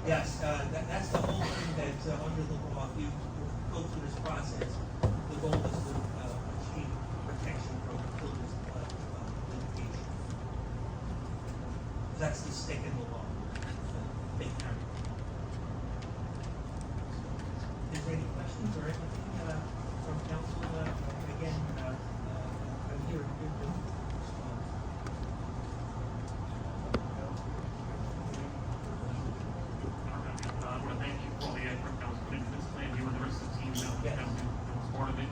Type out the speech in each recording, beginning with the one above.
Yes, that's the whole thing that, under the law, if you go through this process, the goal is to, achieve protection from children's, litigation. That's the stake in the law, big time. Is there any questions or anything, from council, again, I'm here to respond. I want to thank you for all the effort that was put into this plan, you and the rest of the team that Yes. was part of it.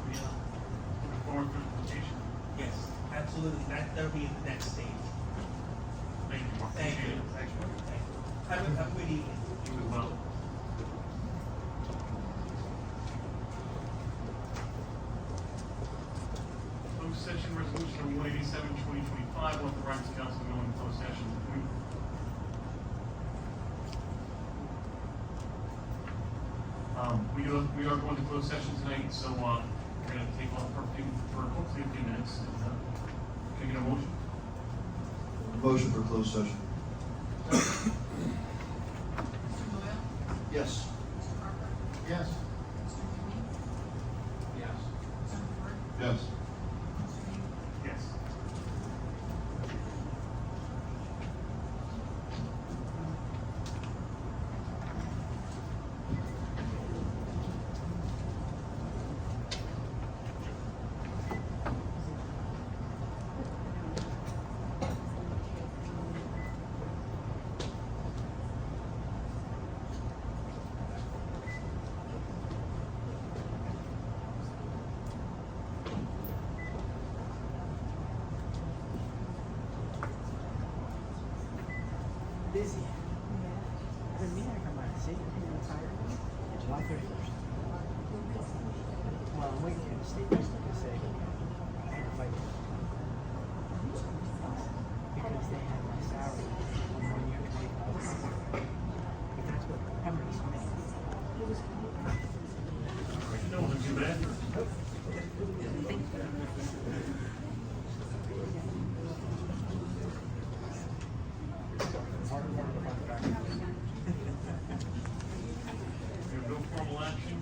Looking forward to the presentation. Yes, absolutely, that'll be the next stage. Thank you. Thank you. Thank you. Thank you. Have a good evening. You as well. Closed session resolution number 187, 2025, authorizes council to go into closed session. We are going to closed session tonight, so, we're gonna take off for hopefully a few minutes. Can I get a motion? Motion for closed session. Mr. Doyle? Yes. Mr. Parker? Yes. Mr. Mooney? Yes. Mr. Ford? Yes. Mr. Hagan? Yes. Busy. I didn't mean I come by to see you. I'm tired. July 31st. Well, I'm waiting for the state to say, I had to fight it. Because they had my salary from 1 year to 8 months. But that's what Pemberton made. No, we'll do that. We have no formal action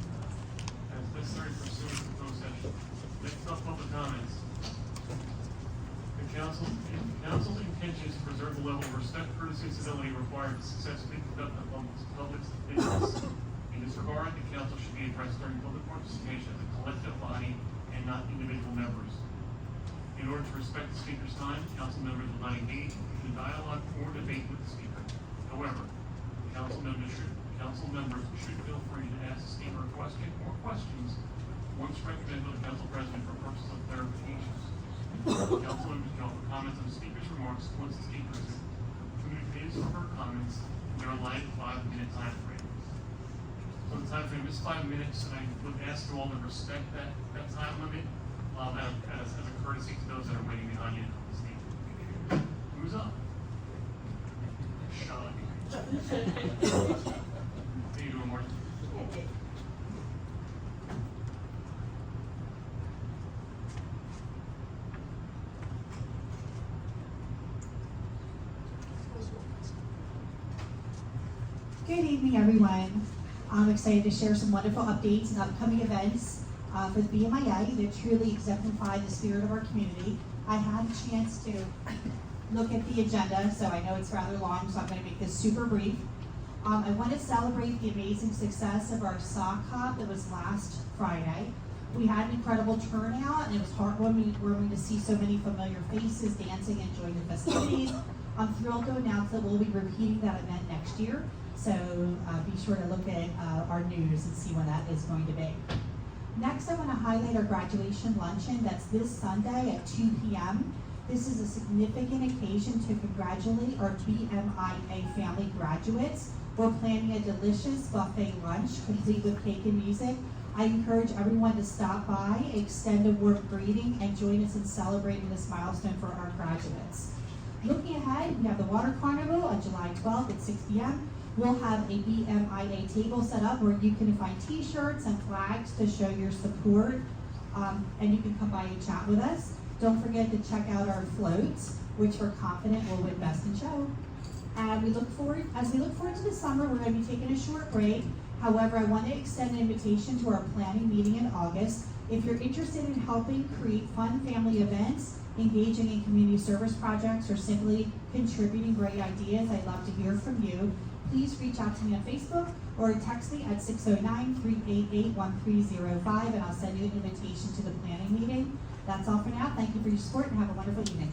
as necessary pursuant to closed session. Next up, public comments. The council's intention is to preserve the level of respect, courtesy, and civility required to successfully conduct the public business. In this regard, the council should be addressed during public participation as a collective body and not individual members. In order to respect the speaker's time, council members will not engage in dialogue or debate with the speaker. However, council members should feel free to ask the speaker a question or questions once recommended by the council president for purposes of clarifications. Council members can offer comments on the speaker's remarks once the speaker has concluded his or her comments in their allotted 5-minute time frame. So the time frame is 5 minutes, and I would ask you all to respect that time limit, as a courtesy to those that are waiting behind you to speak. Who's up? Sean. How you doing, Martin? Good evening, everyone. I'm excited to share some wonderful updates and upcoming events for the BMIA that truly exemplify the spirit of our community. I had a chance to look at the agenda, so I know it's rather long, so I'm going to make this super brief. I want to celebrate the amazing success of our sock hop that was last Friday. We had an incredible turnout, and it was heartwarming to see so many familiar faces dancing and enjoying the festivities. I'm thrilled to announce that we'll be repeating that event next year, so be sure to look at our news and see when that is going to be. Next, I want to highlight our graduation luncheon. That's this Sunday at 2 p.m. This is a significant occasion to congratulate our BMIA family graduates. We're planning a delicious buffet lunch complete with cake and music. I encourage everyone to stop by, extend a warm greeting, and join us in celebrating this milestone for our graduates. Looking ahead, we have the Water Carnival on July 12th at 6 p.m. We'll have a BMIA table set up where you can find t-shirts and flags to show your support, and you can come by and chat with us. Don't forget to check out our floats, which we're confident will win Best in Show. And as we look forward to the summer, we're going to be taking a short break. However, I want to extend an invitation to our planning meeting in August. If you're interested in helping create fun family events, engaging in community service projects, or simply contributing great ideas, I'd love to hear from you. Please reach out to me on Facebook or text me at 609-388-1305, and I'll send you an invitation to the planning meeting. That's all for now. Thank you for your support and have a wonderful evening.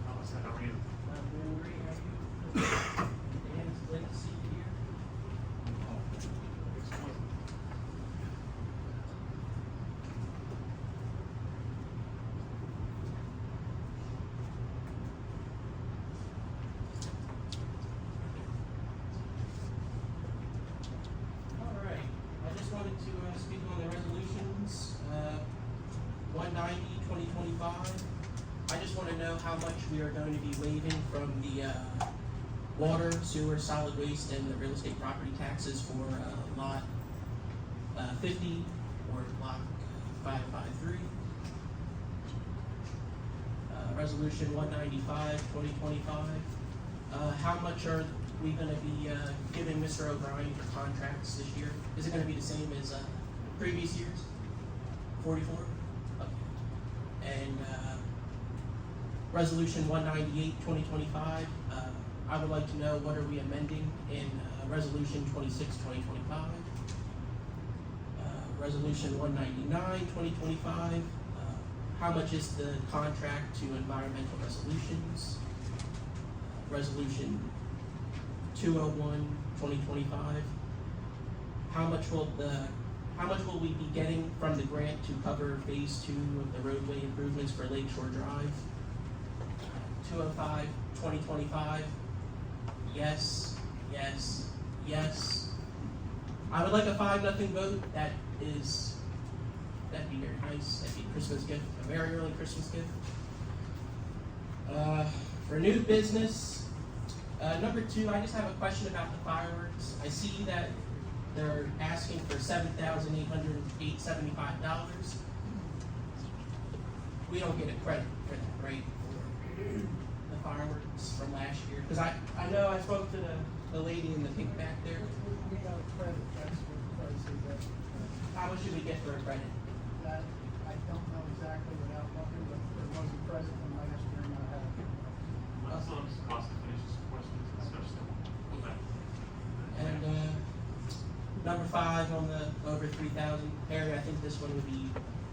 Allison, how are you? All right, I just wanted to speak on the resolutions, 190, 2025. I just want to know how much we are going to be waiving from the water, sewer, solid waste, and the real estate property taxes for lot 50 or block 553. Resolution 195, 2025. How much are we gonna be giving Mr. O'Brien for contracts this year? Is it gonna be the same as previous years? 44? Okay. And Resolution 198, 2025. I would like to know what are we amending in Resolution 26, 2025. Resolution 199, 2025. How much is the contract to environmental resolutions? Resolution 201, 2025. How much will we be getting from the grant to cover phase 2 of the roadway improvements for Lakeshore Drive? 205, 2025. Yes, yes, yes. I would like a 5-0 vote. That'd be very nice. That'd be a Christmas gift, a very early Christmas gift. For new business, number 2, I just have a question about the fireworks. I see that they're asking for $7,875. We don't get a credit for that, right? For the fireworks from last year, because I know I spoke to the lady in the pink back there. We got a credit, that's what the price is, that, How much should we get for a credit? that, I don't know exactly without looking, but there was a credit from last year, and I have. Let's let Mr. Costa finish his questions and discuss them. Okay. And number 5 on the over 3,000, Harry, I think this one would be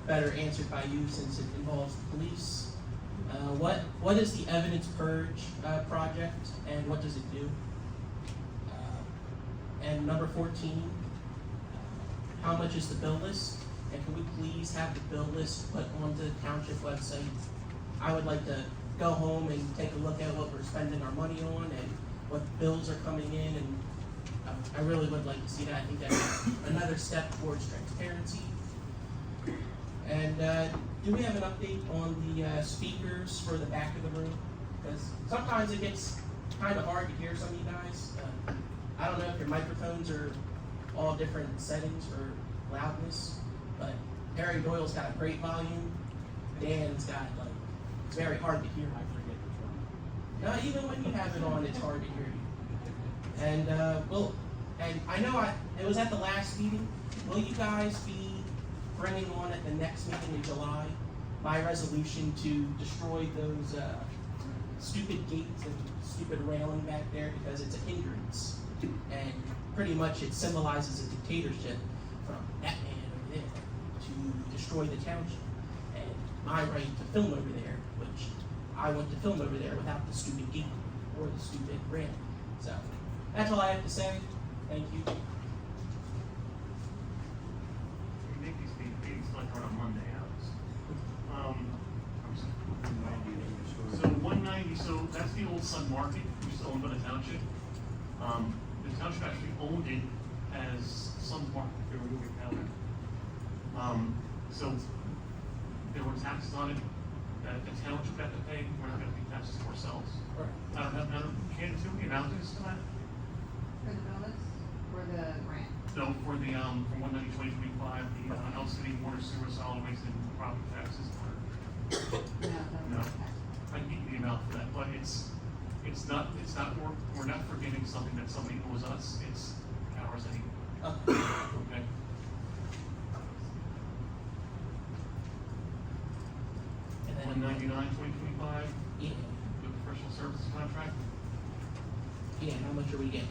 better answered by you since it involves the police. What is the evidence purge project, and what does it do? And number 14, how much is the bill list? And can we please have the bill list put onto the township website? I would like to go home and take a look at what we're spending our money on and what bills are coming in, and I really would like to see that. I think that's another step towards transparency. And do we have an update on the speakers for the back of the room? Because sometimes it gets kind of hard to hear some of you guys. I don't know if your microphones are all different settings for loudness, but Harry Doyle's got a great volume. Dan's got it's very hard to hear. I forget which one. No, even when you have it on, it's hard to hear you. And and I know it was at the last meeting. Will you guys be bringing on at the next meeting in July my resolution to destroy those stupid gates and stupid railing back there, because it's a hindrance, and pretty much it symbolizes a dictatorship from that man over there to destroy the township, and my right to film over there, which I want to film over there without the stupid gate or the stupid railing. So that's all I have to say. Thank you. We make these meetings like on a Monday, Alex. So 190, so that's the old Sun Market, which is owned by the township. The township actually owned it as Sun Market, they were moving out. So there were taxes on it that the township had to pay. We're not gonna pay taxes to ourselves. I don't, can you tell me about this to that? For the villas, or the grant? No, for the, from 190, 2025, the El City water, sewer, solid waste, and property taxes for No. I can get you the amount for that, but it's not, we're not forgiving something that somebody owes us, it's ours anyway. Okay? And then, 199/2025, yeah, the professional services contract, yeah, how much are we getting?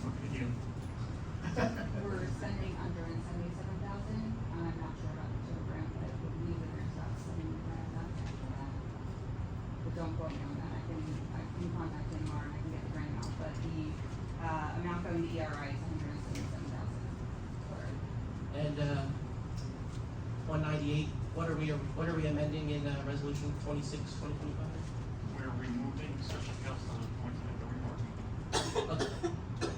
what can you? We're spending $177,000, I'm not sure about the total grant, but I believe that there's about $70,000 for that. But don't quote me on that, I can contact him tomorrow and I can get the grant amount, but the, amount going to ERI is $177,000. And, 198, what are we amending in, resolution 26/2025? We're removing special counsel and appointing a remark. Okay.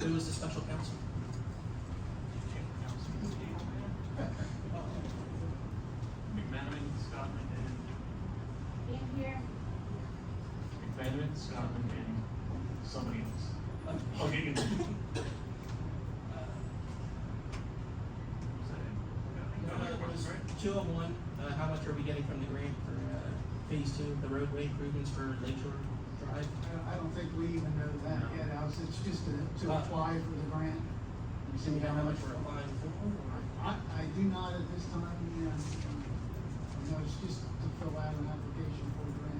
Who is the special counsel? McManaman, Scotland, and Here. McManaman, Scotland, and somebody else. I'll get you. Was that it? Yeah, no other questions, right? 201, how much are we getting from the grant for, phase 2, the roadway improvements for Lakeshore Drive? I don't think we even know that yet, Alex, it's just to apply for the grant. and Do see we know how much we're applying for? I do not at this time, you know, it's just to fill out an application for a grant,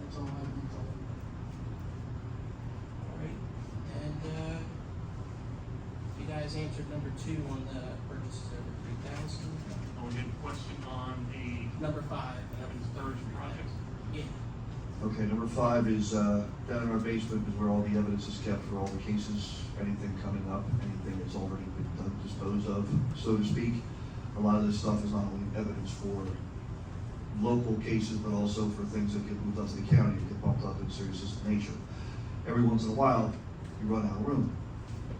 that's all I've been told. Alright, and, you guys answered number 2 on the purchases over 3,000. And we had a question on the Number 5. Evans Third project. Yeah, Okay, number 5 is, down in our basement is where all the evidence is kept for all the cases, anything coming up, anything that's already been disposed of, so to speak. A lot of this stuff is not only evidence for local cases, but also for things that get moved up to the county, that get bumped up in serious nature. Every once in a while, you run out of room.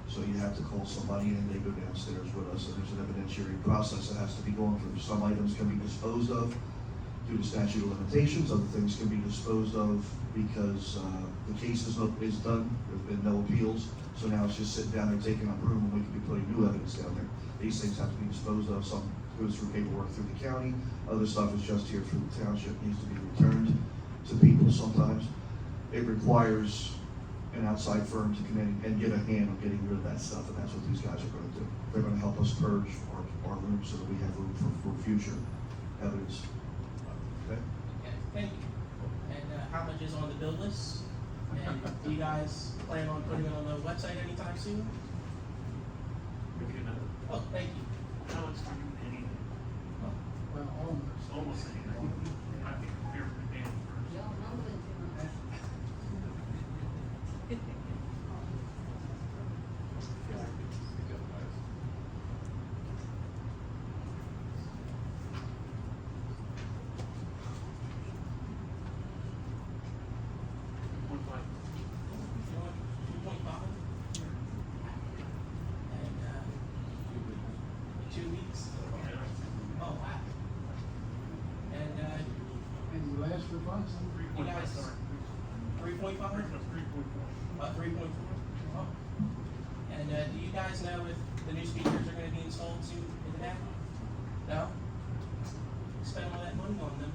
So you have to call somebody and they go downstairs with us, and there's an evidentiary process that has to be going through. Some items can be disposed of due to statute of limitations, other things can be disposed of because the case is done, there's been no appeals, so now it's just sitting down there taking up room and we can be putting new evidence down there. These things have to be disposed of, some goes through paperwork through the county, other stuff is just here through the township, needs to be returned to people sometimes. It requires an outside firm to come in and get a hand on getting rid of that stuff, and that's what these guys are gonna do. They're gonna help us purge our room so that we have room for future evidence. Okay? okay, thank you. And, how much is on the bill list? And do you guys plan on putting it on the website anytime soon? We can, Oh, thank you. Alex, for you, anything, Well, almost. almost anything. I think we're prepared first. Y'all know that One five. 2.5? And, 2 weeks? Oh, wow. And, And you asked for funds? you guys, 3.5? 3.4? Oh. And, do you guys know if the new speakers are gonna be installed soon in the back? No? Spend all that money on them,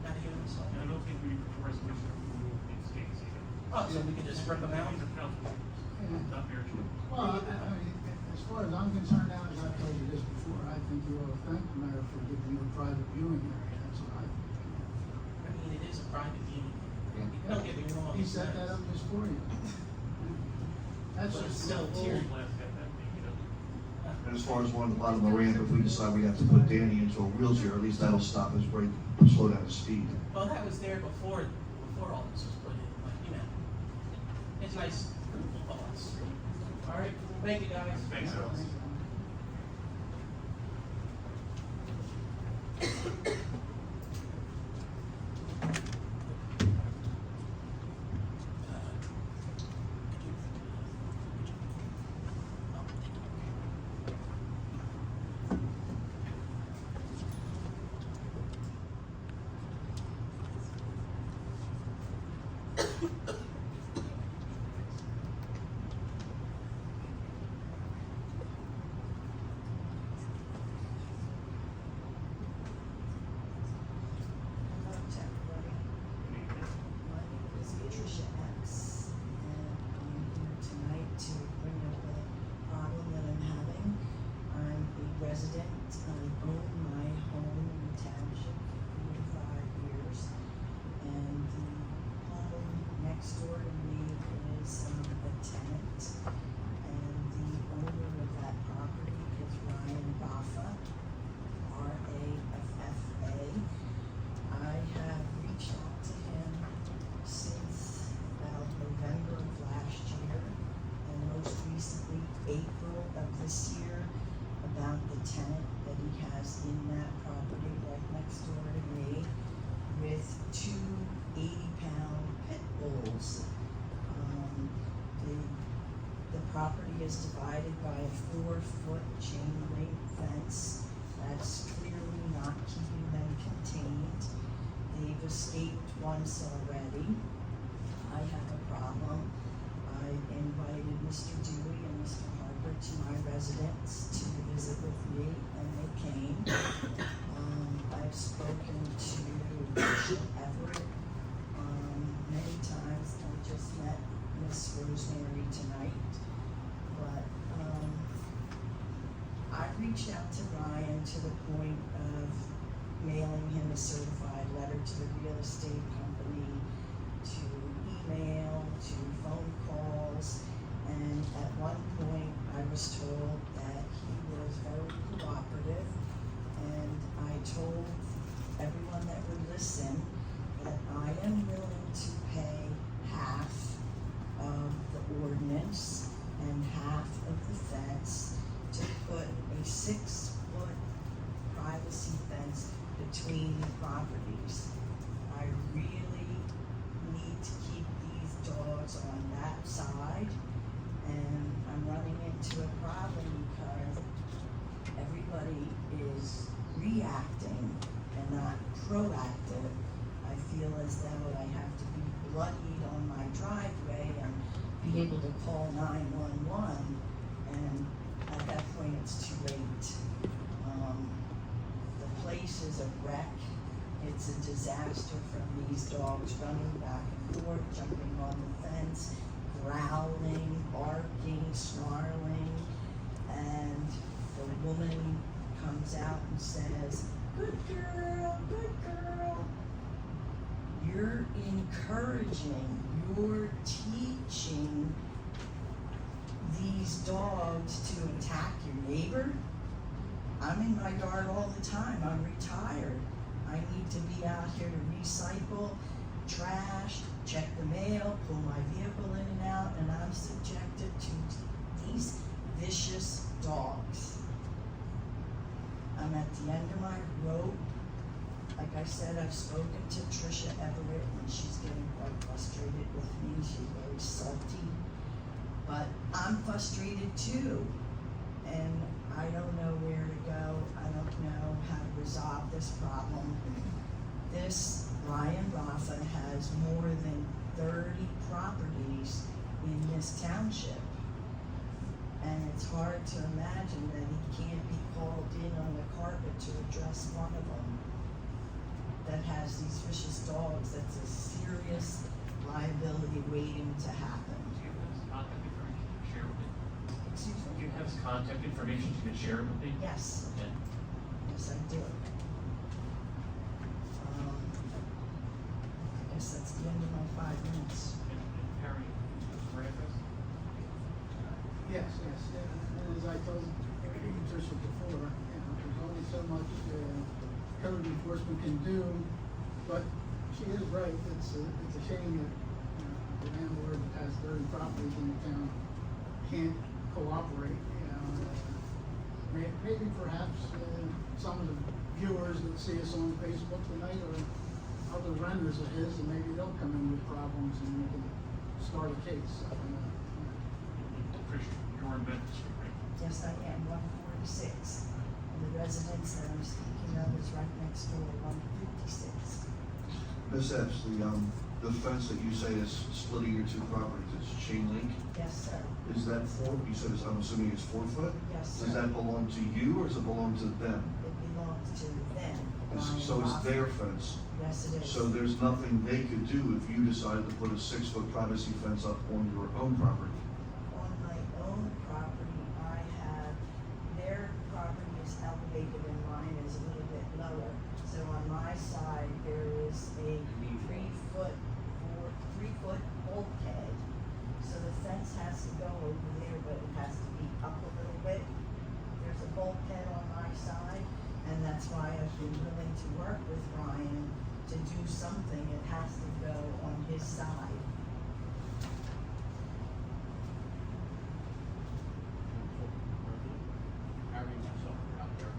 gotta get them installed. I don't think we need a resolution to remove these states either. Oh, so we can just rip them out? These are council members, not mayor. Well, I mean, as far as I'm concerned, now, as I've told you this before, I think you ought to thank the mayor for giving you a private viewing area, that's what I think. I mean, it is a private viewing. Don't get me wrong. He it's set nice. that up just for you. That's But it's just still a tier. little- Last got that big, you know. And as far as one at the bottom of the ramp, if we decide we have to put Danny into a wheelchair, at least that'll stop his break, slow down his speed. Well, that was there before all this was put in, but, you know, it's nice thoughts. All right, thank you, guys. Thanks, Alex. resident. I own my home in the township for 45 years. And the home next door to me is a tenant. And the owner of that property is Ryan Baffa, R-A-F-F-A. I have reached out to him since about November of last year, and most recently April of this year, about the tenant that he has in that property right next door to me with two 80-pound pit bulls. The property is divided by a 4-foot chain link fence that's clearly not keeping them contained. They've escaped once already. I have a problem. I invited Mr. Dewey and Mr. Harper to my residence to visit with me, and they came. I've spoken to Bishop Everett many times. I just met Miss Rosemary tonight. But I reached out to Ryan to the point of mailing him a certified letter to the real estate company, to email, to phone calls, and at one point I was told that he was very cooperative, and I told everyone that would listen that I am willing to pay half of the ordinance and half of the fence to put a 6-foot privacy fence between the properties. I really need to keep these dogs on that side, and I'm running into a problem because everybody is reacting and not proactive. I feel as though I have to be bloodied on my driveway and be able to call 911, and at that point it's too late. The place is a wreck. It's a disaster from these dogs running back and forth, jumping on the fence, growling, barking, snarling, and the woman comes out and says, "Good girl, good girl." You're encouraging, you're teaching these dogs to attack your neighbor. I'm in my yard all the time. I'm retired. I need to be out here to recycle, trash, check the mail, pull my vehicle in and out, and I'm subjected to these vicious dogs. I'm at the end of my rope. Like I said, I've spoken to Tricia Everett, and she's getting quite frustrated with me. She's very salty. But I'm frustrated too. And I don't know where to go. I don't know how to resolve this problem. This Ryan Rafa has more than 30 properties in this township. And it's hard to imagine that he can't be called in on the carpet to address one of them that has these vicious dogs. That's a serious liability waiting to happen. Do you have his contact information to share with me? Excuse Do me? you have his contact information you can share with me? Yes, Okay. yes I do. I guess that's the end of my 5 minutes. And Harry, Rafis? Yes, and as I told Patricia before, there's only so much code enforcement can do, but she is right, it's a shame that the landlord that has 30 properties in the town can't cooperate, maybe perhaps some of the viewers that see us on Facebook tonight are other renters of his, and maybe they'll come in with problems and we can start a case. I don't know. Tricia, you're in Bedford Street, right? Yes, I am, 146. And the residence that I'm speaking of is right next door, 156. Ms. Epps, the fence that you say is splitting your two properties, it's chain link, Yes, sir. is that you said I'm assuming it's 4 foot? Yes, Does sir. that belong to you or does it belong to them? It belongs to them. So it's their fence? Yes, it is. So there's nothing they could do if you decided to put a 6-foot privacy fence up on your own property? On my own property, I have, their property is make it in line is a little bit lower. So on my side, there is a 3 foot bulkhead. So the fence has to go over there, but it has to be up a little bit. There's a bulkhead on my side, and that's why I've been willing to work with Ryan to do something. It has to go on his side. Harry, myself, are out there.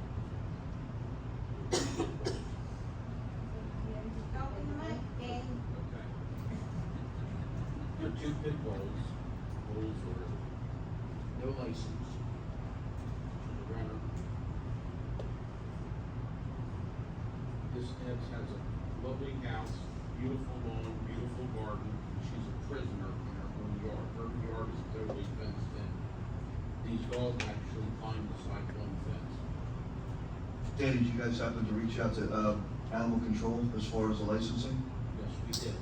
Okay. There are 2 pit bulls. Bulls are no license. The runner. This Ed has a lovely house, beautiful lawn, beautiful garden. She's a prisoner in her own yard. Her yard is totally fenced in. These dogs actually climb the cyclone fence. Danny, did you guys happen to reach out to, animal control as far as the licensing? Yes, we did.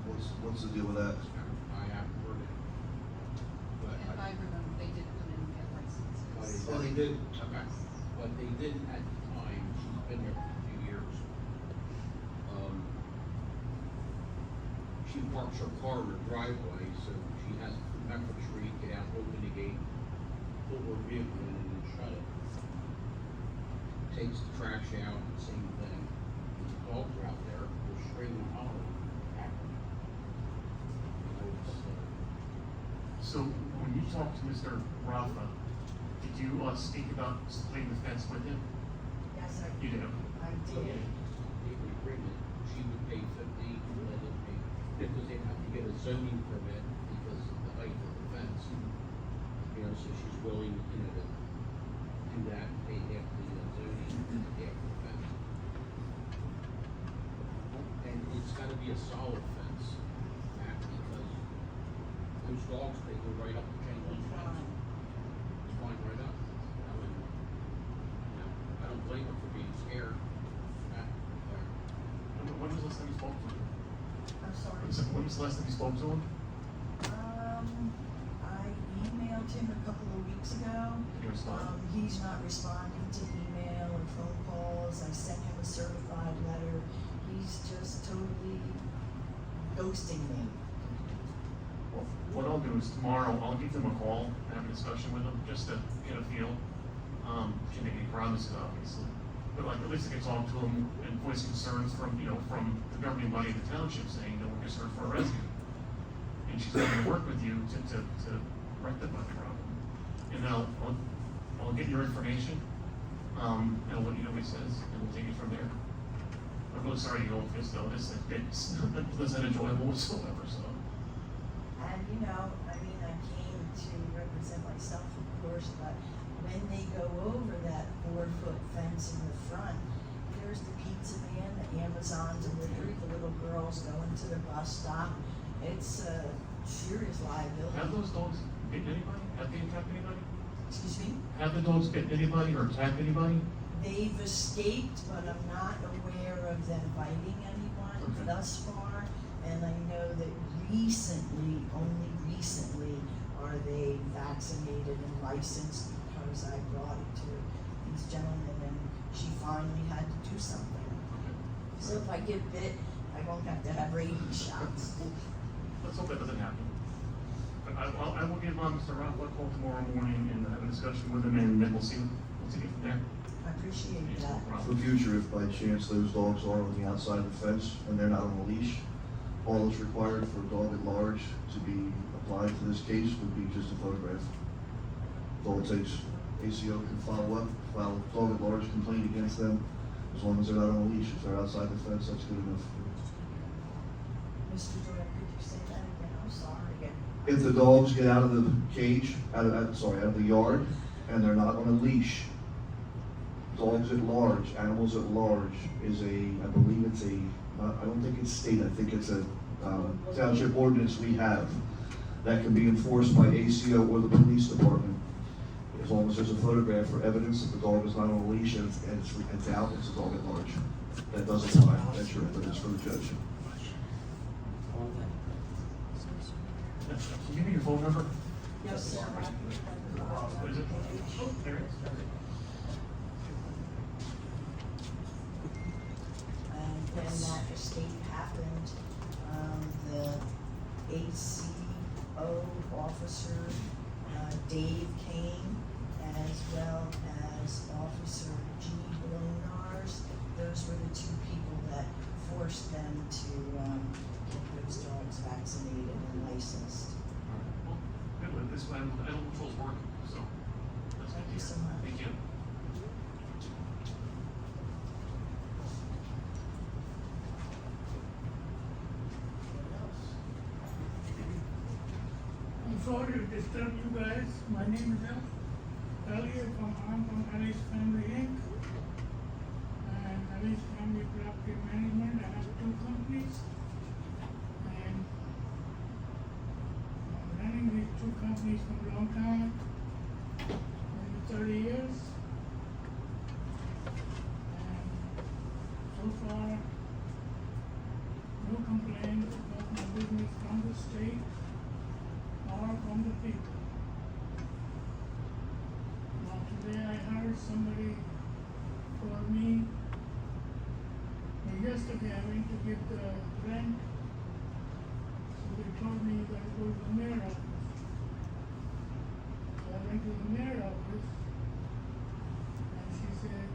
What's the deal with that? I haven't heard it. But If I remember, they did come in and get licenses. Oh, they did? Okay, but they didn't at the time, she's been there for a few years. She parks her car in her driveway, so she has to remember to get out, open the gate, pull her vehicle in and then shut it. Takes the trash out, same thing. The dogs are out there, they're screaming, hollering at her. You know, it's, So when you talked to Mr. Rafa, did you speak about splitting the fence with him? Yes, I You did. I okay. did. They would agreement, she would pay 50, and let him pay, because they'd have to get a zoning permit because of the height of the fence. You know, so she's willing, you know, to do that, pay half the zoning, and half the fence. And it's gotta be a solid fence, Matt, because those dogs, they go right up the chain link fence. It's flying right up. I mean, you know, I don't blame her for being scared. Matt, there. When was the last time you spoke to him? I'm sorry. When was the last time you spoke to him? I emailed him a couple of weeks ago. Did he respond? He's not responding to email or phone calls. I sent him a certified letter. He's just totally ghosting me. Well, what I'll do is tomorrow, I'll give them a call and have a discussion with them, just to get a feel. Can't make any promises, obviously, but like, at least I can talk to them and voice concerns from, from the governing body of the township, saying that we're concerned for a resident. And she's going to work with you to rectify the problem. And then I'll get your information, and I'll let you know what he says, and we'll take it from there. I'm really sorry you go with this though, it's not enjoyable whatsoever, so. And I came to represent myself, of course, but when they go over that 4-foot fence in the front, there's the pizza man, the Amazon delivery, the little girls going to the bus stop. It's a serious liability. Have those dogs bitten anybody? Have they attacked anybody? Excuse me? Have the dogs bitten anybody or attacked anybody? They've escaped, but I'm not aware of them biting anyone Okay. thus far. And I know that recently, only recently, are they vaccinated and licensed because I brought it to these gentlemen and she finally had to do something. So if I get bit, I won't have to have rabies shots. Let's hope that doesn't happen. But I will give Mr. Roth a call tomorrow morning and have a discussion with him, and then we'll take it from there. I appreciate Yeah, no that. problem. For future, if by chance those dogs are on the outside of the fence and they're not on a leash, all that's required for a dog at large to be applied to this case would be just a photograph. That's all it takes. ACO can follow up, file a dog at large complaint against them, as long as they're not on a leash. If they're outside the fence, that's good enough. Mr. Director, could you say that again? I'm sorry again. If the dogs get out of the cage, out of the yard, and they're not on a leash, dogs at large, animals at large is I believe it's I don't think it's state, I think it's a township ordinance we have that can be enforced by ACO or the police department. As long as there's a photograph or evidence that the dog is not on a leash and it's out, it's a dog at large. That doesn't apply, that's your evidence for the judge. Can you give me your phone number? Yes, sir. What is it? Oh, there it is. estate happened. The ACO officer, Dave came, as well as Officer G. Blonars. Those were the two people that forced them to, get those dogs vaccinated and licensed. Well, good, with this animal control's working, so. That's Thank good you to so hear. much. Thank you. What else? I'm sorry to disturb you guys. My name is Elliot I'm from Alice Family Inc. And Alice Family Property Management. I have two companies. And I'm running these two companies for a long time, maybe 30 years. And so far, no complaints about my business from the state or from the people. Now today I heard somebody call me, yesterday I went to give the rent, so they told me you gotta go to the mayor office. So I went to the mayor office, and she said,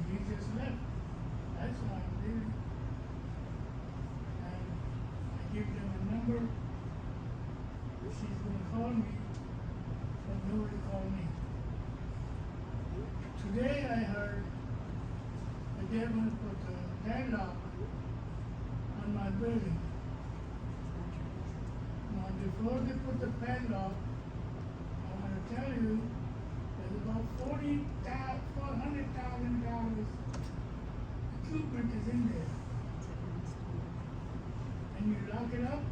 he just left, that's why I'm leaving. And I gave them a number, she's gonna call me, but nobody called me. Today I heard that they're gonna put a padlock on my building. Now, before they put the padlock, I wanna tell you, there's about $400,000 equipment is in there. And you lock it up,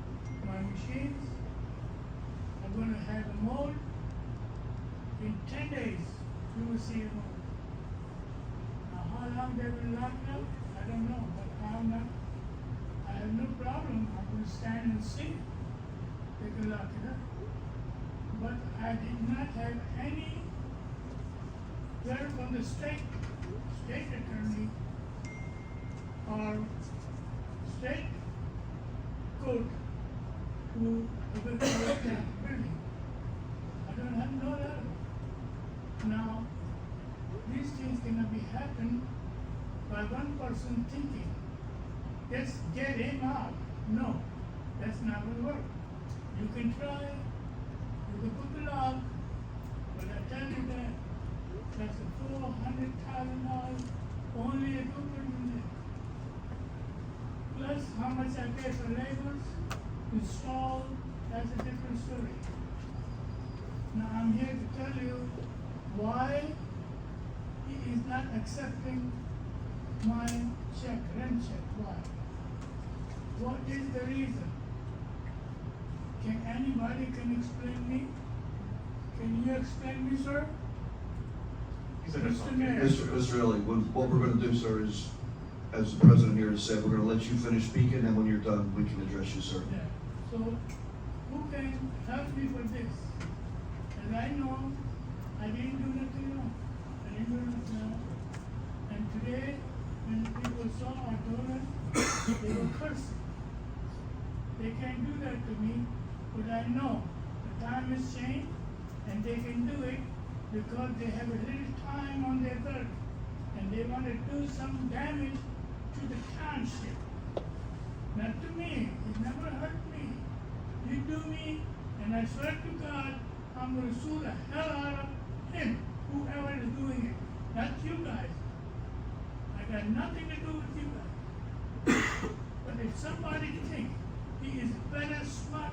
my machines are gonna have a mold. In 10 days, you will see a mold. Now, how long they will lock it up, I don't know, but I have no problem, I'm gonna stand and see. They can lock it up. But I did not have any letter from the state attorney or state court who evacuate that building. I don't have no letter. Now, these things cannot be happen by one person thinking, let's get him out. No, that's not gonna work. You can try, you can put the lock, but I tell you that, that's a $400,000 only equipment in there. Plus how much I pay for labors, install, that's a different story. Now I'm here to tell you why he is not accepting my check, rent check, why? What is the reason? Can anybody explain me? Can you explain me, sir? He said that's Mr. okay. Mayor. Mr. Early, what we're gonna do, sir, is, as the president here has said, we're gonna let you finish speaking, and when you're done, we can address you, sir. Yeah, so who can help me with this? And I know I didn't do nothing wrong. I didn't do nothing wrong. And today, when people saw our daughter, they were cursing. They can't do that to me, but I know the time has changed, and they can do it because they have a little time on their belt, and they want to do some damage to the township. Not to me, it never hurt me. You do me, and I swear to God, I'm gonna sue the hell out of him, whoever is doing it, not you guys. I got nothing to do with you guys. But if somebody thinks he is better smart,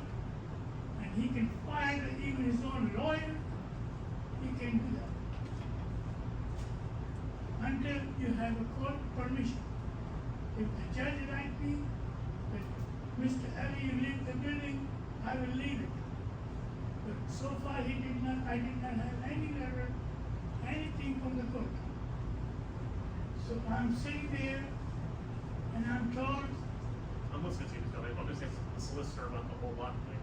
and he can fire even his own lawyer, he can do that. Until you have a court permission. If the judge writes me that, Mr. Ellie, you leave the building, I will leave it. But so far I did not have any letter, anything from the court. So I'm sitting there and I'm told, I'm listening to you, Mr. Elliott. I'm just asking the solicitor about the whole lot thing.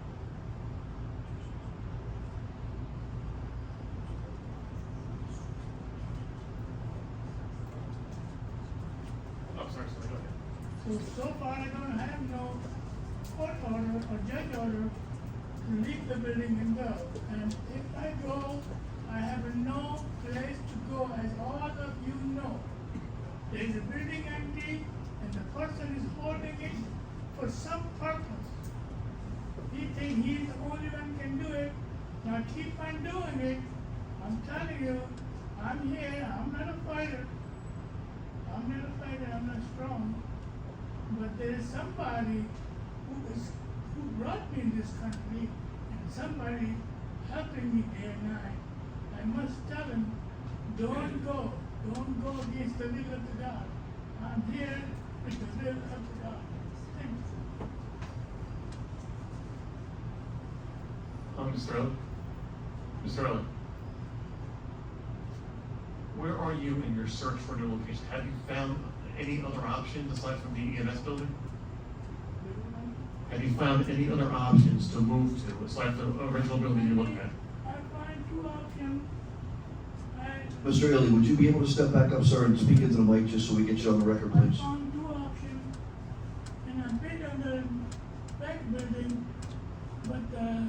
Oh, sorry, go ahead. So far I don't have no court order or judge order to leave the building and go. And if I go, I have no place to go, as all of you know. There is a building empty and the person is holding it for some purpose. He thinks he's the only one can do it. Now keep on doing it. I'm telling you, I'm here, I'm not a fighter. I'm not strong. But there is somebody who brought me in this country, and somebody helping me day and night. I must tell him, don't go against the will of the God. I'm here with the will of the God. Thank you. Mr. Elliott? Mr. Elliott? Where are you in your search for a new location? Have you found any other options aside from the EMS building? Have you found any other options to move to aside from the original building you're looking at? I find two options. Mr. Illy, would you be able to step back up, sir, and speak into the mic just so we get you on the record, I please? found two options, and I bid on the back building, but the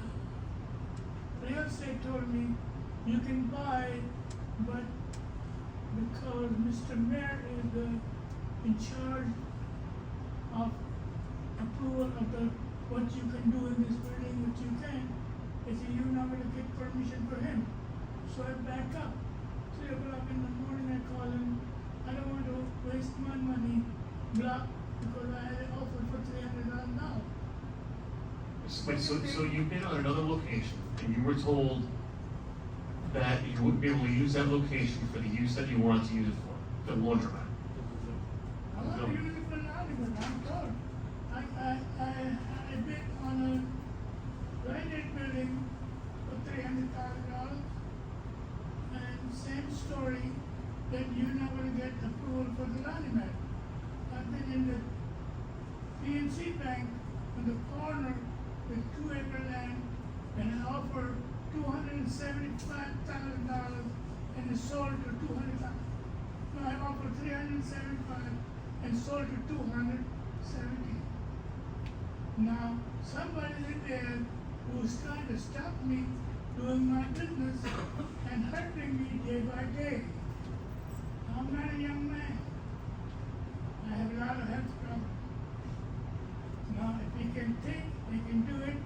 real estate told me you can buy, but because Mr. Mayor is in charge of approval of what you can do in this building, what you can, they say you're not gonna get permission for him. So I back up. 3 o'clock in the morning I call him, I don't want to waste my money, block, because I had an offer for $300 now. Wait, so you've been on another location and you were told that you wouldn't be able to use that location for the use that you wanted to use it for, the laundromat. I want to use it for livelihood, I'm told. I bid on a rented building for $300,000, and same story, that you're not gonna get approval for the laundromat. I've been in the PNC Bank on the corner with 2-acre land, and I offer $275,000, and it sold to $200,000. No, I offer $375,000 and sold to $270,000. Now, somebody in there who's trying to stop me doing my business and hurting me day by day. I'm not a young man. I have a lot of health problems. Now, if he can think, he can do it,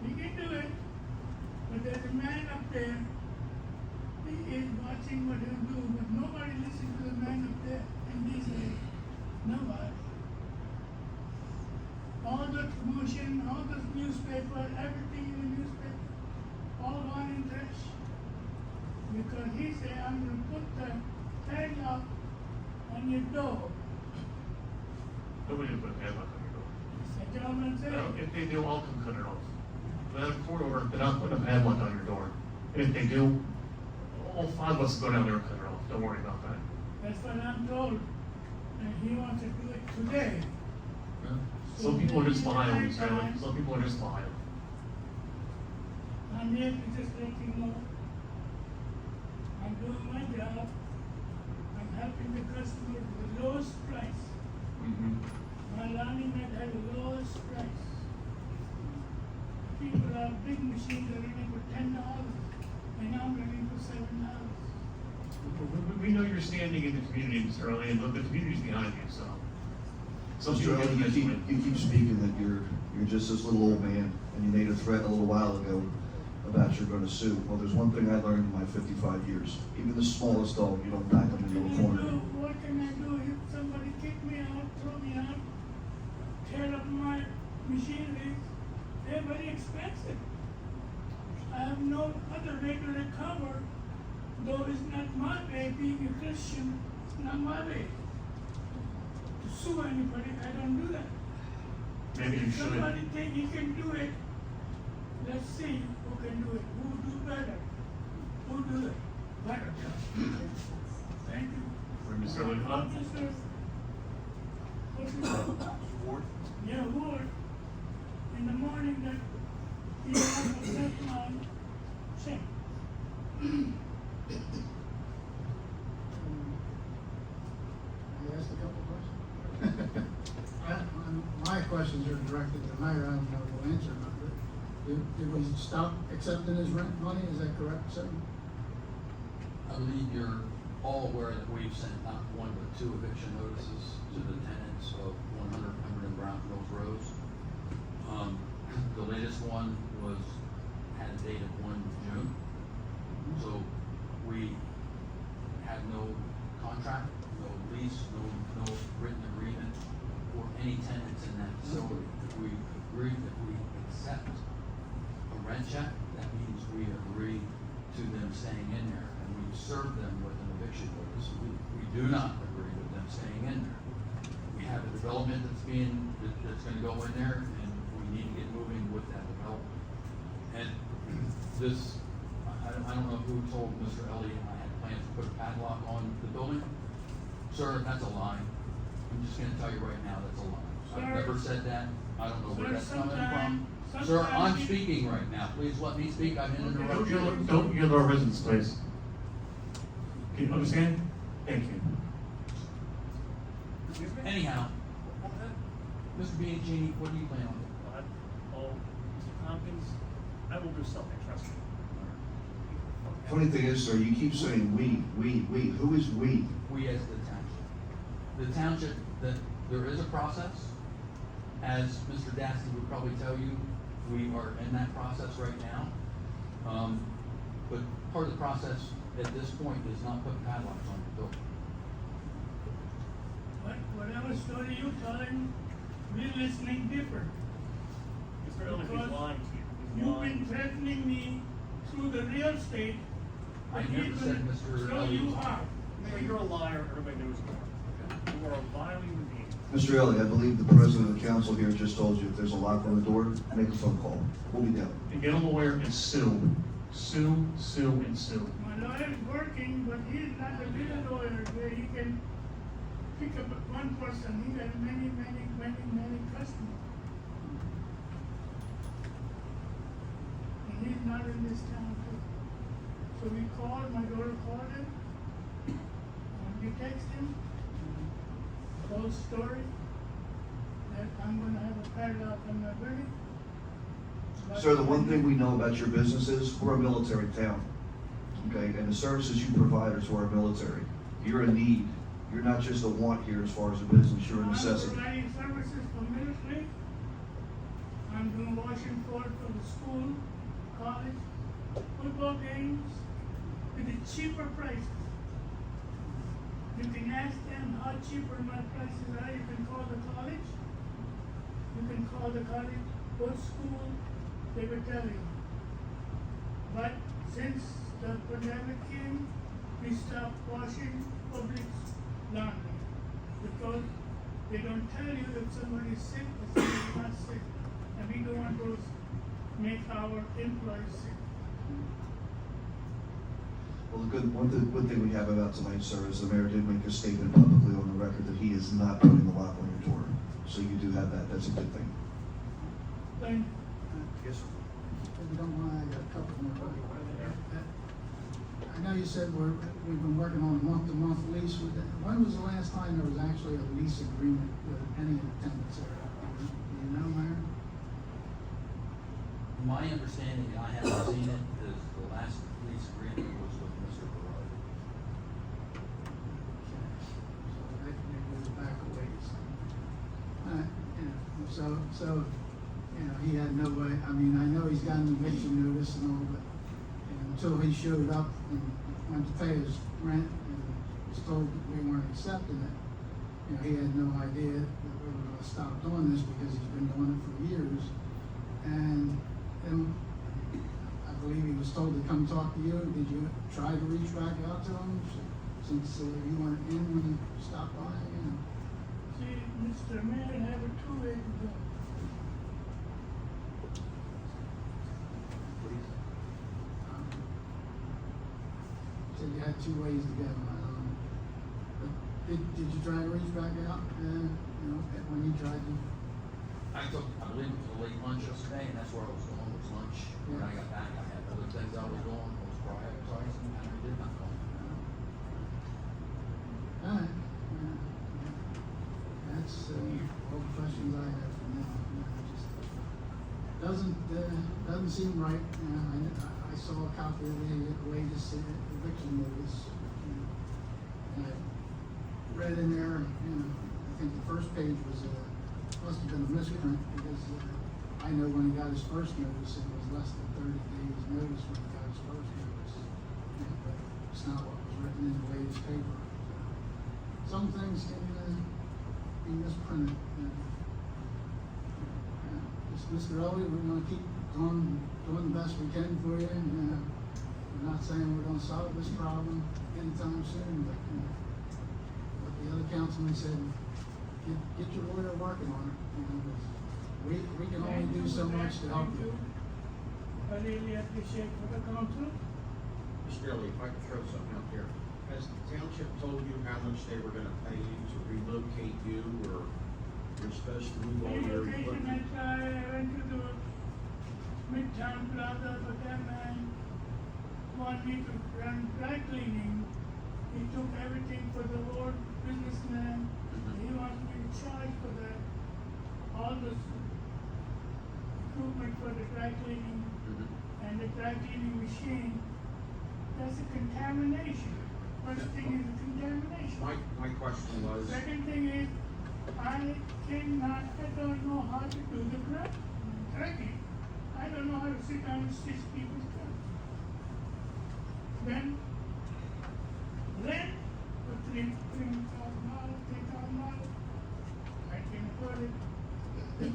he can do it. But there's a man up there, he is watching what he'll do, but nobody listens to the man up there in these days. Nobody. All the promotion, all the newspaper, everything in the newspaper, all gone in trash. Because he said, I'm gonna put the padlock on your door. Nobody would put a padlock on your door. The gentleman said, Now, if they do, I'll come cut it off. Without a court order, they're not putting a padlock on your door. And if they do, all 5 of us will go down there and cut it off. Don't worry about that. that's what I'm told. And he wants to do it today. Some people are just lying, Mr. Elliott. Some people are just lying. I'm here to just let you know, I'm doing my job. I'm helping the customer with the lowest price. My laundromat has the lowest price. People have big machines that are running for $10, and I'm running for $7. We know you're standing in the community, Mr. Elliott, and the community's behind you, so. Some people Mr. get Elliott, this way. you keep speaking that you're just this little old man, and you made a threat a little while ago about you're gonna sue. Well, there's one thing I learned in my 55 years. Even the smallest dog, you don't back them into a corner. What can I do? If somebody kick me out, throw me out, tear up my machinery, they're very expensive. I have no other way to recover, though it's not my way, being a Christian, it's not my way. To sue anybody, I don't do that. Maybe you If should. somebody think he can do it, let's see who can do it, who do better, who do it better. Thank you. Mr. Elliott, Officer, what's his name? Ward? Yeah, Ward, in the morning that he left my check. You asked a couple questions? questions are directed to the mayor, I don't know the answer, but did we stop accepting his rent money, is that correct, sir? I believe you're all aware that we've sent not one but 2 eviction notices to the tenants of 100 Pemberton Brownfield Road. The latest one had a date of 1 June. So we have no contract, no lease, no written agreement for any tenants in that facility. If we accept a rent check, that means we agree to them staying in there, and we serve them with an eviction notice. We do not agree with them staying in there. We have a development that's gonna go in there, and we need to get moving with that development. And this, I don't know who told Mr. Elliott I had plans to put a padlock on the building. Sir, that's a lie. I'm just gonna tell you right now, that's a lie. I've Sir. never said that. I don't know where Sir, that's coming from. sometimes Sir, I'm you- speaking right now. Please let me speak. I've been interrupted. Don't yell at our residents, please. Can you understand? Thank you. Anyhow, Mr. Bianchini, what do you plan on doing? Oh, Mr. Tompkins, I will do something, trust me. Funny thing is, sir, you keep saying we. Who is we? We as the township. The township, there is a process. As Mr. Dasty would probably tell you, we are in that process right now. But part of the process at this point is not putting padlocks on the building. But whatever story you telling, we're listening different. Mr. Elliott, Because he's lying to you. He's You've lying. been threatening me through the real estate. I but never he's said gonna Mr. show Elliott you was how. lying. Mayor, you're a liar, everybody knows you are. You are a vile human being. Mr. Elliott, I believe the president of the council here just told you if there's a lock on the door, make a phone call. We'll be down. And get a lawyer and sue. Sue, sue, and sue. My lawyer is working, but he's not a little lawyer where he can pick up one person. He has many customers. And he's not in this town too. So we called, my daughter called him, and we text him, whole story, that I'm gonna have a padlock on my building. But- Sir, the one thing we know about your business is we're a military town. Okay, and the services you provide are to our military. You're a need. You're not just a want here as far as a business, you're a necessity. I'm providing services for military. I'm doing washing for the school, college, football games, with the cheaper prices. You can ask them how cheaper my prices are. You can call the college. You can call the college, go to school, they will tell you. But since the pandemic came, we stopped washing public laundry because they don't tell you if somebody's sick or somebody's not sick. And we don't want to make our employees sick. Well, the good thing we have about tonight, sir, is the mayor did make a statement publicly on the record that he is not putting the lock on your door. So you do have that. That's a good thing. Then Yes, sir. If you don't mind, I got a couple more. I know you said we've been working on a month-to-month lease with that. When was the last time there was actually a lease agreement with any of the tenants there? Do you know, Mayor? My understanding, and I haven't seen it, is the last lease agreement was with Mr. Barone. So that goes back a ways. So, he had no way, I mean, I know he's got an eviction notice and all, but until he showed up and went to pay his rent and was told that we weren't accepting it, he had no idea that we were gonna stop doing this because he's been doing it for years. And then I believe he was told to come talk to you. Did you try to reach back out to him since you weren't in when he stopped by? see, Mr. Mayor have a two-way to go. Said you had 2 ways to go. But did you try to reach back out? When you tried to? I believe it was a late lunch yesterday, and that's where I was going, was lunch. When I got back, I had other things I was doing, I was prioritizing, and I did not call. All right. That's all the questions I have from that. doesn't seem right. I saw a copy of the latest eviction notice. And I read in there, I think the first page must have been a misprint, because I know when he got his first notice, it was less than 30 days notice when he got his first notice. But it's not what was written in the latest paper. Some things can be misprinted. Mr. Elliott, we're gonna keep doing the best we can for you. We're not saying we're gonna solve this problem anytime soon, but what the other councilman said, get your lawyer working on it. We can only do so much to help you. I really appreciate for the council. Mr. Elliott, if I could throw something out there. Has the township told you how much they were gonna pay you to relocate you, or you're supposed to move all your Relocation, equipment? I went to the Midtown Plaza, but that man wanted me to run dry cleaning. He took everything for the old businessman. He wants me to charge for that. All this equipment for the dry cleaning and the dry cleaning machine. That's a contamination. First thing is a contamination. My question was, Second thing is, I don't know how to do the tracking. I don't know how to sit down and stitch people's clothes. Then, rent for $3,000, $3,000. I can afford it.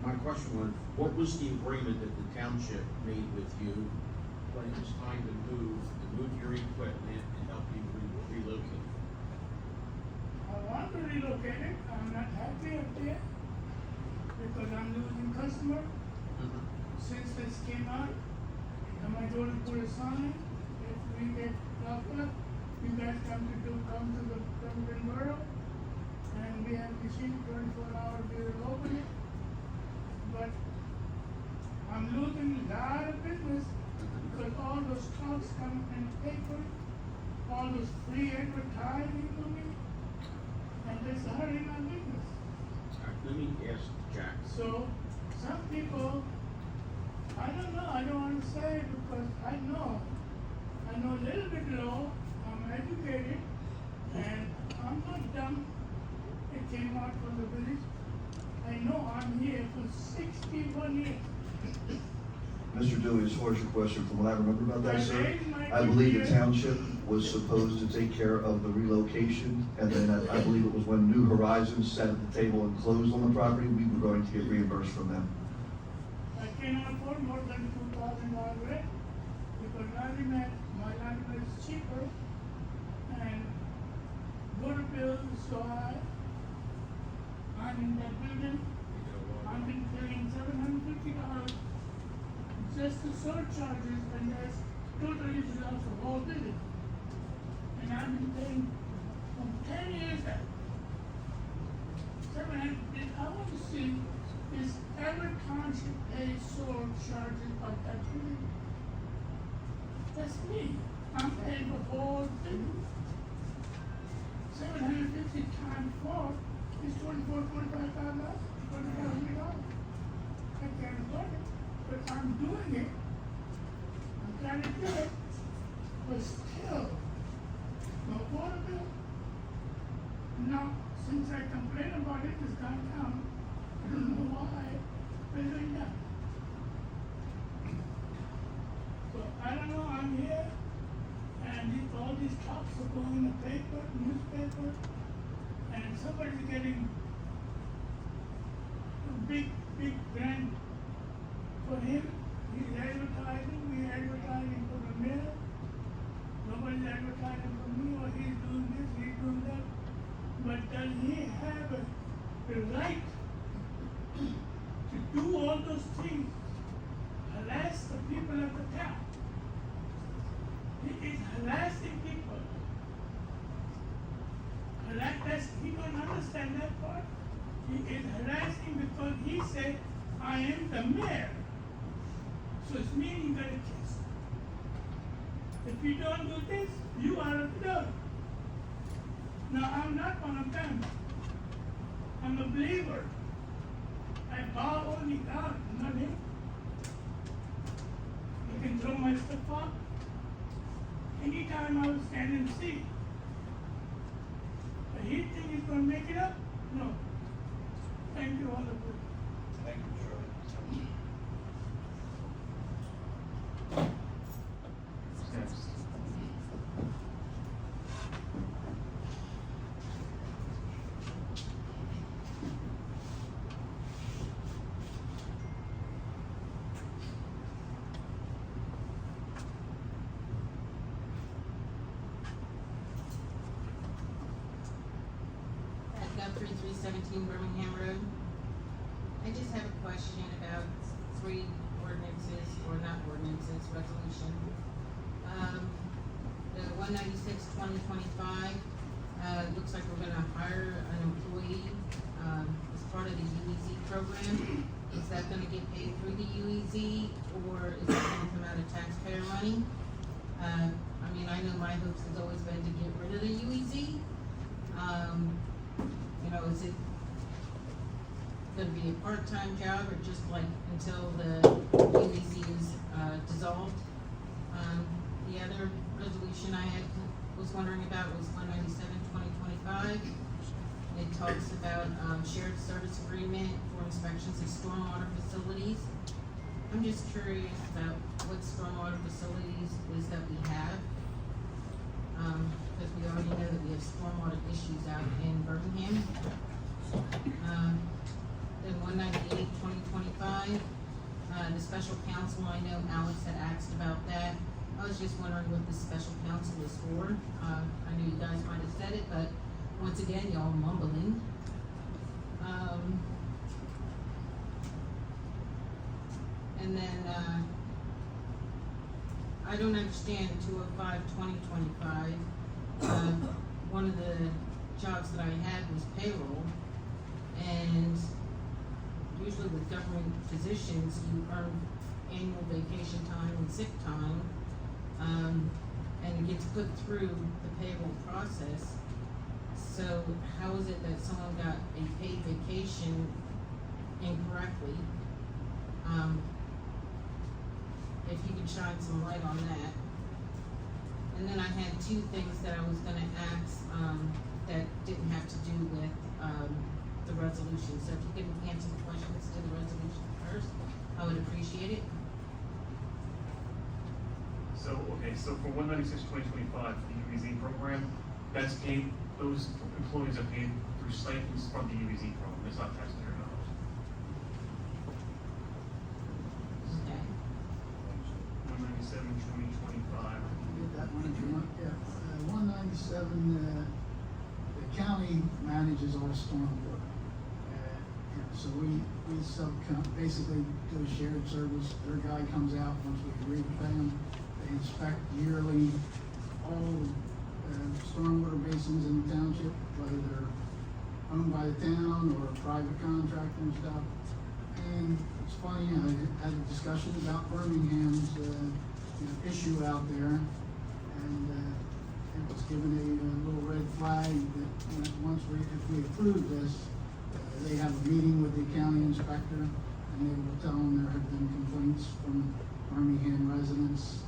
my question was, what was the agreement that the township made with you when it was time to move your equipment and help you relocate? I want to relocate it. I'm not happy up there because I'm losing customer. Since this came out, I'm going to put a sign. If we get locked up, you guys come to the Pemberton borough, and we have machine 24 hours. We will open it. But I'm losing a lot of business because all those talks come in the paper, all those free advertising to me, and it's hurting my business. Let me ask Jack. So, some people, I don't know, I don't want to say it because I know a little bit law, I'm educated, and I'm not dumb. It came out from the village. I know I'm here for 61 years. Mr. Dewey, as far as your question, from what I remember about that, sir, raised my I believe the kids. township was supposed to take care of the relocation, and then I believe it was when New Horizons sat at the table and closed on the property, we were going to get reimbursed from them. I cannot afford more than $2,000 rent because my land is cheaper and water bill is so high. I'm in that building. I've been paying $750 just the surcharges, and that's totally lost the whole building. And I've been paying for 10 years now. $700. I want to see is every township pay surcharges of that building. That's me. I'm paying the whole thing. 750 times 4 is $25,000. I can't afford it, but I'm doing it. I'm trying to do it, but still, no water bill. Now, since I complained about it, it's gone down. I don't know why, but it's going down. So I don't know, I'm here, and all these talks are going in the paper, newspaper, and somebody's getting a big grant for him. He's advertising, we're advertising for the mayor. Nobody's advertising for me, or he's doing this, he's doing that. But does he have the right to do all those things, harass the people of the town? He is harassing people. He don't understand that part. He is harassing because he said, I am the mayor. So it's meaning you got a kiss. If you don't do this, you are a thug. Now I'm not one of them. I'm a believer. I already got money. You can throw my stuff up anytime I was standing still. But he think he's gonna make it up? No. Thank you, all of you. Thank you, Shirley. Next. Guthrie, 317 Birmingham Road. I just have a question about three ordinances, or not ordinances, resolution. The 196/2025, looks like we're gonna hire an employee, as part of the UEZ program. Is that gonna get paid through the UEZ, or is that gonna come out of taxpayer money? I mean, I know my hopes has always been to get rid of the UEZ. You know, is it gonna be a part-time job or just like until the UEZ is dissolved? The other resolution I was wondering about was 197/2025. It talks about shared service agreement for inspections of stormwater facilities. I'm just curious about what stormwater facilities is that we have. Because we already know that we have stormwater issues out in Birmingham. Then 198/2025, the special counsel, I know Alex had asked about that. I was just wondering what the special counsel is for. I know you guys might have said it, but once again, y'all mumbling. And then, I don't understand 205/2025. One of the jobs that I had was payroll, and usually with government positions, you earn annual vacation time and sick time, and it gets put through the payroll process. So how is it that someone got a paid vacation incorrectly? If you could shine some light on that. And then I had two things that I was gonna ask, that didn't have to do with, the resolution. So if you could answer the questions to the resolution first, I would appreciate it. So, okay, so for 196/2025, the UEZ program, that's paid, those employees are paid through stipends from the UEZ program, it's not taxpayer dollars. Okay. 197/2025. Get that one if you want, yeah. 197, the county manages all stormwater. So we basically do a shared service. Their guy comes out once we agree to pay them. They inspect yearly all stormwater basins in the township, whether they're owned by the town or a private contractor and stuff. And it's funny, I had a discussion about Birmingham's, issue out there, and, it was given a little red flag that, if we approve this, they have a meeting with the county inspector, and they will tell them there have been complaints from Birmingham residents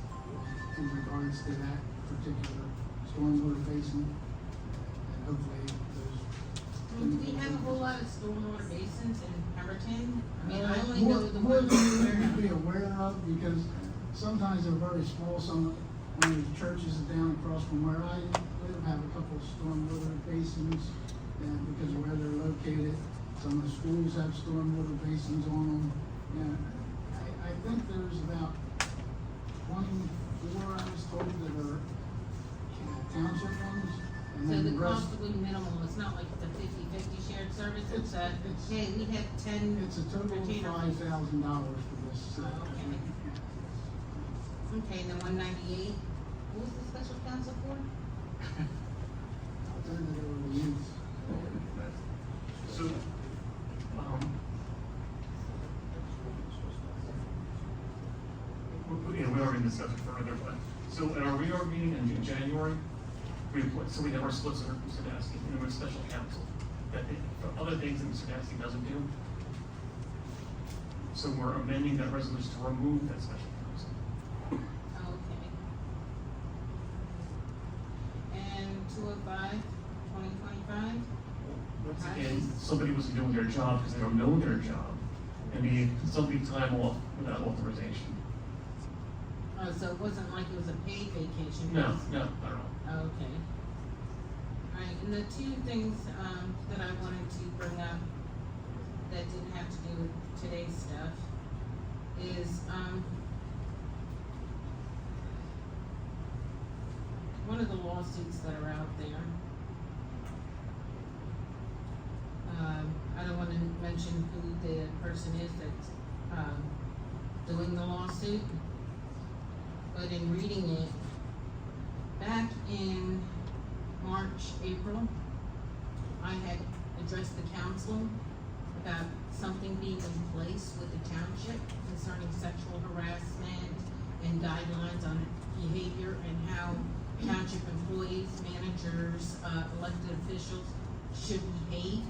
in regards to that particular stormwater basin, and hopefully those. Do we have a whole lot of stormwater basins in Pemberton? I mean, I only More know the more ones than in you need to Wareham. be aware of, because sometimes they're very small. One of the churches down across from where I live have a couple of stormwater basins, and because of where they're located. Some of the schools have stormwater basins on them. Yeah, I think there's about 24, I was told, that are township ones. And So then the the rest, cost will be minimal, it's not like it's a 50/50 shared service, it's a, It's- hey, we have 10 it's a total of retainer. $5,000 for this. Oh, okay. Okay, and then 198, what was the special counsel for? I'll turn it over to you. So, we already discussed it further, but, so at our reorg meeting in January, we have our solicitor, Mr. Dasky, and our special counsel, that for other things that Mr. Dasky doesn't do, So we're amending that resolution to remove that special counsel. Okay. And 205/2025. Once again, somebody wasn't doing their job because they don't know their job, and they somebody time off without authorization. Oh, so it wasn't like it was a paid vacation? No, not at all. Okay. Alright, and the two things, that I wanted to bring up that didn't have to do with today's stuff is, one of the lawsuits that are out there. I don't wanna mention who the person is that's, doing the lawsuit, but in reading it, back in March, April, I had addressed the council about something being in place with the township concerning sexual harassment and guidelines on behavior and how township employees, managers, elected officials should behave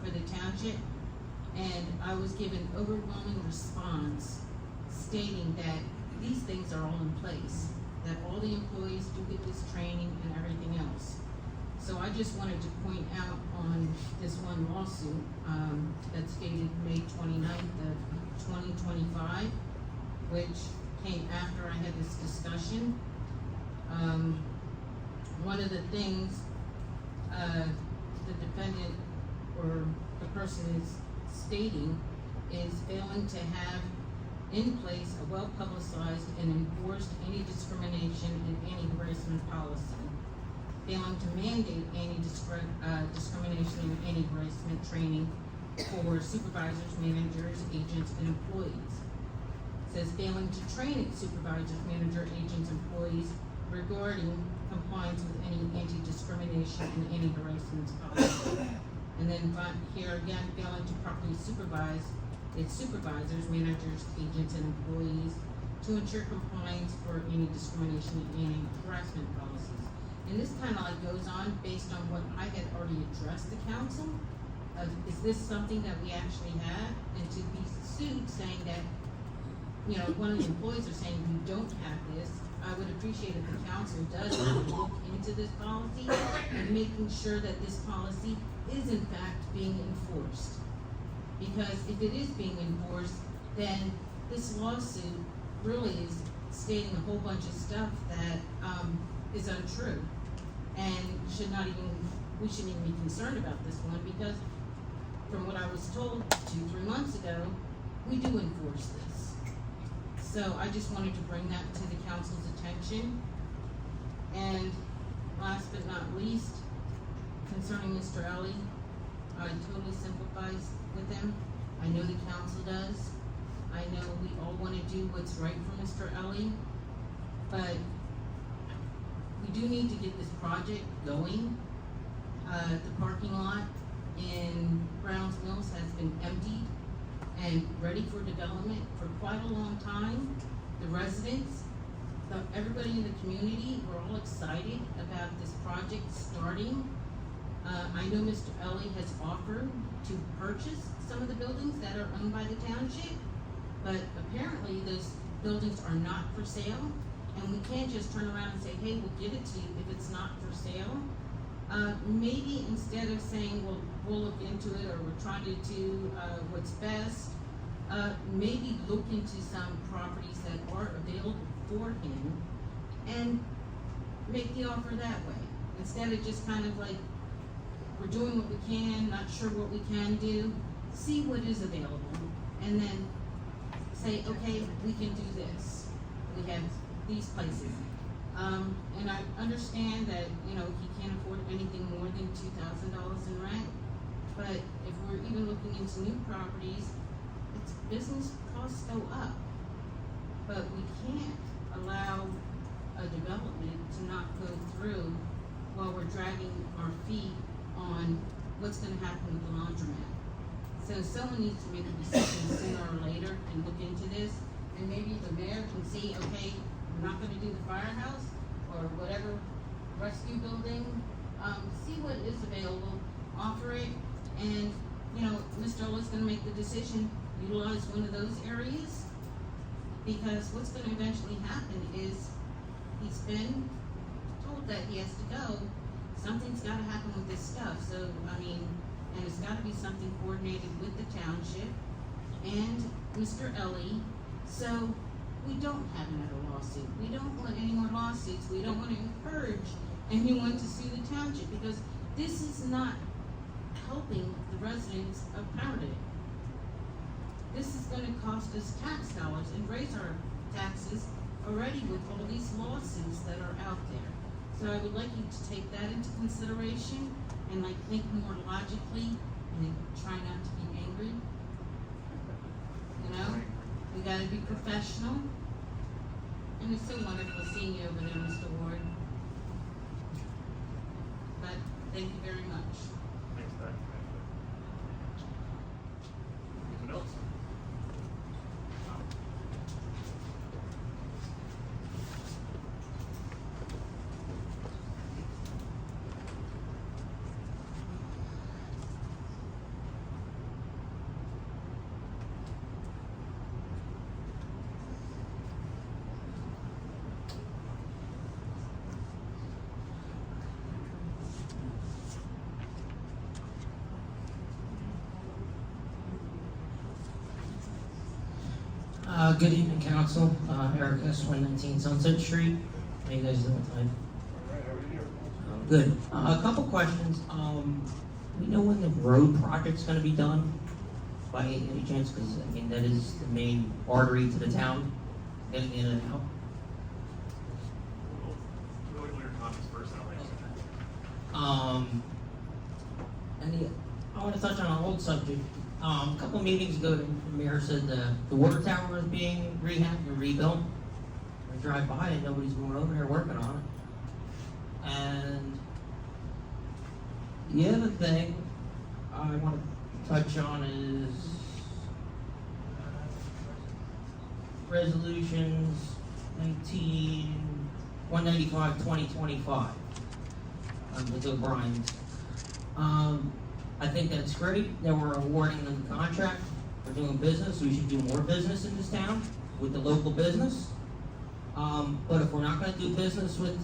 for the township. And I was given overwhelming response stating that these things are all in place, that all the employees do get this training and everything else. So I just wanted to point out on this one lawsuit, that's dated May 29th of 2025, which came after I had this discussion. One of the things, the defendant or the person is stating is failing to have in place a well-publicized and enforced anti-discrimination and anti-harassment policy, failing to mandate discrimination and anti-harassment training for supervisors, managers, agents, and employees. It says failing to train its supervisors, manager, agents, employees regarding compliance with any anti-discrimination and anti-harassment policy. And then here again, failing to properly supervise its supervisors, managers, agents, and employees to ensure compliance for any discrimination and anti-harassment policies. And this kind of like goes on based on what I had already addressed the council. Is this something that we actually have? And to be sued saying that, you know, one of the employees are saying we don't have this, I would appreciate if the council does look into this policy and making sure that this policy is in fact being enforced. Because if it is being enforced, then this lawsuit really is stating a whole bunch of stuff that, is untrue. And we shouldn't even be concerned about this one, because from what I was told 2-3 months ago, we do enforce this. So I just wanted to bring that to the council's attention. And last but not least, concerning Mr. Ellie, I totally sympathize with him. I know the council does. I know we all wanna do what's right for Mr. Ellie, but we do need to get this project going. The parking lot in Browns Mills has been emptied and ready for development for quite a long time. The residents, everybody in the community, we're all excited about this project starting. I know Mr. Ellie has offered to purchase some of the buildings that are owned by the township, but apparently those buildings are not for sale, and we can't just turn around and say, hey, we'll give it to you if it's not for sale. Maybe instead of saying, well, we'll look into it, or we're trying to do what's best, maybe look into some properties that are available for him and make the offer that way. Instead of just kind of like, we're doing what we can, not sure what we can do, see what is available, and then say, okay, we can do this. We have these places. And I understand that, you know, he can't afford anything more than $2,000 in rent, but if we're even looking into new properties, its business costs go up. But we can't allow a development to not go through while we're dragging our feet on what's gonna happen with the laundromat. So someone needs to make a decision sooner or later and look into this, and maybe the mayor can see, okay, we're not gonna do the firehouse or whatever rescue building, see what is available, offer it, and, you know, Mr. Ola's gonna make the decision utilize one of those areas? Because what's gonna eventually happen is, he's been told that he has to go, something's gotta happen with this stuff, so, I mean, and it's gotta be something coordinated with the township and Mr. Ellie, so we don't have another lawsuit. We don't want any more lawsuits. We don't wanna encourage anyone to sue the township, because this is not helping the residents of Pemberton. This is gonna cost us tax dollars and raise our taxes already with all these lawsuits that are out there. So I would like you to take that into consideration and like think more logically and try not to be angry. You know, we gotta be professional. And it's so wonderful seeing you over there, Mr. Ward. But thank you very much. Thanks, Pat. Anyone else? Good evening, council. Eric S. 119 Sunset Street. How you guys doing tonight? Good. A couple questions. We know when the road project's gonna be done, by any chance? Because, I mean, that is the main artery to the town, getting in and out. We'll go to your comments first, and I'll answer that. I want to touch on an old subject. A couple meetings ago, the mayor said the water tower is being rehabbed and rebuilt. I drive by and nobody's going over there working on it. And the other thing I want to touch on is resolutions 195, 2025 with O'Brien's. I think that's great that we're awarding them the contract for doing business. We should do more business in this town with the local business. But if we're not gonna do business with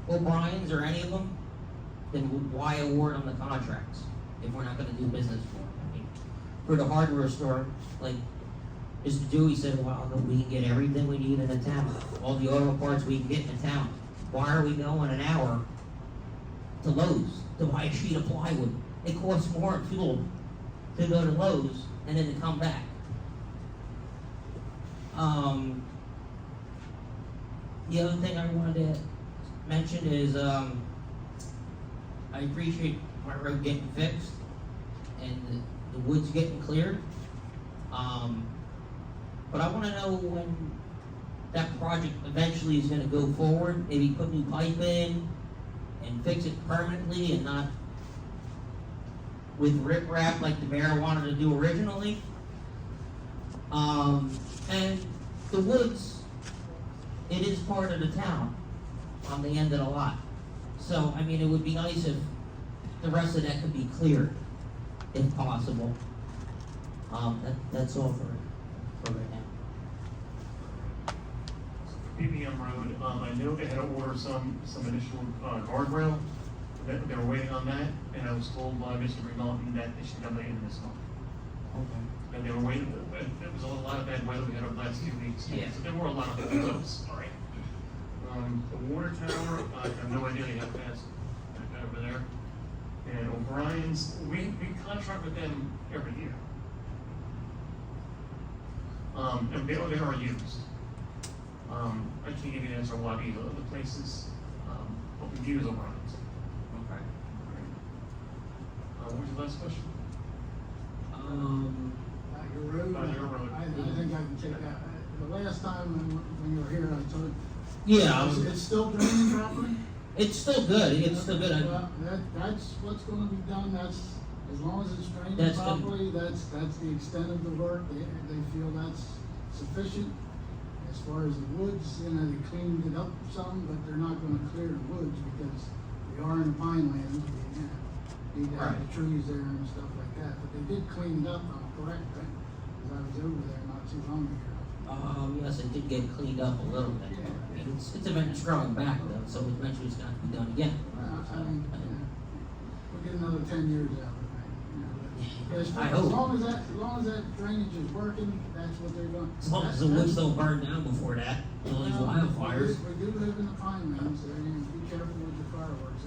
O'Brien's or any of them, then why award them the contracts if we're not gonna do business for them? I mean, for the hardware store, like Mr. Dewey said a while ago, we can get everything we need in the town. All the auto parts we can get in the town. Why are we going an hour to Lowe's to buy a sheet of plywood? It costs more fuel to go to Lowe's and then to come back. The other thing I wanted to mention is I appreciate my road getting fixed and the woods getting cleared. But I want to know when that project eventually is going to go forward. Maybe put new pipe in and fix it permanently and not with riprap like the mayor wanted to do originally. And the woods, it is part of the town on the end of the lot. So, I mean, it would be nice if the rest of that could be cleared, if possible. That's all for right now. PBM Road, I know they had to order some initial guardrail. They were waiting on that, and I was told by Mr. Remountain that they should come in this month. Okay. And they were waiting, it was a lot of bad weather we had over the last few weeks. Yeah. So there were a lot of those, all right. The water tower, I have no idea how fast that over there. And O'Brien's, we contract with them every year. And they are used. I can't give you an answer on what either of the places, but we use O'Brien's. Okay. What was your last question? Your road, Your road. I think I can take that. The last time when you were here, I told Yeah, it's still draining properly? it's still good. It's still good. Well, that's what's gonna be done, that's, as long as it's draining That's good. properly, that's the extent of the work, they feel that's sufficient. As far as the woods, you know, they cleaned it up some, but they're not gonna clear the woods because we are in pine lands, we, need to have the trees there and stuff like that, but they did clean it up, I'm correct, right? because I was over there not too long ago. Yes, it did get cleaned up a little bit. I mean, it's eventually growing back though, so eventually it's gonna have to be done again. I mean, we'll get another 10 years out of it, you know, but as, I as hope. long as that drainage is working, that's what they're going. As long as the woods don't burn down before that, all these wildfires. We do live in the Pinelands, so you know, be careful with your fireworks.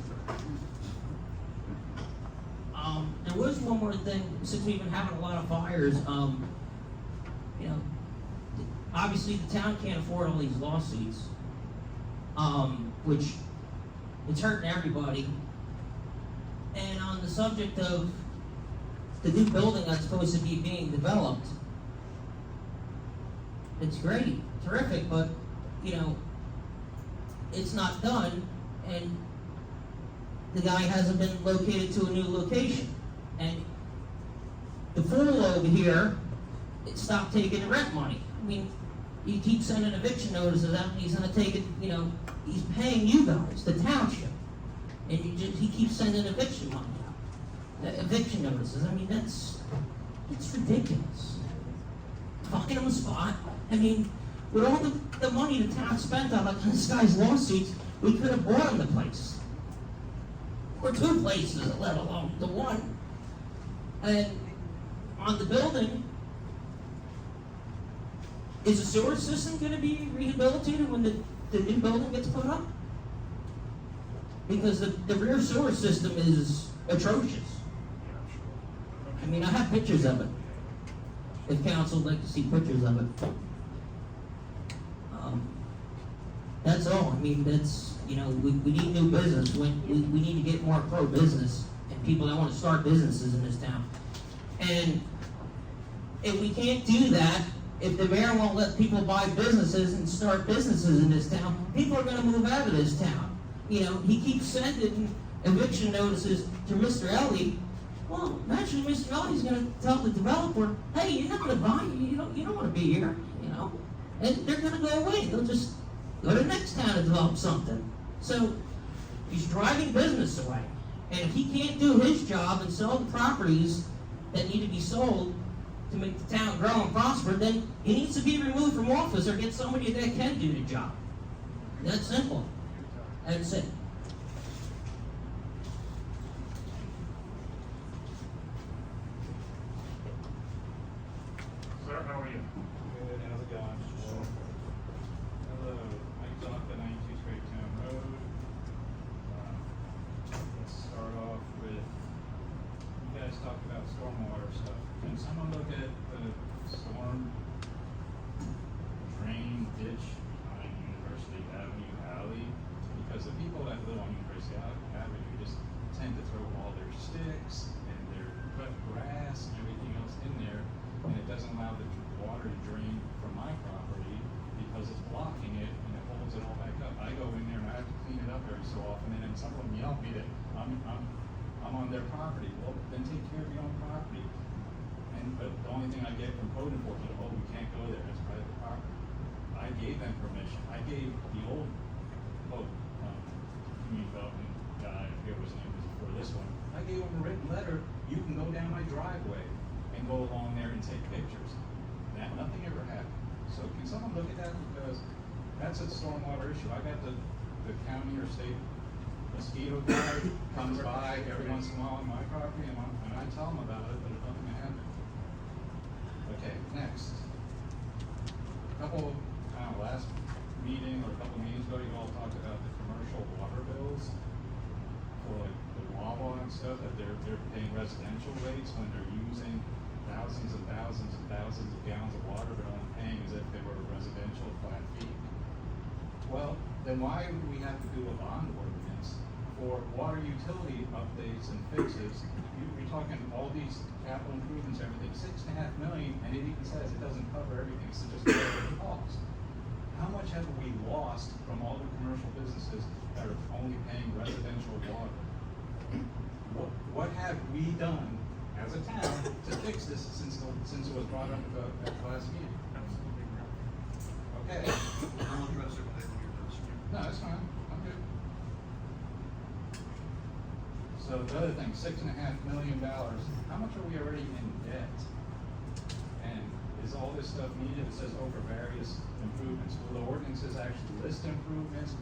There was one more thing, since we've been having a lot of fires, you know, obviously the town can't afford all these lawsuits, which it's hurting everybody. And on the subject of the new building that's supposed to be being developed, it's great, terrific, but, you know, it's not done, and the guy hasn't been located to a new location. And the fool over here, it stopped taking the rent money. I mean, he keeps sending eviction notices out, and he's gonna take it, you know, he's paying you guys, the township. And he keeps sending eviction money out. Eviction notices, I mean, it's ridiculous. Fucking on the spot. I mean, with all the money the town spent on this guy's lawsuits, we could have bought him the place. Or two places, let alone the one. And on the building, is the sewer system gonna be rehabilitated when the new building gets put up? Because the rear sewer system is atrocious. I mean, I have pictures of it. If council would like to see pictures of it. That's all. I mean, that's, you know, we need new business. We need to get more pro-business and people that want to start businesses in this town. And if we can't do that, if the mayor won't let people buy businesses and start businesses in this town, people are gonna move out of this town. You know, he keeps sending eviction notices to Mr. Ellie. Well, naturally, Mr. Ellie's gonna tell the developer, hey, you're not gonna buy, you don't wanna be here, you know? And they're gonna go away. They'll just go to the next town and develop something. So, he's driving business away. And if he can't do his job and sell the properties that need to be sold to make the town grow and prosper, then he needs to be removed from office or get somebody that can do the job. That's simple. That's it. Sir, how are you? Good, how's it going? Hello, Mike Zonka, 92 Straight Town Road. Let's start off with, you guys talked about stormwater stuff. Can someone look at the storm drain ditch on University Avenue alley? Because the people that live on University Avenue just tend to throw all their sticks and their cut grass and everything else in there, and it doesn't allow the water to drain from my property because it's blocking it and it holds it all back up. I go in there and I have to clean it up every so often, and then someone yell at me that I'm on their property. Well, then take care of your own property. But the only thing I get from code enforcement, oh, we can't go there, it's private property. I gave them permission. I gave the old community development guy, I forget what his name was before this one, I gave him a written letter, you can go down my driveway and go along there and take pictures. That, nothing ever happened. So can someone look at that, because that's a stormwater issue. I got the county or state mosquito guard comes by every once in a while on my property, and I tell them about it, but nothing happened. Okay, next. Last meeting or a couple meetings ago, you all talked about the commercial water bills for like the Wawa and stuff, that they're paying residential rates when they're using thousands and thousands and thousands of gallons of water, but only paying as if they were a residential flat fee. Well, then why would we have to do a bond ordinance for water utility updates and fixes? You're talking all these capital improvements, everything, $6.5 million, and it even says it doesn't cover everything, so just cover the cost. How much have we lost from all the commercial businesses that are only paying residential water? What have we done as a town to fix this since it was brought up at the last meeting? Okay. I'll address it when you're done speaking. No, that's fine. I'm good. So the other thing, $6.5 million. How much are we already in debt? And is all this stuff needed? It says over various improvements. Will the ordinances actually list improvements,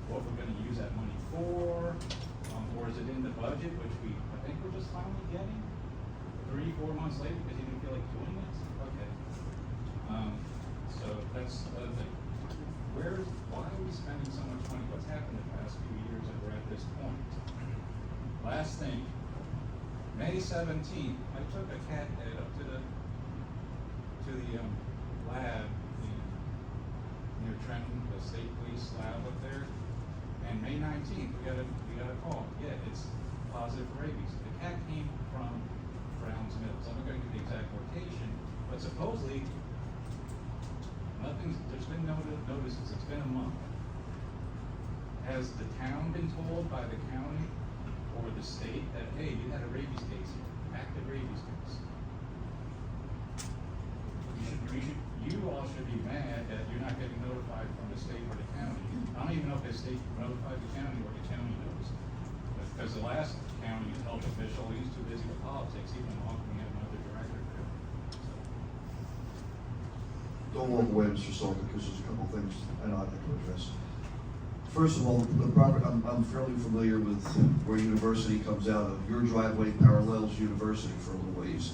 what we're gonna use that money for? Or is it in the budget, which I think we're just finally getting 3-4 months later because you didn't feel like doing it? Okay. So that's the other thing. Why are we spending so much money? What's happened the past few years that we're at this point? Last thing, May 17th, I took a cat head up to the lab near Trenton, the state police lab up there. And May 19th, we got a call. Yeah, it's positive for rabies. The cat came from Browns Mills. I'm not going to give the exact location, but supposedly there's been no notices. It's been a month. Has the town been told by the county or the state that, hey, you had a rabies case here, active rabies case? You all should be mad that you're not getting notified from the state or the county. I don't even know if the state notified the county or the county knows. Because the last county health official, he's too busy with politics, even though we have another director there. Don't walk away, Mr. Sullivan, because there's a couple things I'd like to address. First of all, the property, I'm fairly familiar with where University comes out of. Your driveway parallels University for a little ways.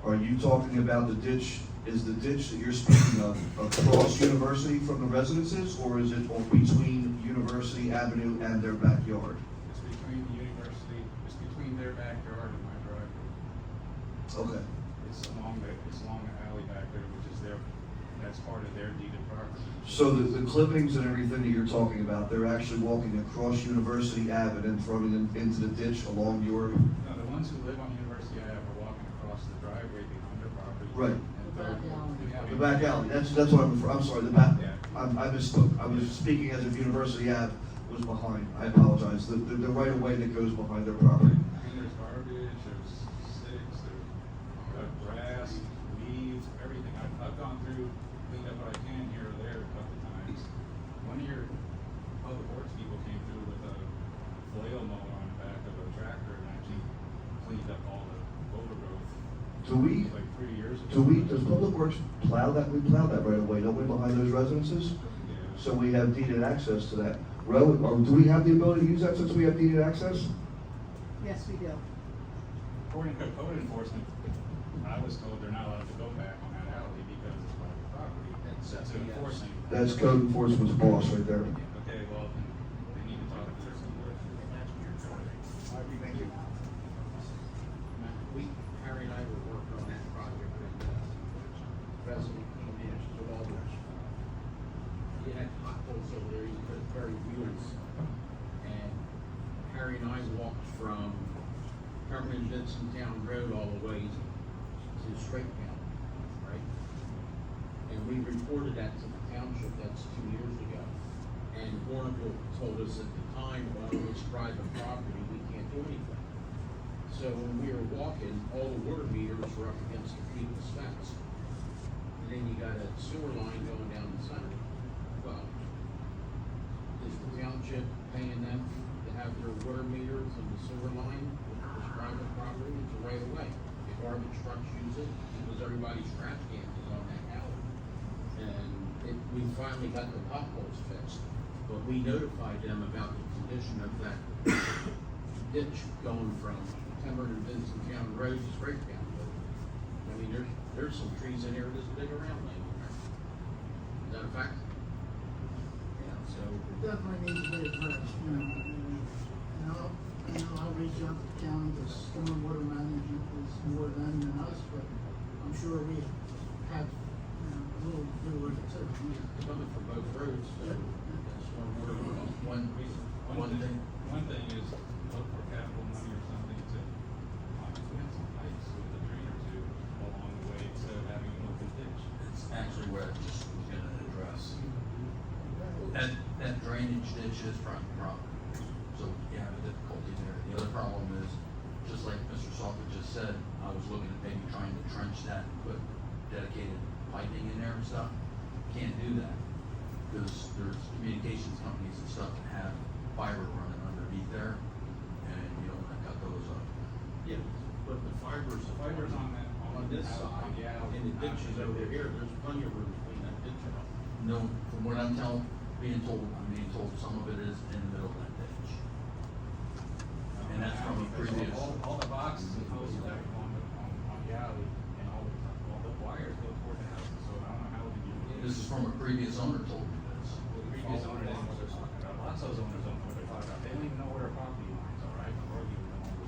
Are you talking about the ditch? Is the ditch that you're speaking of across University from the residences, or is it between University Avenue and their backyard? It's between the university, it's between their backyard and my driveway. Okay. It's along the alley back there, which is that's part of their deeded property. So the clippings and everything that you're talking about, they're actually walking across University Ave and then throwing them into the ditch along your... No, the ones who live on University Ave are walking across the driveway behind their property. Right. And The back alley, that's what I'm sorry, the back, Yeah. I misspoke. I was speaking as if University Ave was behind. I apologize. The right of way that goes behind their property. And there's garbage, there's sticks, there's grass, leaves, everything. I've gone through, cleaned up what I can here or there a couple times. One of your public works people came through with a flail mower on the back of a tractor and actually cleaned up all the overgrowth. Like 3 years ago. Does Public Works plow that? We plow that right away, don't we, behind those residences? Yeah. So we have deeded access to that road, or do we have the ability to use that since we have deeded access? Yes, we do. According to code enforcement, I was told they're not allowed to go back on that alley because it's private property. That's enforcing. That's code enforcement's boss right there. Okay, well, then they need to talk to their somewhere. Thank you. Harry and I were working on that project and, resident came in with all the, you had potholes over there, you could bury wheels. And Harry and I walked from Pemberton, Town Road all the way to Straight Town, right? And we reported that to the township, that's 2 years ago. And Warrenville told us at the time, well, it's private property, we can't do anything. So when we were walking, all the water meters were up against the people's fence. And then you got a sewer line going down the center. Well, is the township paying them to have their water meters and the sewer line, which is private property, it's a right of way. If garbage trucks use it, because everybody's trash cans is on that alley. And we finally got the potholes fixed, but we notified them about the condition of that ditch going from Pemberton, Town Road to Straight Town Road. I mean, there's some trees in there this big around laying there. Is that a fact? Yeah, so. It definitely needs to be addressed, you know, and I'll reach out to the county, the stormwater management is more them than us, but I'm sure we have, a little to do with it too. It's coming from both roads, so that's one reason. One thing is look for capital money or something to plant some pipes with a drain or two along the way instead of having an open ditch. It's actually where I just was gonna address. That drainage ditch is private property, so you have a difficulty there. The other problem is, just like Mr. Salter just said, I was looking at maybe trying to trench that, and put dedicated piping in there and stuff. Can't do that, because there's communications companies and stuff that have fiber running underneath there, and you don't wanna cut those up. Yeah, but the fibers Fibers on that, on this side, and the ditch is over here, there's plenty of room to clean that ditch up. No, from what I'm being told some of it is in the middle of that ditch. And that's from a previous. All the boxes and hoses that are on the alley, and all the wires go toward the houses, so I don't know how you. This is from a previous owner told me this. The previous owner didn't know what they're talking about. Lots of those owners don't know what they're talking about. They don't even know where their property lines are, right? Or you don't know.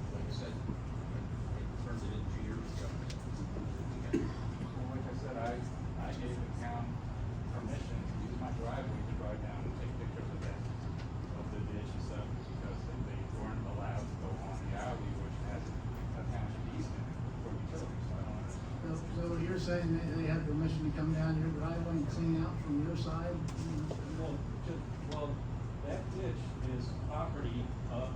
Like I said, I turned it in 2 years ago. Well, like I said, I gave the town permission to use my driveway to drive down and take pictures of that, of the ditch and stuff, because they weren't allowed to go on the alley, which has a township easement for utilities, so I don't understand. So you're saying they have permission to come down your driveway and clean out from your side? Well, that ditch is property of,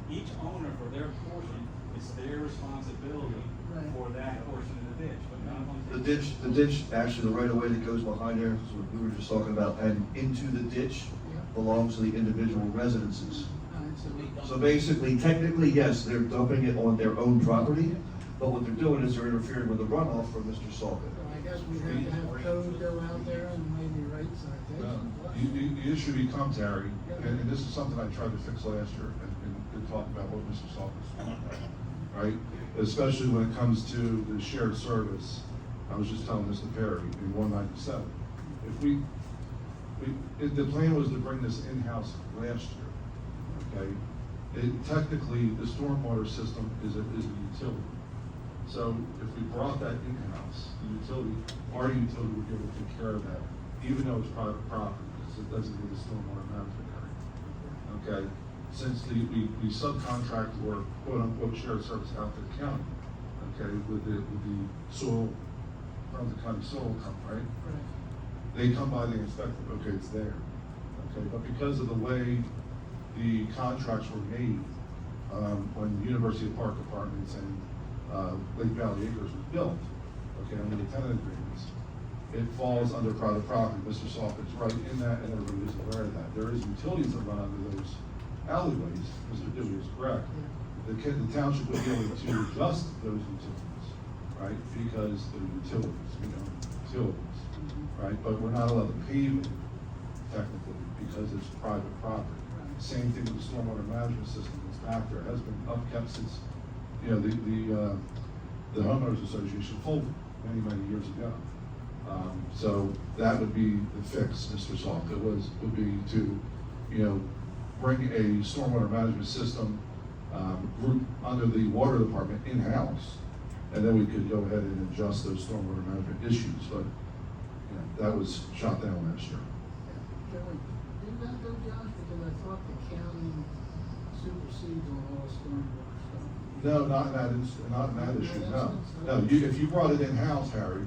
each owner for their portion, it's their responsibility Right. for that portion of the ditch, but none of them. The ditch, actually, the right of way that goes behind there, is what we were just talking about, and into the ditch Yeah. belongs to the individual residences. Alright, so So basically, technically, yes, they're dumping it on their own property, but what they're doing is they're interfering with the runoff from Mr. Salkin. I guess we have to have code go out there and maybe write citations. The issue becomes, Harry, and this is something I tried to fix last year, and talk about what Mr. Salkin's talking about, right? Especially when it comes to the shared service. I was just telling this to Perry in 197. If the plan was to bring this in-house last year, okay? Technically, the stormwater system is a utility. So if we brought that in-house, our utility would be able to take care of that, even though it's private property, because it doesn't need a stormwater management area. Okay, since we subcontract or quote-unquote shared service out to the county, okay, with the soil, from the county soil company, right? They come by, they inspect it, okay, it's there. Okay, but because of the way the contracts were made, when the University of Park Apartments and Lake Valley Acres was built, okay, under the tenant agreements, it falls under private property. Mr. Salkin's right in that, and everybody is aware of that. There is utilities that run under those alleyways. Mr. Dewey is correct. The township would be able to adjust those utilities, right? Because they're utilities, utilities, right? But we're not allowed to pave it technically because it's private property. Same thing with the stormwater management system that's back there. It has been upkept since, the homeowners association folded many years ago. So that would be the fix, Mr. Salkin, would be to, bring a stormwater management system group under the water department in-house, and then we could go ahead and adjust those stormwater management issues. But that was shot down last year. Didn't that go, Josh? Because I thought the county supersedes on all stormwater stuff. No, not in that issue, no. No, if you brought it in-house, Harry,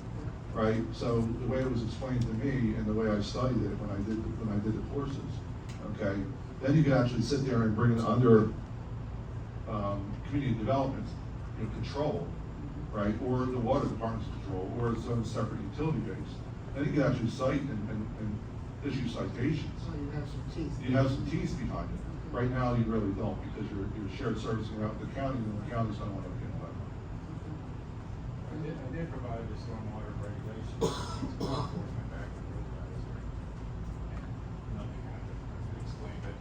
right, so the way it was explained to me and the way I studied it when I did the courses, okay, then you could actually sit there and bring it under, community development, control, right, or the water department's control, or its own separate utility base. Then you could actually cite and issue citations. So you have some teeth. You have some teeth behind it. Right now, you really don't, because you're shared servicing out with the county, and the county's gonna want to get that. I did provide the stormwater regulations, enforcement back in the road district. And nothing happened. I explained that,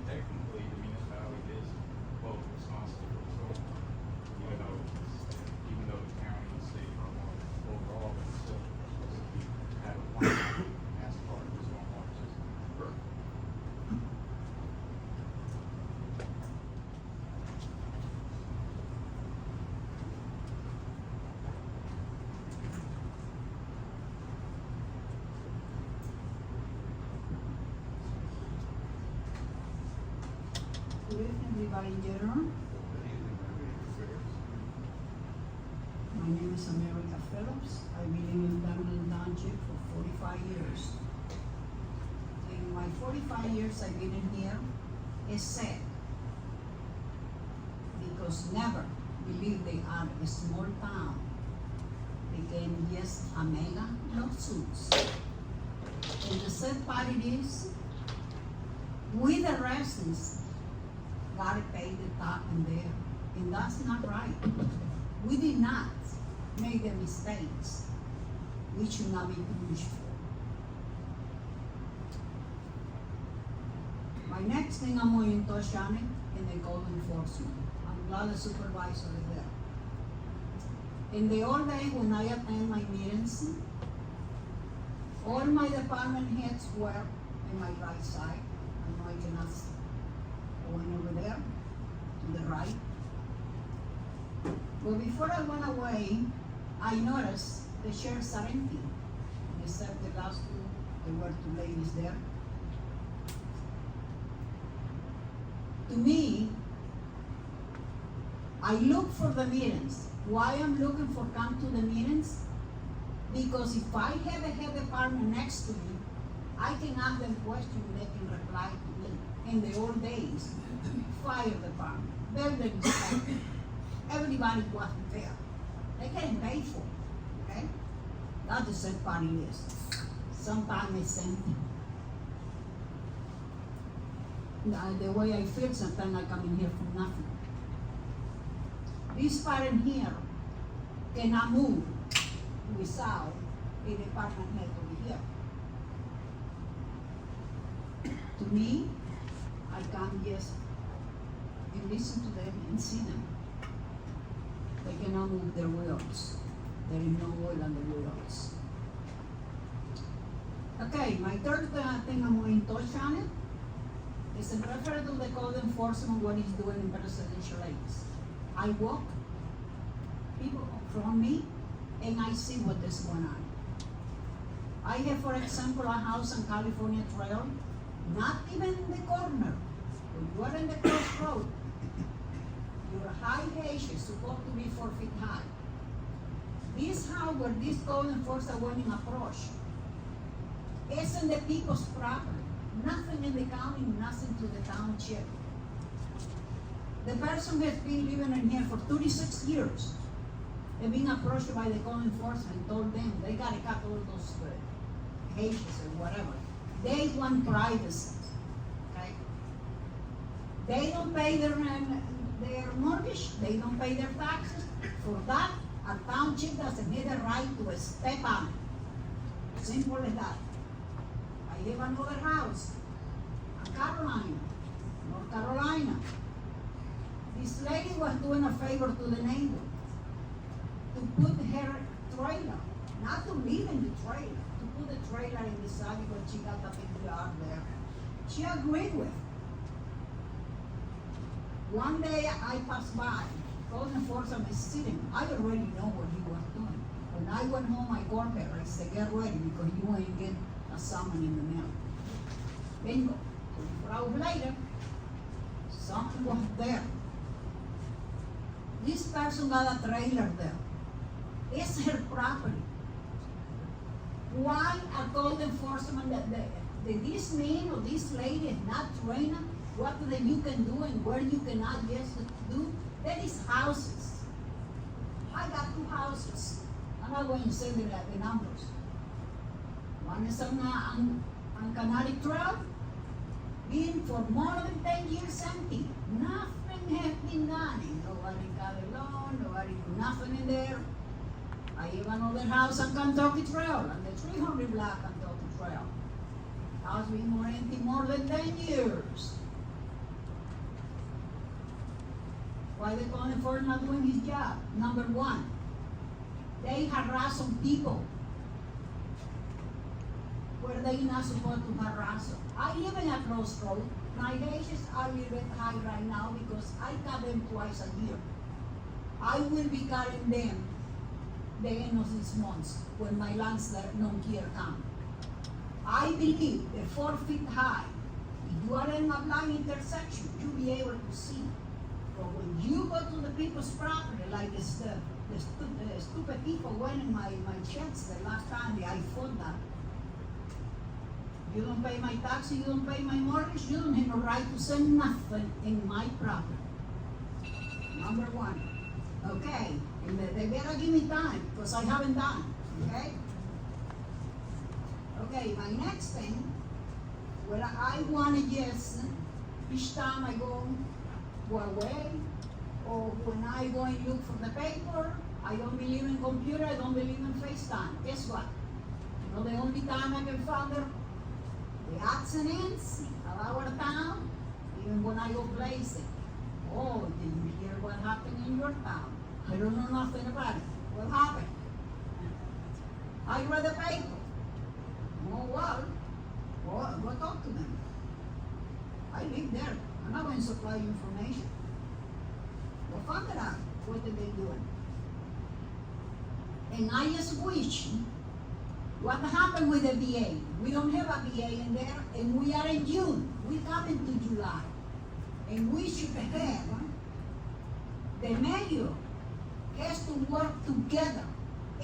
technically, the municipality is both responsible for the stormwater. Even though the county and state are more overall, but still supposed to have a plan as part of the stormwater system. Good evening, everybody in general. My name is America Phillips. I've been in Pemberton Township for 45 years. In my 45 years I've been in here, it's sad. Because never believe they are a small town. Became just a mega lawsuits. And the sad part it is, we the residents gotta pay the top in there, and that's not right. We did not make the mistakes we should not be punished for. My next thing I'm going to touch on it in the code enforcement. I'm glad the supervisor is there. In the old day when I attend my meetings, all my department heads were in my right side. I know I cannot go over there to the right. But before I went away, I noticed the chairs are empty. Except the last two, there were two ladies there. To me, I look for the meetings. Why I'm looking for come to the meetings? Because if I have a head department next to me, I can ask them questions, they can reply to me. In the old days, fire department, building inspector, everybody wasn't there. They getting paid for it, okay? That's the sad part is. Sometimes it's empty. The way I feel, sometimes I come in here for nothing. This part in here cannot move without a department head over here. To me, I come just and listen to them and see them. They cannot move their wheels. There is no oil on the wheels. Okay, my third thing I'm going to touch on it is in reference to the code enforcement, what he's doing in residential areas. I walk, people from me, and I see what is going on. I have, for example, a house on California Trail, not even in the corner. When you are in the crossroad, your high hedge is supposed to be 4 feet high. This house where this code enforcement went in approach, it's in the people's property. Nothing in the county, nothing to the township. The person has been living in here for 36 years. They've been approached by the code enforcement, told them they gotta cut all those hedges or whatever. They want privacy, okay? They don't pay their mortgage, they don't pay their taxes. For that, a township doesn't have the right to step on it. Simple as that. I have another house, in Carolina, North Carolina. This lady was doing a favor to the neighbor to put her trailer, not to live in the trailer, to put the trailer in the side where she got a big yard there. She agreed with. One day I passed by, code enforcement is sitting. I already know what he was doing. When I went home, I called her. I said, get ready because you ain't get a summon in the mail. Bingo. 24 hours later, something was there. This person got a trailer there. It's her property. Why a code enforcement that this man or this lady is not trained what you can do and where you cannot just do? That is houses. I got 2 houses. I'm not going to say the numbers. One is on Canary Trail, been for more than 10 years empty. Nothing has been done. Nobody got a loan, nobody do nothing in there. I have another house on Kentucky Trail, on the 300 block Kentucky Trail. House been more empty more than 10 years. Why the code enforcement not doing his job? Number one, they harass some people where they not supposed to harass them. I live in a crossroad. My wages are a little bit high right now because I cut them twice a year. I will be cutting them the end of this month when my landslide non-care come. I believe the 4 feet high, if you are in a blind intersection, you'll be able to see. But when you go to the people's property, like the stupid people went in my checks the last time, I fought that. You don't pay my tax, you don't pay my mortgage, you don't have no right to say nothing in my property. Number one. Okay, and they better give me time, because I haven't done, okay? Okay, my next thing, well, I wanna just, each time I go away, or when I go and look for the paper, I don't believe in computer, I don't believe in FaceTime. Guess what? You know, the only time I can find the accidents of our town, even when I go places. Oh, did you hear what happened in your town? I don't know nothing about it. What happened? I read the paper. Oh, well, go talk to them. I live there. I'm not going to supply you information. Go find it out. What are they doing? And I just wish, what happened with the VA? We don't have a VA in there, and we are in June. We come into July. And we should have, the mayor has to work together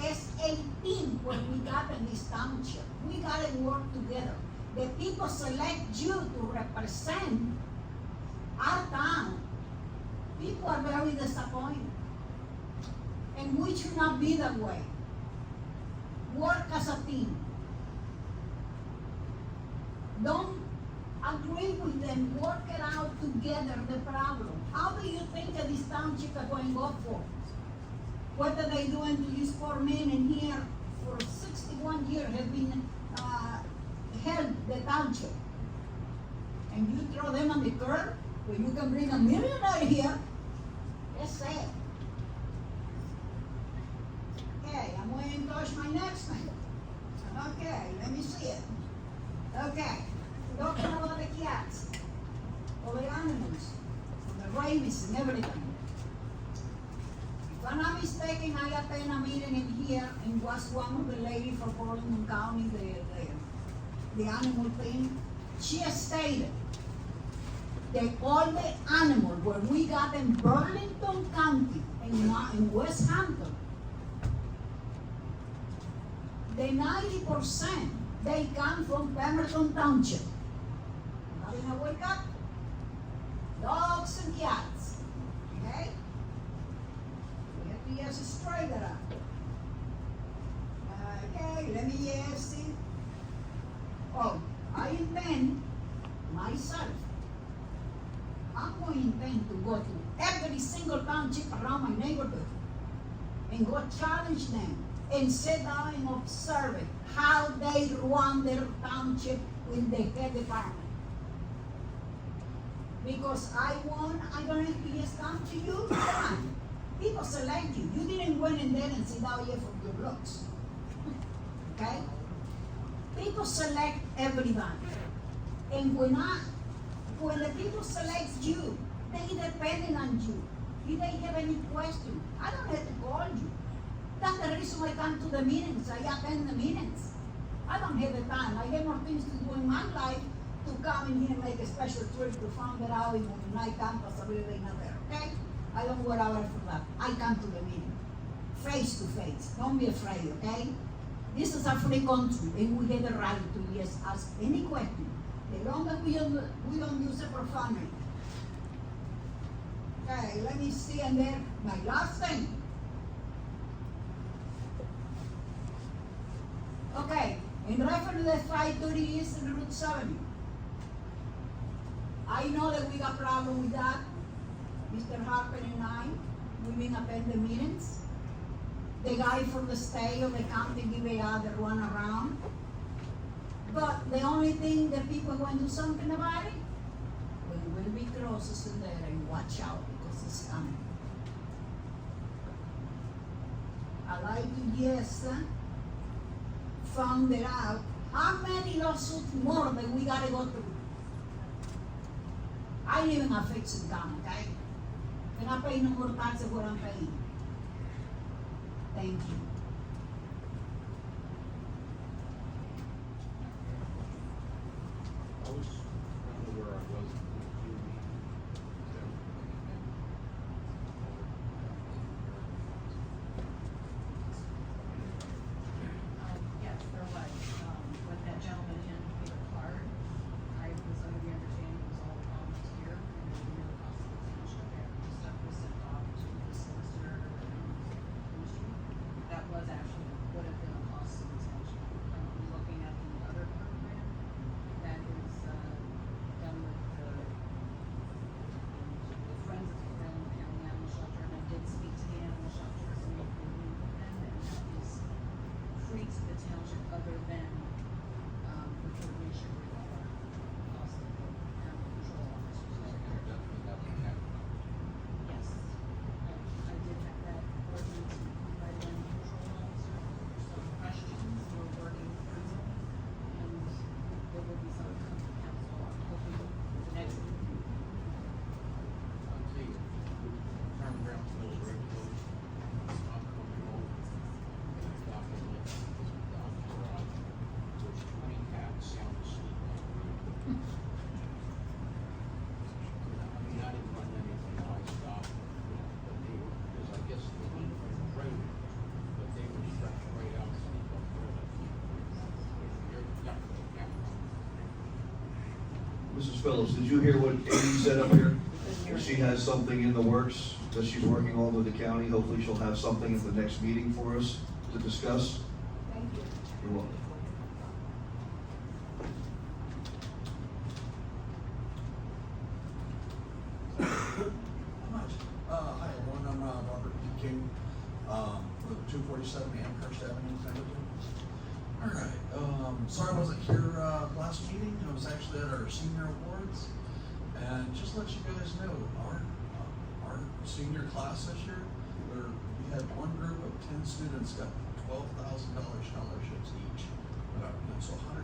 as a team when we got in this township. We gotta work together. The people select you to represent our town. People are very disappointed. And we should not be that way. Work as a team. Don't agree with them, work it out together, the problem. How do you think that this township are going to go for? What are they doing to these poor men in here for 61 years have been held the township? And you throw them on the curb where you can bring a millionaire here? That's sad. Okay, I'm going to touch my next thing. Okay, let me see it. Okay. Talking about the cats, or the animals, the rabies and everything. If I'm not mistaken, I attended a meeting in here and was one of the ladies from Pemberton County, the animal thing. She stated that all the animals where we got in Burlington County in West Hampton, the 90% they come from Pemberton Township. When I wake up, dogs and cats, okay? We have to just straighten it up. Okay, let me just see. Oh, I intend myself. I'm going to intend to go to every single township around my neighborhood and go challenge them and sit down and observe it, how they run their township with the head department. Because I don't have to just come to you. Come on. People select you. You didn't win in there and sit down here for your looks. Okay? People select everybody. And when the people select you, they depend on you. If they have any question, I don't have to call you. That's the reason I come to the meetings. I attend the meetings. I don't have the time. I have more things to do in my life to come in here and make a special trip to find it out when I come possibly not there, okay? I don't worry about it for that. I come to the meeting, face to face. Don't be afraid, okay? This is a free country, and we have the right to just ask any question. As long as we don't use it for profanity. Okay, let me see, and then my last thing. Okay, in reference to the 530 East and Route 70. I know that we got problem with that. Mr. Harper and I, we've been attending the meetings. The guy from the state of the county give a other run around. But the only thing that people going to do something about it, when will be crosses in there and watch out because it's coming. I like to just found it out how many lawsuits more that we gotta go through. I live in a fixed town, okay? And I pay no more taxes what I'm paying. Thank you. I was, I don't know where I was. Yes, there was, with that gentleman in Peter Clark, I was under the understanding it was all volunteer, and there was no cost of extension there, the stuff was sent off to the solicitor and the industry. That was actually, would have been a cost of extension, looking at the Mrs. Phillips, did you hear what Amy said up here? She has something in the works that she's working on with the county. Hopefully she'll have something at the next meeting for us to discuss. Thank you. You're welcome. Hi everyone, I'm Robert P. King, with 247 Amherst Avenue, Pemberton. Alright, sorry I wasn't here last meeting. I was actually at our senior awards. And just to let you guys know, our senior class this year, we had one group of 10 students got $12,000 scholarships each. So $120,000.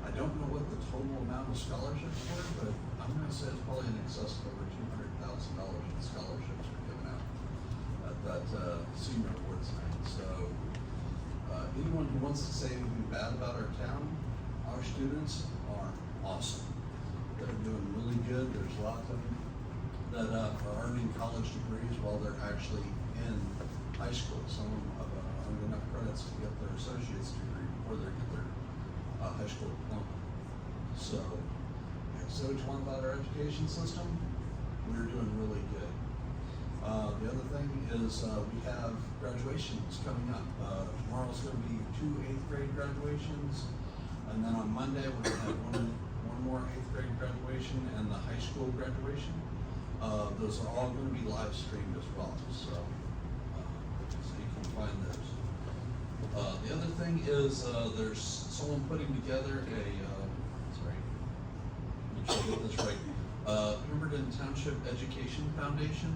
I don't know what the total amount of scholarships were, but I'm gonna say it's probably in excess of over $200,000 in scholarships were given out at that senior awards night. So anyone who wants to say anything bad about our town, our students are awesome. They're doing really good. There's a lot of them that are earning college degrees while they're actually in high school. Some of them have earned enough credits to get their associate's degree before they get their high school diploma. So what you want about our education system? We're doing really good. The other thing is we have graduations coming up. Tomorrow's going to be 2 8th grade graduations, and then on Monday we're going to have one more 8th grade graduation and the high school graduation. Those are all going to be live streamed as well, so you can find those. The other thing is there's someone putting together a, make sure I get this right. Pemberton Township Education Foundation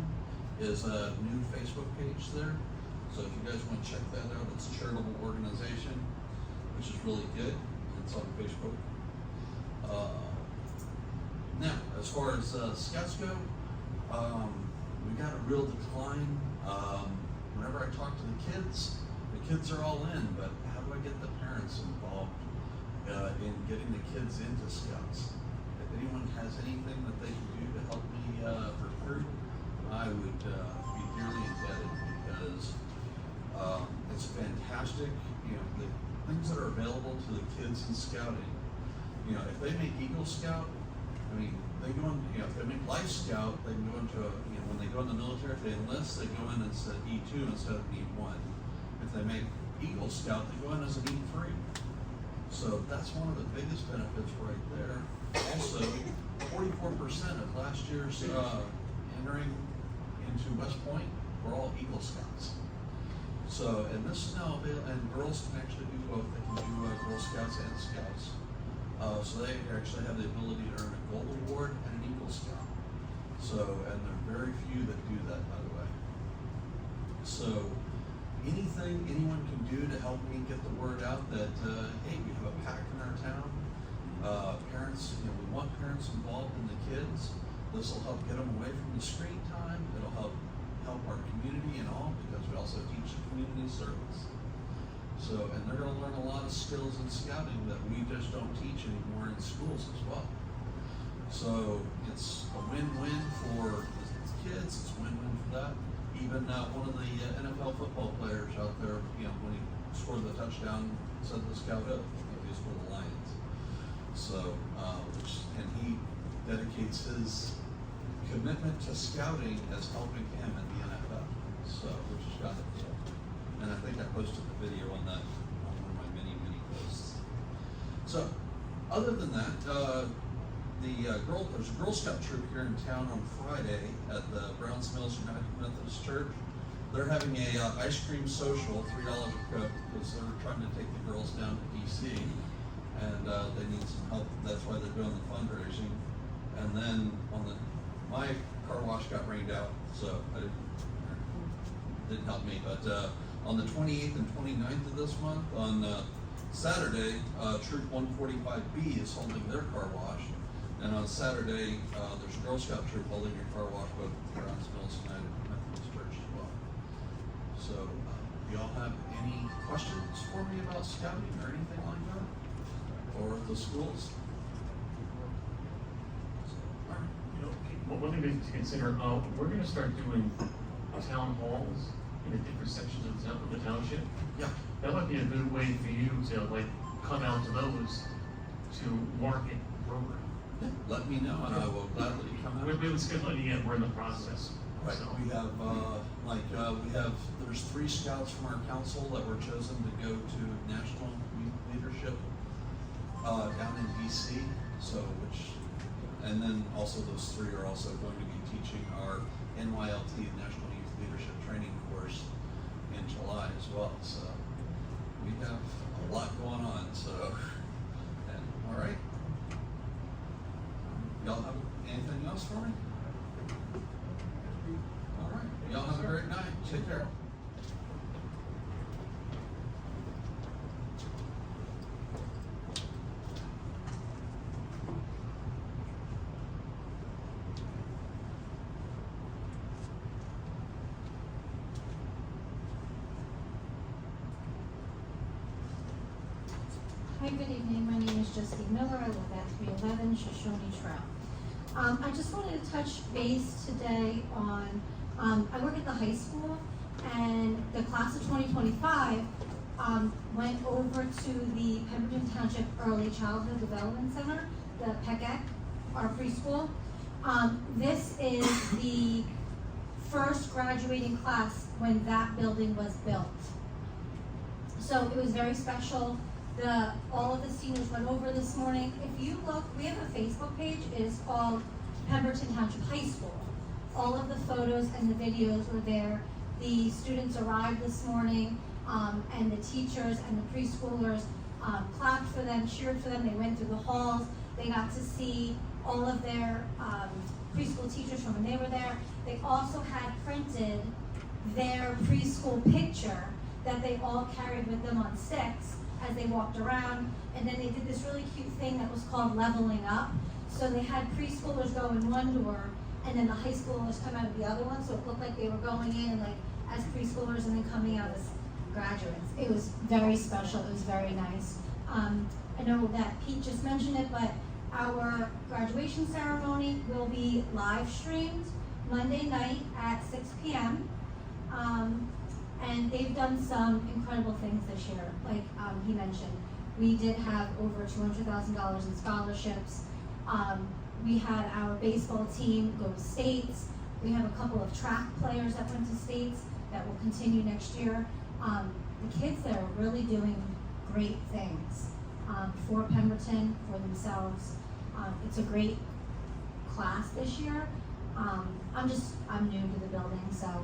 is a new Facebook page there. So if you guys want to check that out, it's a charitable organization, which is really good. It's on Facebook. Now, as far as scouts go, we got a real decline. Whenever I talk to the kids are all in, but how do I get the parents involved in getting the kids into scouts? If anyone has anything that they can do to help me recruit, I would be dearly indebted, because it's fantastic. You know, the things that are available to the kids in scouting. You know, if they make Eagle Scout, I mean, they go in, you know, if they make Life Scout, they can go into, you know, when they go in the military, if they enlist, they go in as an E2 instead of E1. If they make Eagle Scout, they go in as an E3. So that's one of the biggest benefits right there. Also, 44% of last year's entering into West Point were all Eagle Scouts. So, and this is now available, and girls can actually do both. They can do Girl Scouts and Scouts. So they actually have the ability to earn a Gold Award and an Eagle Scout. So, and there are very few that do that, by the way. So, anything anyone can do to help me get the word out that, hey, we have a pack in our town. Parents, you know, we want parents involved in the kids. This will help get them away from the screen time. It'll help our community and all, because we also teach community service. So, and they're going to learn a lot of skills in scouting that we just don't teach anymore in schools as well. So it's a win-win for the kids. It's a win-win for that. Even one of the NFL football players out there, you know, when he scored the touchdown, said the scout up. He was for the Lions. So, and he dedicates his commitment to scouting as helping him in the NFL. So, which is kind of cool. And I think I posted the video on that on one of my many posts. So, other than that, there's a Girl Scout troop here in town on Friday at the Browns Mills United Methodist Church. They're having a ice cream social, $3 a cup, because they're trying to take the girls down to DC, and they need some help. That's why they're doing the fundraising. And then my car wash got rained out, so it didn't help me. But on the 28th and 29th of this month, on Saturday, Troop 145B is holding their car wash. And on Saturday, there's a Girl Scout troop holding your car wash, both at Browns Mills United Methodist Church as well. So, do y'all have any questions for me about scouting or anything like that? Or the schools? You know, one thing to consider, we're going to start doing town halls in the different sections of the township. Yeah. That might be a good way for you to like come out to those to market program. Let me know and I will gladly come out. We would schedule it again, we're in the process. Right, So, we have, there's 3 scouts from our council that were chosen to go to national leadership, down in DC, and then also those 3 are also going to be teaching our NYLT, National Youth Leadership Training course in July as well, so we have a lot going on, so, and, all right. Y'all have anything else for me? All right, y'all have a great night, take care. Hi, good evening. My name is Justine Miller. I live at 311 Shoshone Trail. I just wanted to touch base today on, I work at the high school, and the class of 2025 went over to the Pemberton Township Early Childhood Development Center, the PECAC, our preschool. This is the first graduating class when that building was built. So it was very special. All of the seniors went over this morning. If you look, we have a Facebook page. It is called Pemberton Township High School. All of the photos and the videos were there. The students arrived this morning, and the teachers and the preschoolers clapped for them, cheered for them. They went through the halls. They got to see all of their preschool teachers from when they were there. They also had printed their preschool picture that they all carried with them on sticks as they walked around, and then they did this really cute thing that was called leveling up. So they had preschoolers go in one door, and then the high schoolers come out of the other one, so it looked like they were going in like as preschoolers and then coming out as graduates. It was very special. It was very nice. I know that Pete just mentioned it, but our graduation ceremony will be live streamed Monday night at 6 p.m. And they've done some incredible things this year. Like he mentioned, we did have over $200,000 in scholarships. We had our baseball team go to states. We have a couple of track players that went to states that will continue next year. The kids there are really doing great things for Pemberton, for themselves. It's a great class this year. I'm new to the building, so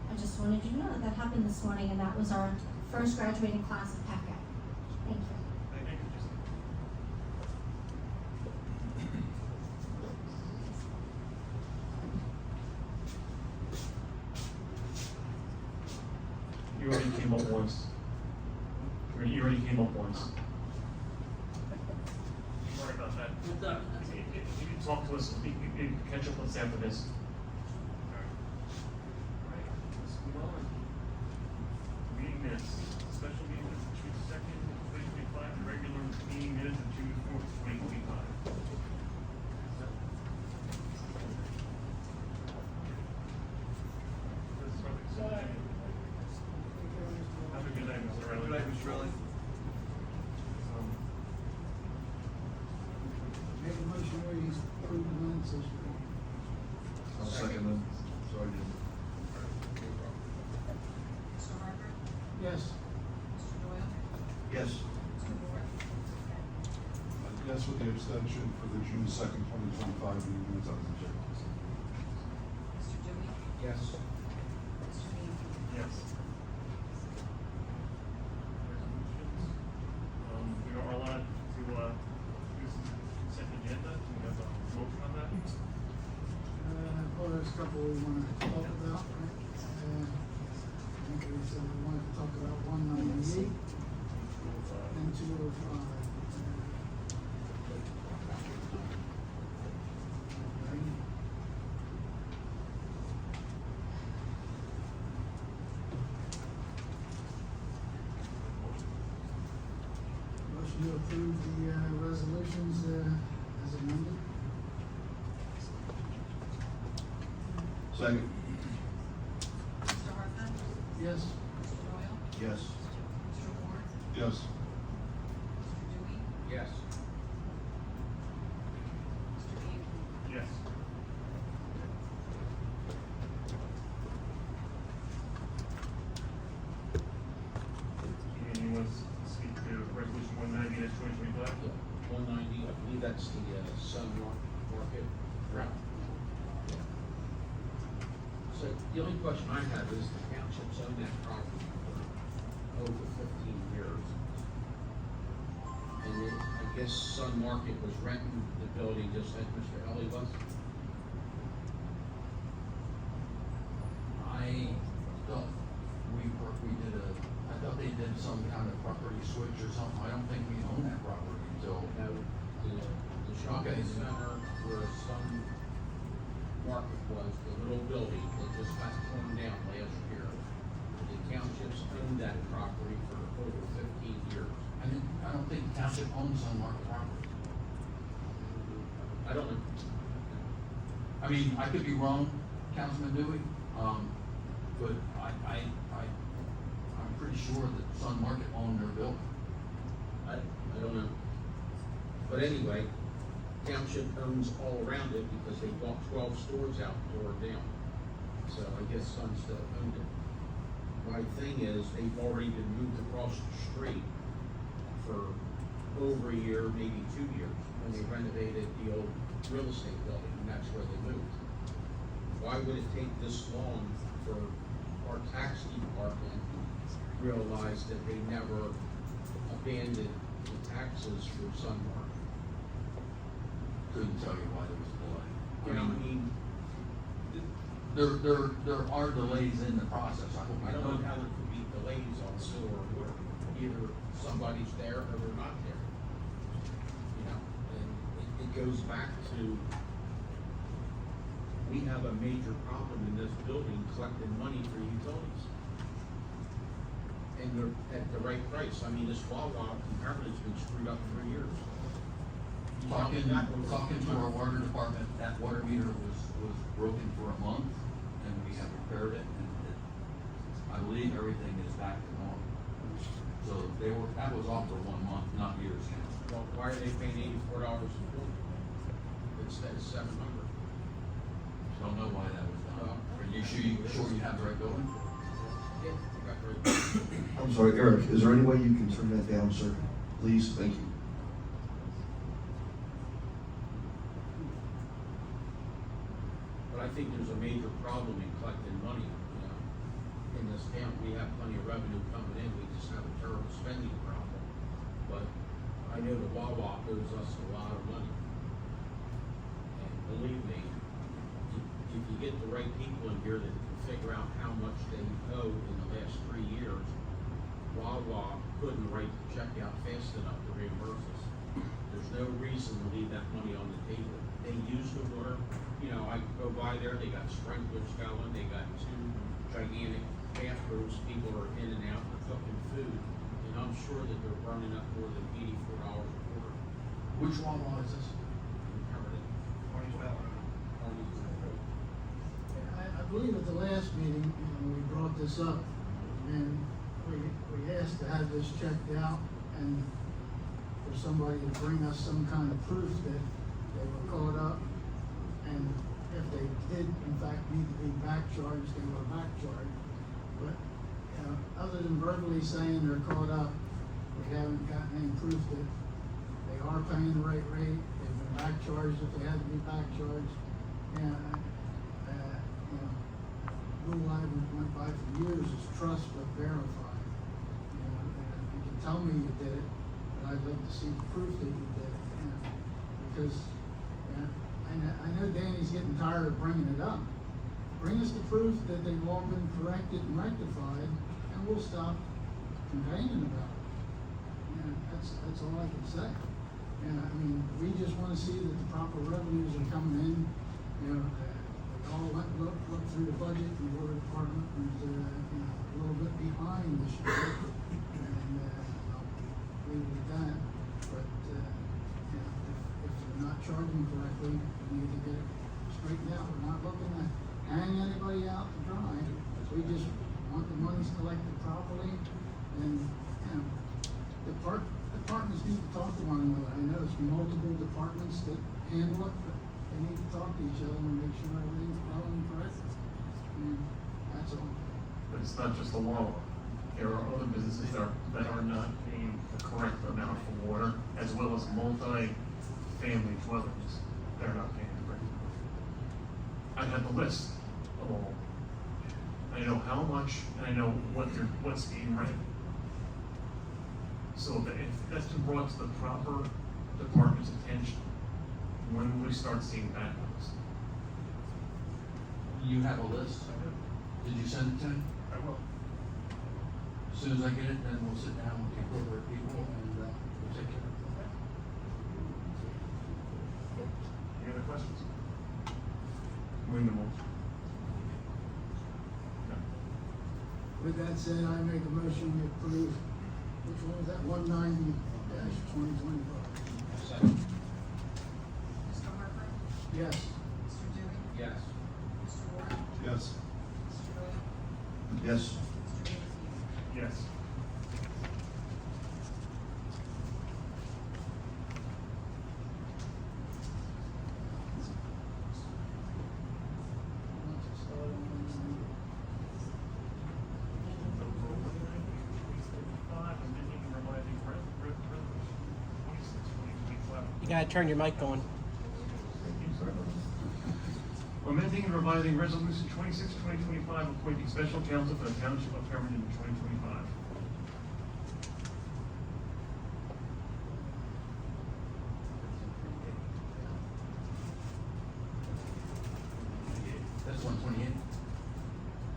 I just wanted you to know that happened this morning, and that was our first graduating class of PECA. Thank you. Thank you, Justine. You already came up once. You already came up once. Sorry about that. If you can talk to us, we can catch up with us after this. Alright, let's move on. Meeting minutes, special meeting minutes, June 2nd, 2025, and regular meeting minutes of June 4th, 2025. Have a good night, Mr. Riley. Good night, Mr. Riley. Make a motion where he's approved the minutes as well. I'll second them. Sorry, Jim. Mr. Harper? Yes. Mr. Doyle? Yes. Mr. Moore? Yes, with the abstention for the June 2nd, 2025 meeting minutes, I was objecting. Mr. Dewey? Yes. Mr. Mead? Yes. Resolutions. We are allowed to, use consent agenda. Do we have a motion on that? Well, there's a couple we want to talk about, right? I think we said we wanted to talk about 198 and 205. Motion to approve the resolutions as amended. Second. Mr. Harper? Yes. Mr. Doyle? Yes. Mr. Moore? Yes. Mr. Dewey? Yes. 190, I believe that's the Sun Market route. So the only question I have is the township's owned that property for over 15 years. And I guess Sun Market was renting the building just like Mr. Ellie was. I thought I thought they did some kind of property switch or something. I don't think we own that property until. No, the shopping center where Sun Market was, the little building that just got torn down last year. The townships owned that property for over 15 years. I don't think the township owns Sun Market property. I don't know. I mean, I could be wrong, Councilman Dewey, but I'm pretty sure that Sun Market owned their building. I don't know. But anyway, township owns all around it because they bought 12 stores out and tore it down. So I guess Sun still owned it. My thing is, they've already been moved across the street for over a year, maybe 2 years, when they renovated the old real estate building, and that's where they moved. Why would it take this long for our tax department to realize that they never abandoned the taxes for Sun Market? Couldn't tell you why there was a delay. I mean, there are delays in the process. I hope I you don't know know. how there could be delays on sewer or water. Either somebody's there or they're not there. You know, and it goes back to, we have a major problem in this building collecting money for utilities. And they're at the right price. I mean, this Wawa comparatively has been screwed up for years. Talking to our water department, that water meter was broken for a month, and we have repaired it, and I believe everything is back to normal. So that was off for 1 month, not years. Well, why are they paying $84 a bill instead of $700? Don't know why that was done. Are you sure you have the right building? Yeah, I got the right bill. I'm sorry, Eric, is there any way you can turn that down, sir? Please, thank you. But I think there's a major problem in collecting money, you know. In this town, we have plenty of revenue coming in, we just have a terrible spending problem. But I know the Wawa owes us a lot of money. And believe me, if you get the right people in here that can figure out how much they owe in the last 3 years, Wawa couldn't write the check out fast enough to reimburse us. There's no reason to leave that money on the table. They use the water, you know, I go by there, they got sprinklers going, they got 2 gigantic bathrooms, people are in and out, they're cooking food, and I'm sure that they're burning up more than $84 a quarter. Which Wawa is this? Pemberton. 2012. I believe at the last meeting, we brought this up, and we asked to have this checked out, and for somebody to bring us some kind of proof that they were caught up, and if they did in fact need to be back charged, they were back charged. But, other than verbally saying they're caught up, we haven't gotten any proof that they are paying the right rate, they've been back charged if they had to be back charged. Rule I went by for years is trust but verify. You can tell me you did it, but I'd like to see proof that you did it. Because I know Danny's getting tired of bringing it up. Bring us the proof that they've all been corrected and rectified, and we'll stop complaining about it. That's all I can say. I mean, we just want to see that the proper revenues are coming in. They all look through the budget, and the water department is a little bit behind this year, and I'll leave it at that. But if they're not charging correctly, we need to get it straightened out. We're not looking to hang anybody out to dry. We just want the monies collected properly, and departments need to talk to one another. I know it's multiple departments that handle it, but they need to talk to each other and make sure everything's flowing correctly. That's all. But it's not just the Wawa. There are other businesses that are not paying the correct amount for water, as well as multi-family dwellings that are not paying the rent. I have the list of all. I know how much, and I know what's being rented. So if that's been brought to the proper department's attention, when will we start seeing backups? You have a list? Did you send it to me? I will. As soon as I get it, then we'll sit down with the appropriate people and we'll take care of it. Any other questions? Moving the motion. With that said, I make a motion to approve, which one was that, 190-2025? Second. Mr. Harper? Yes. Mr. Dewey? Yes. Mr. Ward? Yes. Mr. Doyle? Yes. Mr. Davis? Yes. You gotta turn your mic on. Amending and revising resolution 26, 2025, appointing special counsel for the Township of Pemberton in 2025. That's 128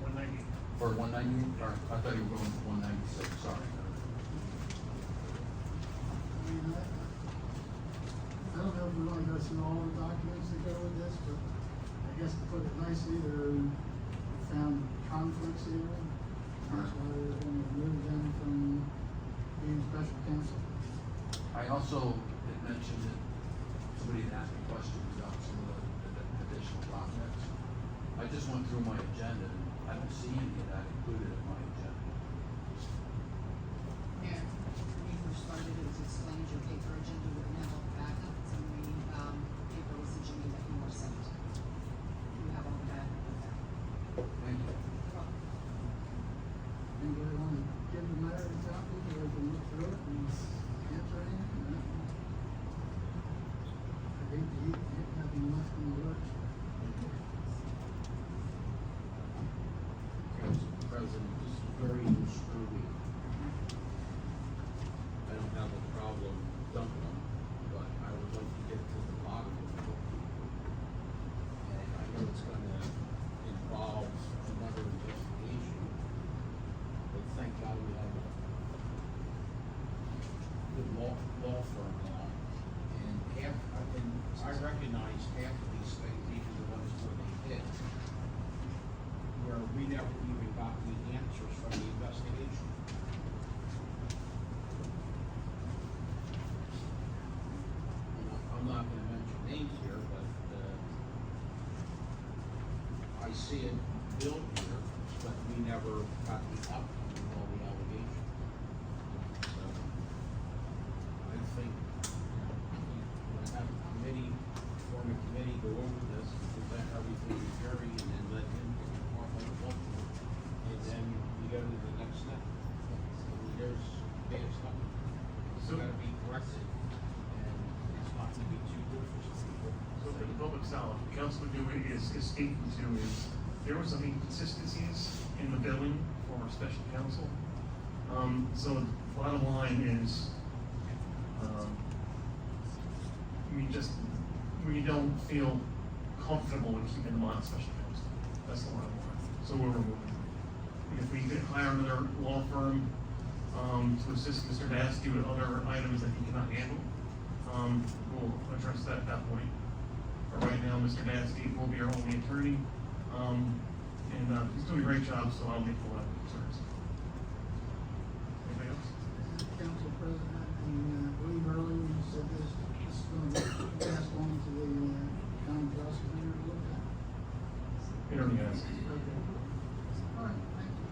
190. or 190, or I thought you were going to 196, sorry. I don't know if we wanna go through all the documents that go with this, but I guess to put it nicely, we found conflicts here. That's why we're gonna remove them from being special counsel. I also had mentioned that somebody had asked me questions about some of the additional projects. I just went through my agenda and I don't see any of that included in my agenda. Mayor, when you first started, it was explained your paper agenda would have all the backups and the, paper was the Jimmy that you were sent. You have all the backup with that. Thank you. Anybody wanna give the mayor a copy, or we can look through it and answer anything? I hate to have them left in the lurch. Council President, this is very screwy. I don't have a problem dumping them, but I would like to get to the bottom of it. And I know it's gonna involve another investigation, but thank God we have a good law firm now. And I recognize half of these things, even the ones where they hit, where we never even got the answers from the investigation. I'm not gonna mention names here, but, I see it built here, but we never got the outcome of all the allegations. So, I think, we'll have a committee, form a committee, go over this, present everything to Jerry, and then let him form a vote. And then we go to the next step. There's bad stuff. It's gotta be corrected, and it's not gonna be too good for some people. So for the public solid, what Councilman Dewey is speaking to is, there were some inconsistencies in the billing for our special counsel. So the bottom line is, we don't feel comfortable with keeping them on special counsel. That's the bottom line. So we're removing them. If we could hire another law firm, to assist Mr. Dasty with other items that he cannot handle, we'll address that at that point. But right now, Mr. Dasty will be our only attorney, and he's doing a great job, so I'll make a lot of concerns. Anybody else? Council President, and, I believe earlier you said this is gonna be passed on to the, county prosecutor to look at. It already has. Okay. All right, thank you.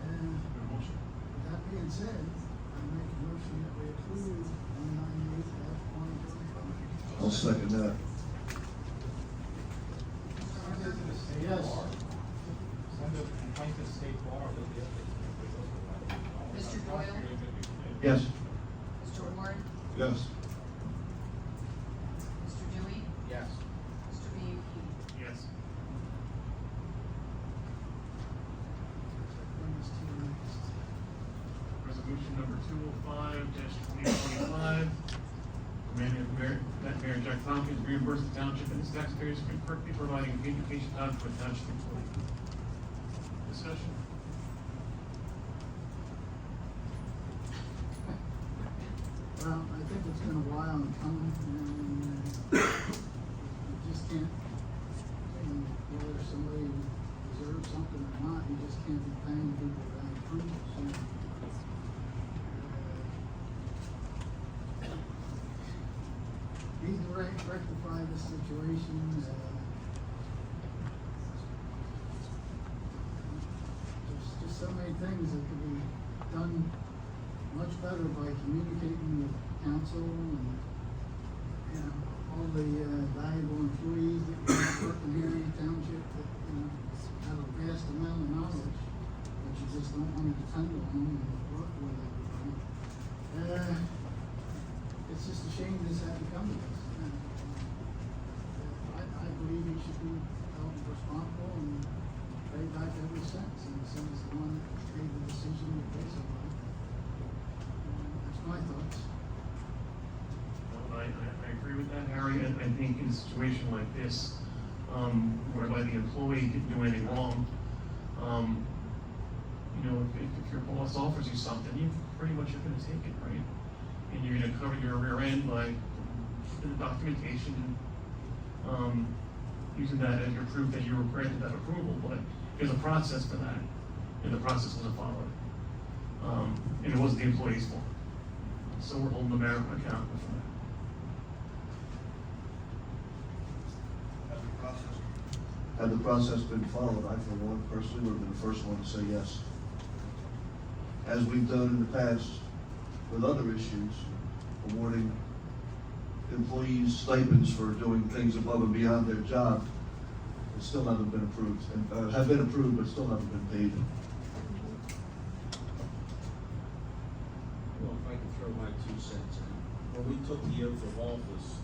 And Good motion. with that being said, I make a motion that we approve 198-2025. I'll second that. Yes. Send a complaint to state bar. Mr. Doyle? Yes. Yes. Mr. Dewey? Yes. Mr. Miyuki? Yes. Bring us to your next. Resolution number 205-2025, amending that Mayor Jack Tompkins reimburse the township and its taxpayers for incorrectly providing vacation time for a township employee. Discussion? Well, I think it's been a while in coming, and you just can't, whether somebody deserves something or not, you just can't be paying people without approval, so. Need to rectify this situation, there's just so many things that could be done much better by communicating with council and, you know, all the valuable employees that we have working here in the township that, you know, have a vast amount of knowledge, but you just don't want to depend on them and work with everybody. It's just a shame this had to come to this. I believe he should be held responsible and pay back every cent, since he's the one that made the decision to pay somebody. That's my thoughts. Well, I agree with that, Harry. I think in a situation like this, whereby the employee didn't do anything wrong, you know, if your boss offers you something, you pretty much are gonna take it, right? And you're gonna cover your rear end by the documentation and, using that as your proof that you were granted that approval, but there's a process for that, and the process wasn't followed. And it wasn't the employee's fault. So we're holding the mayor accountable for that. Had the process been followed, I for one personally would have been the first one to say yes. As we've done in the past with other issues, awarding employees stipends for doing things above and beyond their job, that still haven't been approved, and have been approved but still haven't been paid. Well, if I can throw my 2 cents in. When we took the oath of office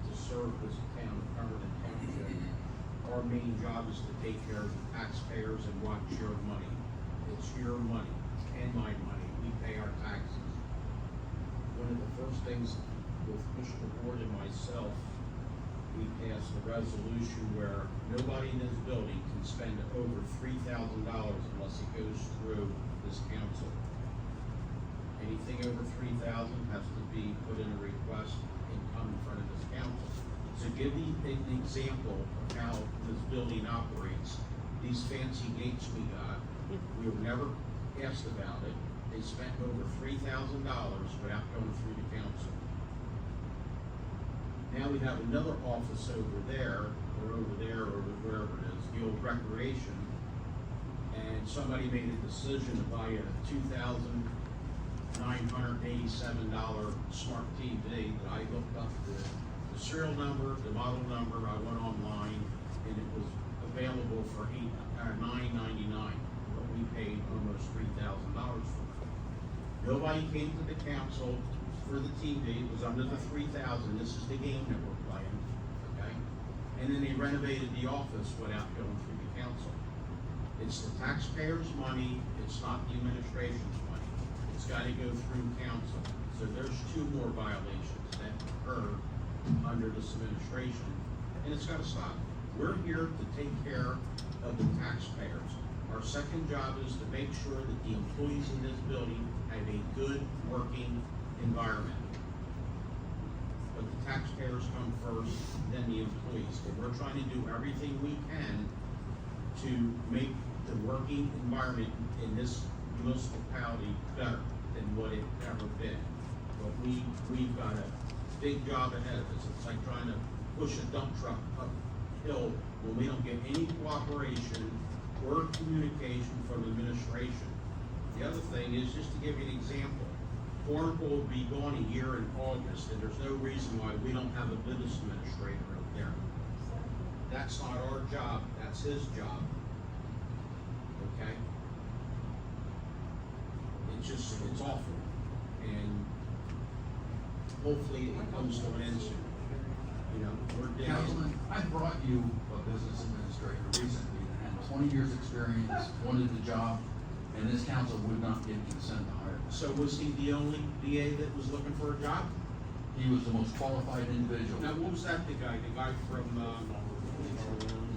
to serve as a town of Pemberton Township, our main job is to take care of the taxpayers and watch your money. It's your money and my money. We pay our taxes. One of the first things with Mr. Ward and myself, we passed a resolution where nobody in this building can spend over $3,000 unless it goes through this council. Anything over 3,000 has to be put in a request and come in front of this council. So give you an example of how this building operates. These fancy gates we got, we were never asked about it. They spent over $3,000 without going through the council. Now we have another office over there, or wherever it is, the old recreation, and somebody made a decision to buy a $2,987 smart TV that I looked up the serial number, the model number, I went online, and it was available for $999, but we paid almost $3,000 for it. Nobody came to the council for the TV, it was under the 3,000, this is the game that we're playing, okay? And then they renovated the office without going through the council. It's the taxpayers' money, it's not the administration's money. It's gotta go through council. So there's 2 more violations that occur under this administration, and it's gotta stop. We're here to take care of the taxpayers. Our second job is to make sure that the employees in this building have a good working environment. But the taxpayers come first, then the employees. And we're trying to do everything we can to make the working environment in this municipality better than what it ever been. But we've got a big job ahead of us. It's like trying to push a dump truck uphill when we don't get any cooperation or communication from administration. The other thing is, just to give you an example, Oracle will be gone a year in August, and there's no reason why we don't have a business administrator out there. That's not our job, that's his job. Okay? It's awful. And hopefully it comes to an end soon. You know, we're down. Councilman, I brought you a business administrator recently that had 20 years' experience, wanted the job, and this council would not give consent to hire him. So was he the only DA that was looking for a job? He was the most qualified individual. Now, what was that, the guy from,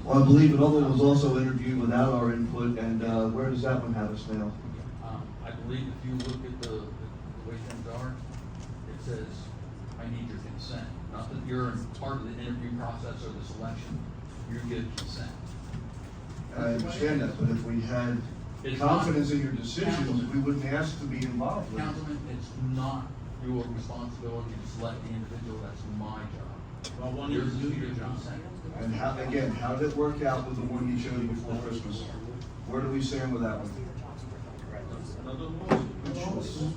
Well, I believe another was also interviewed without our input, and where does that one have us now? I believe if you look at the way things are, it says, I need your consent. Not that you're part of the interview process or the selection, you give consent. I understand that, but if we had confidence in your decisions, we wouldn't ask to be involved with it. Councilman, it's not your responsibility to select the individual, that's my job. well, one year Yours to is do to your give job? consent. And how, again, how did it work out with the one you chose before Christmas? Where do we stand with that one? Another lawsuit.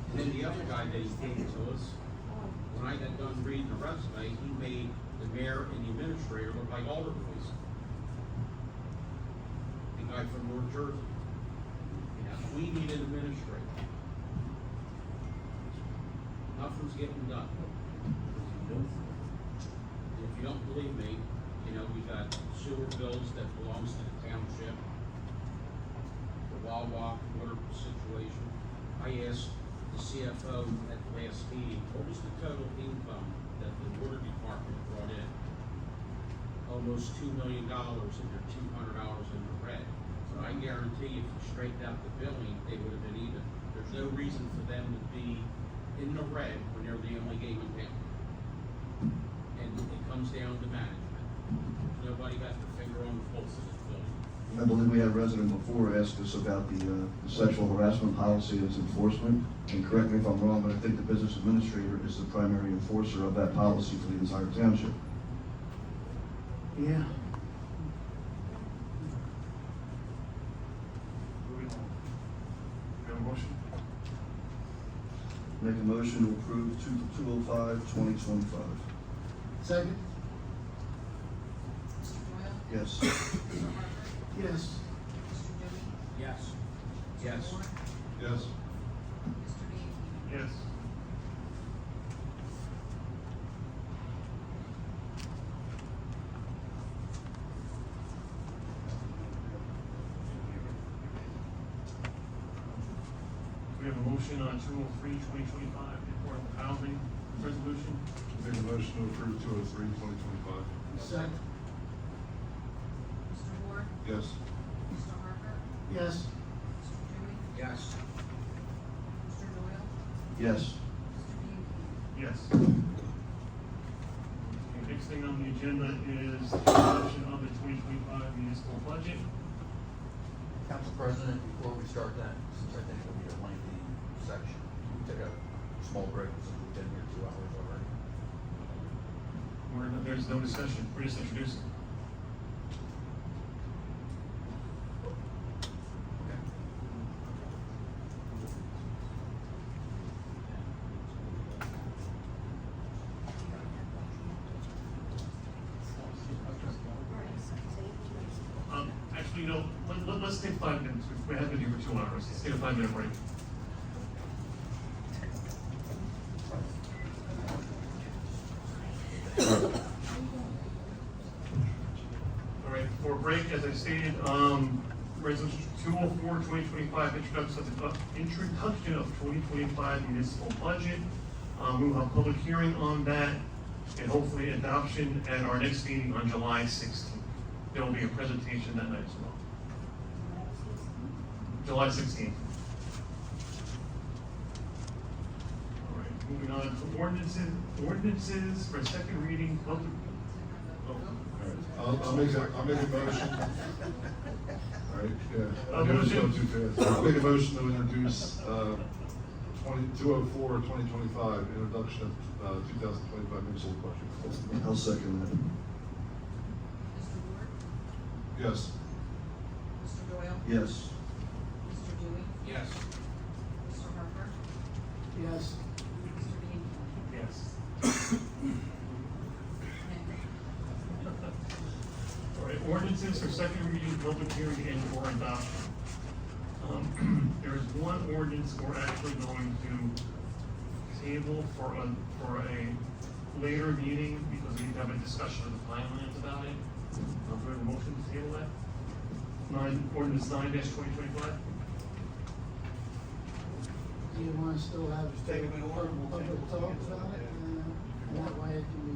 And then the other guy that he came to us, when I got done reading the resume, he made the mayor and the administrator look like alder boys. The guy from North Jersey. You know, we need an administrator. Nothing's getting done. If you don't believe me, you know, we got sewer bills that belongs to the township. The Wawa water situation. I asked the CFO at the last meeting, what was the total income that the water department brought in? Almost $2 million, and they're $200 in the red. But I guarantee if you straightened out the billing, they would have been even. There's no reason for them to be in the red when they're the only game in town. And it comes down to management. Nobody got their finger on the pulse of this building. I believe we had a resident before ask us about the sexual harassment policy and its enforcement. And correct me if I'm wrong, but I think the business administrator is the primary enforcer of that policy for the entire township. Yeah. Moving on. We have a motion? Make a motion to approve 205-2025. Second? Mr. Doyle? Yes. Mr. Harper? Yes. Mr. Dewey? Yes. Yes. Mr. Moore? Yes. Mr. Van Yes. We have a motion on 203-2025, the affordable housing resolution. Make a motion to approve 203-2025. Second? Mr. Moore? Yes. Mr. Harper? Yes. Mr. Dewey? Yes. Mr. Doyle? Yes. Mr. Van Yes. The next thing on the agenda is the adoption of the 2025 municipal budget. Council President, before we start that, since I think it'll be a lengthy section, can we take a small break since we've been here 2 hours already? There's no discussion, we're just introducing. Actually, you know, let's take 5 minutes. We have been here for 2 hours. Let's take a 5-minute break. All right, for a break, as I stated, resolution 204-2025, introduction of 2025 municipal budget. We will have a public hearing on that and hopefully adoption at our next meeting on July 16th. There will be a presentation that night as well. July 16th. All right, moving on to ordinances for second reading. I'll make a motion. All right, yeah. A Just go motion. too fast. I'll make a motion to introduce 204-2025, introduction of 2025 municipal budget. I'll second that. Mr. Moore? Yes. Mr. Doyle? Yes. Mr. Dewey? Yes. Mr. Harper? Yes. Mr. Van Yes. All right, ordinances for second reading, public hearing, and or adoption. There is one ordinance we're actually going to table for a later meeting, because we need to have a discussion of the Pinelands about it. Do we have a motion to table that? Ordinance 9-2025? Do you wanna still have public talks about it, and that way it can be.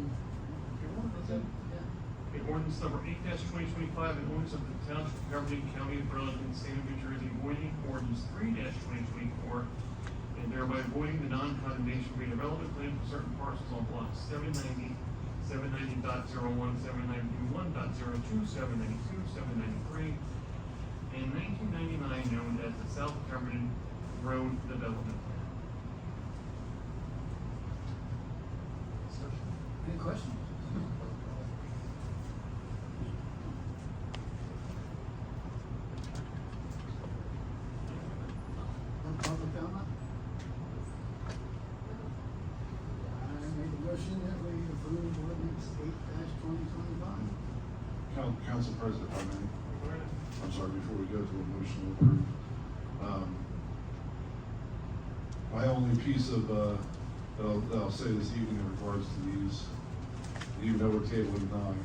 Okay, ordinance number 8-2025, an ordinance of the Township of Pemberton, County of Burlington, State of New Jersey, voiding ordinance 3-2024, and thereby voiding the non-condemnation redevelopment plan for certain parcels on blocks 790, 790.01, 791.02, 792, 793, and 1999, known as the South Pemberton Road Development Plan. Any questions? No public comment? I make a motion that we approve ordinance 8-2025. Council President, if I may. I'm sorry, before we go to a motion to approve. My only piece of, that I'll say this evening in regards to these, even though we're tabling 9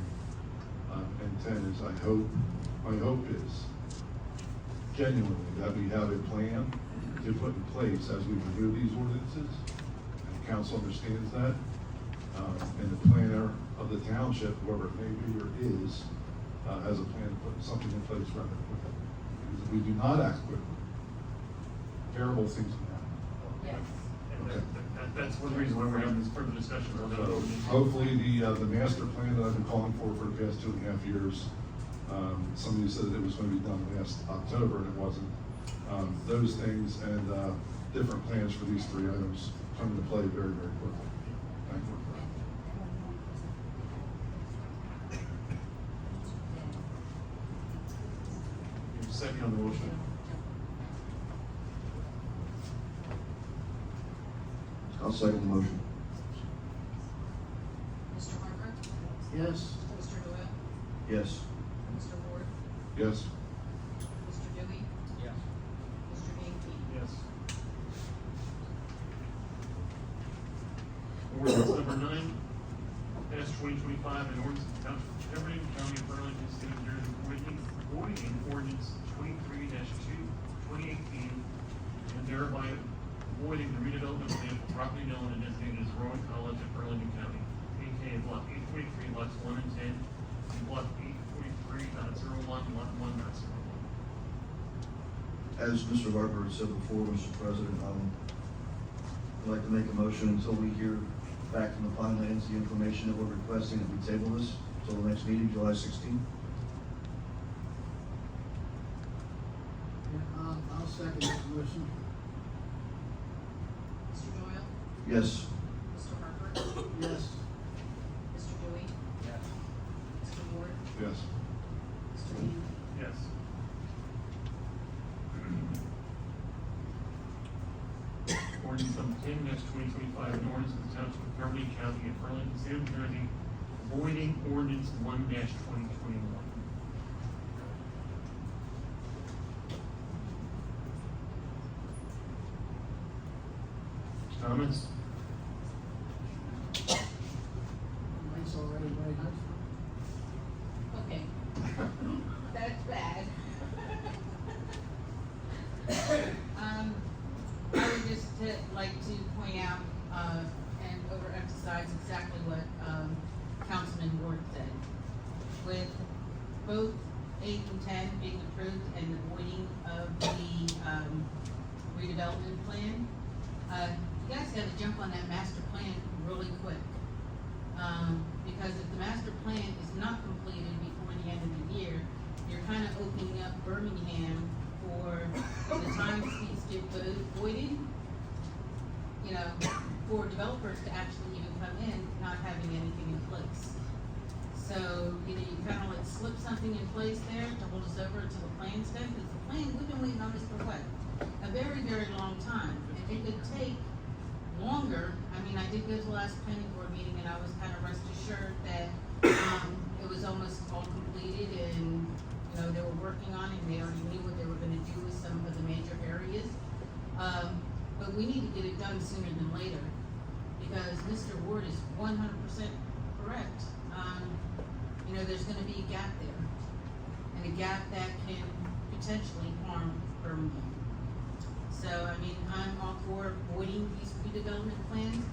and 10, is my hope is genuinely that we have a plan to put in place as we review these ordinances, and the council understands that, and the planner of the township, whoever it may be or is, has a plan to put something in place rather quickly. Because if we do not act quickly, terrible things can happen. Yes. Okay. That's one reason why we're having this further discussion on that So ordinance. hopefully the master plan that I've been calling for the past 2.5 years, somebody said that it was going to be done last October and it wasn't. Those things and different plans for these 3 items come into play very, very quickly. Thank you. Second on the motion. I'll second the motion. Mr. Harper? Yes. Mr. Doyle? Yes. Mr. Ward? Yes. Mr. Dewey? Yes. Mr. Banky? Yes. Ordinance number 9-2025, an ordinance of the Township of Pemberton, County of Burlington, State of New Jersey, voiding an ordinance 23-2/2018, and thereby voiding the redevelopment plan for property known and designated as Rowan College in Burlington County, aka Block 843, lots 1 and 10, and Block 843.01, Lot 1.01. As Mr. Harper had said before, Mr. President, I'd like to make a motion until we hear back from the Pinelands, the information that we're requesting, that we table this until the next meeting, July 16th. I'll second that motion. Mr. Doyle? Yes. Mr. Harper? Yes. Mr. Dewey? Yes. Mr. Ward? Yes. Mr. Banky? Yes. Ordinance number 10-2025, an ordinance of the Township of Pemberton, County of Burlington, State of New Jersey, voiding ordinance 1-2021. Comments? Mike's already way high. Okay. That's bad. I would just like to point out, and overemphasize exactly what, Councilman Ward said. With both 8 and 10 being approved and the voiding of the, redevelopment plan, you guys gotta jump on that master plan really quick. Because if the master plan is not completed before the end of the year, you're kinda opening up Birmingham for the time these get voided, you know, for developers to actually even come in, not having anything in place. So, you know, you kinda like slip something in place there to hold us over until the plan's done, because the plan, we've been waiting on this for what? A very, very long time, and it could take longer. I mean, I did go to the last planning board meeting and I was kind of rest assured that, it was almost all completed and, you know, they were working on it and they already knew what they were gonna do with some of the major areas. we need to get it done sooner than later, because Mr. Ward is 100% correct. You know, there's gonna be a gap there, and a gap that can potentially harm Birmingham. So, I mean, I'm all for avoiding these redevelopment plans,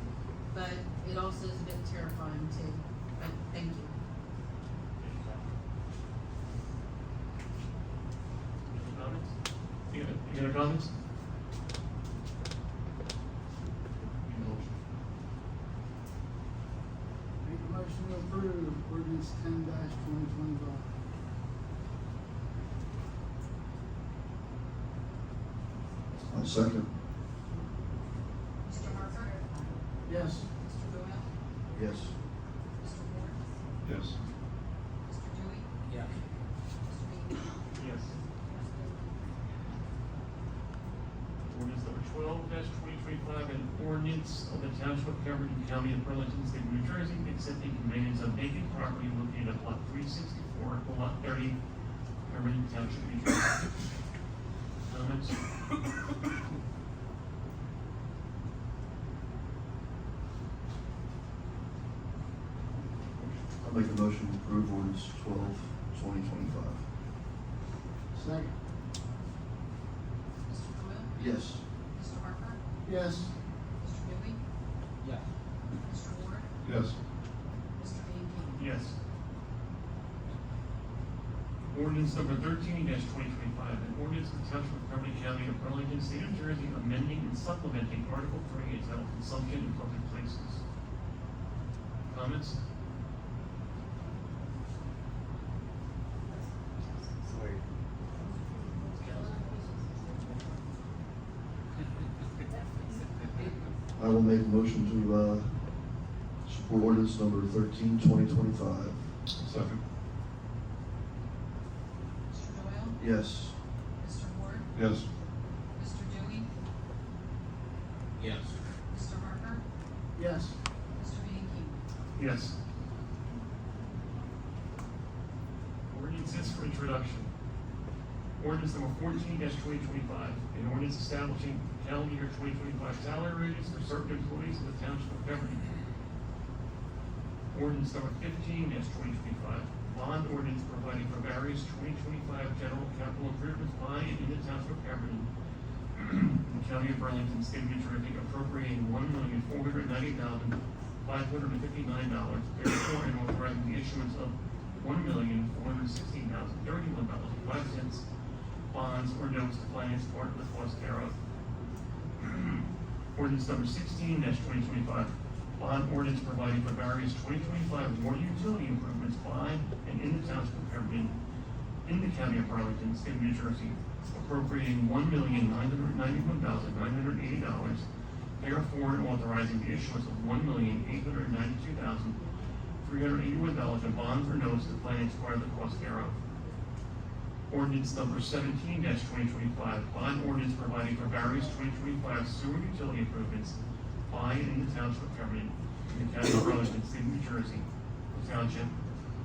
but it also is a bit terrifying too. But thank you. Any comments? Any other comments? Need a motion? Make a motion to approve ordinance 10-2025. I'll second. Mr. Harper? Yes. Mr. Doyle? Yes. Mr. Ward? Yes. Mr. Dewey? Yeah. Mr. Bean? Yes. Ordinance number 12-2025, an ordinance of the Township of Pemberton, County of Burlington, State of New Jersey, accepting conveyance of vacant property located at lot 364, lot 30, Pemberton Township, New Jersey. Comments? I'll make a motion to approve ordinance 12-2025. Second. Mr. Doyle? Yes. Mr. Harper? Yes. Mr. Dewey? Yeah. Mr. Ward? Yes. Mr. Bean King? Yes. Ordinance number 13-2025, an ordinance of the Township of Pemberton, County of Burlington, State of New Jersey, amending and supplementing Article 3 entitled Consumption in Public Places. Comments? I will make a motion to, support ordinance number 13-2025. Second. Mr. Doyle? Yes. Mr. Ward? Yes. Mr. Dewey? Yes. Mr. Harper? Yes. Mr. Bean King? Yes. Ordinances for introduction. Ordinance number 14-2025, an ordinance establishing calendar year 2025 salary rates for certain employees of the Township of Pemberton. Ordinance number 15-2025, bond ordinance providing for various 2025 general capital improvements by and in the Township of Pemberton, the County of Burlington, State of New Jersey, appropriating $1,490,559, therefore and authorizing the issuance of $1,416,031.05 bonds or notes to finance part of the cost thereof. Ordinance number 16-2025, bond ordinance providing for various 2025 water utility improvements by and in the Township of Pemberton, in the County of Burlington, State of New Jersey, appropriating $1,991,980, therefore and authorizing the issuance of $1,892,381 in bonds or notes to finance part of the cost thereof. Ordinance number 17-2025, bond ordinance providing for various 2025 sewer utility improvements by and in the Township of Pemberton, in the County of Burlington, State of New Jersey, the Township,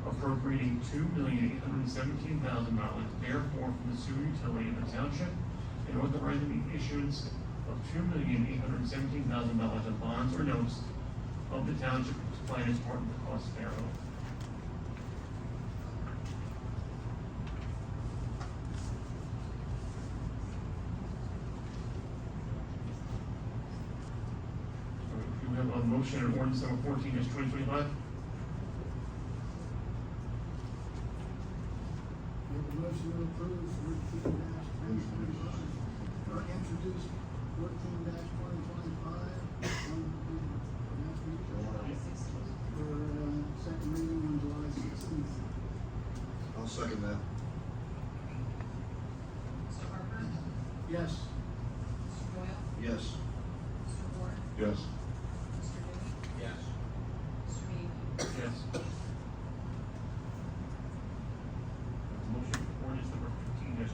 appropriating $2,817,000, therefore from the sewer utility of the Township, and authorizing the issuance of $2,817,000 in bonds or notes of the Township to finance part of the cost thereof. We have a motion on ordinance number 14-2025. Make a motion to approve 14-2025. Or introduce 14-2025 for second reading on July 16th. I'll second that. Mr. Harper? Yes. Mr. Doyle? Yes. Mr. Ward? Yes. Mr. Dewey? Yes. Mr. Bean King? Yes. Motion for ordinance number 15-2025.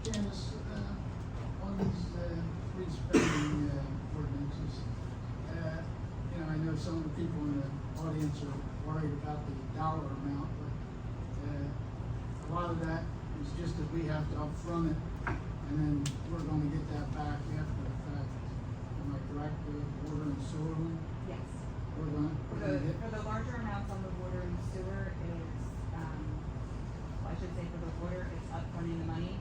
Candace, on these three spending ordinances, I know some of the people in the audience are worried about the dollar amount, but, a lot of that is just that we have to upfront it, and then we're gonna get that back after the fact. Am I correct, the water and sewer one? Yes. We're gonna get. For the larger amounts on the water and sewer is, I should say for the water, it's upfronting the money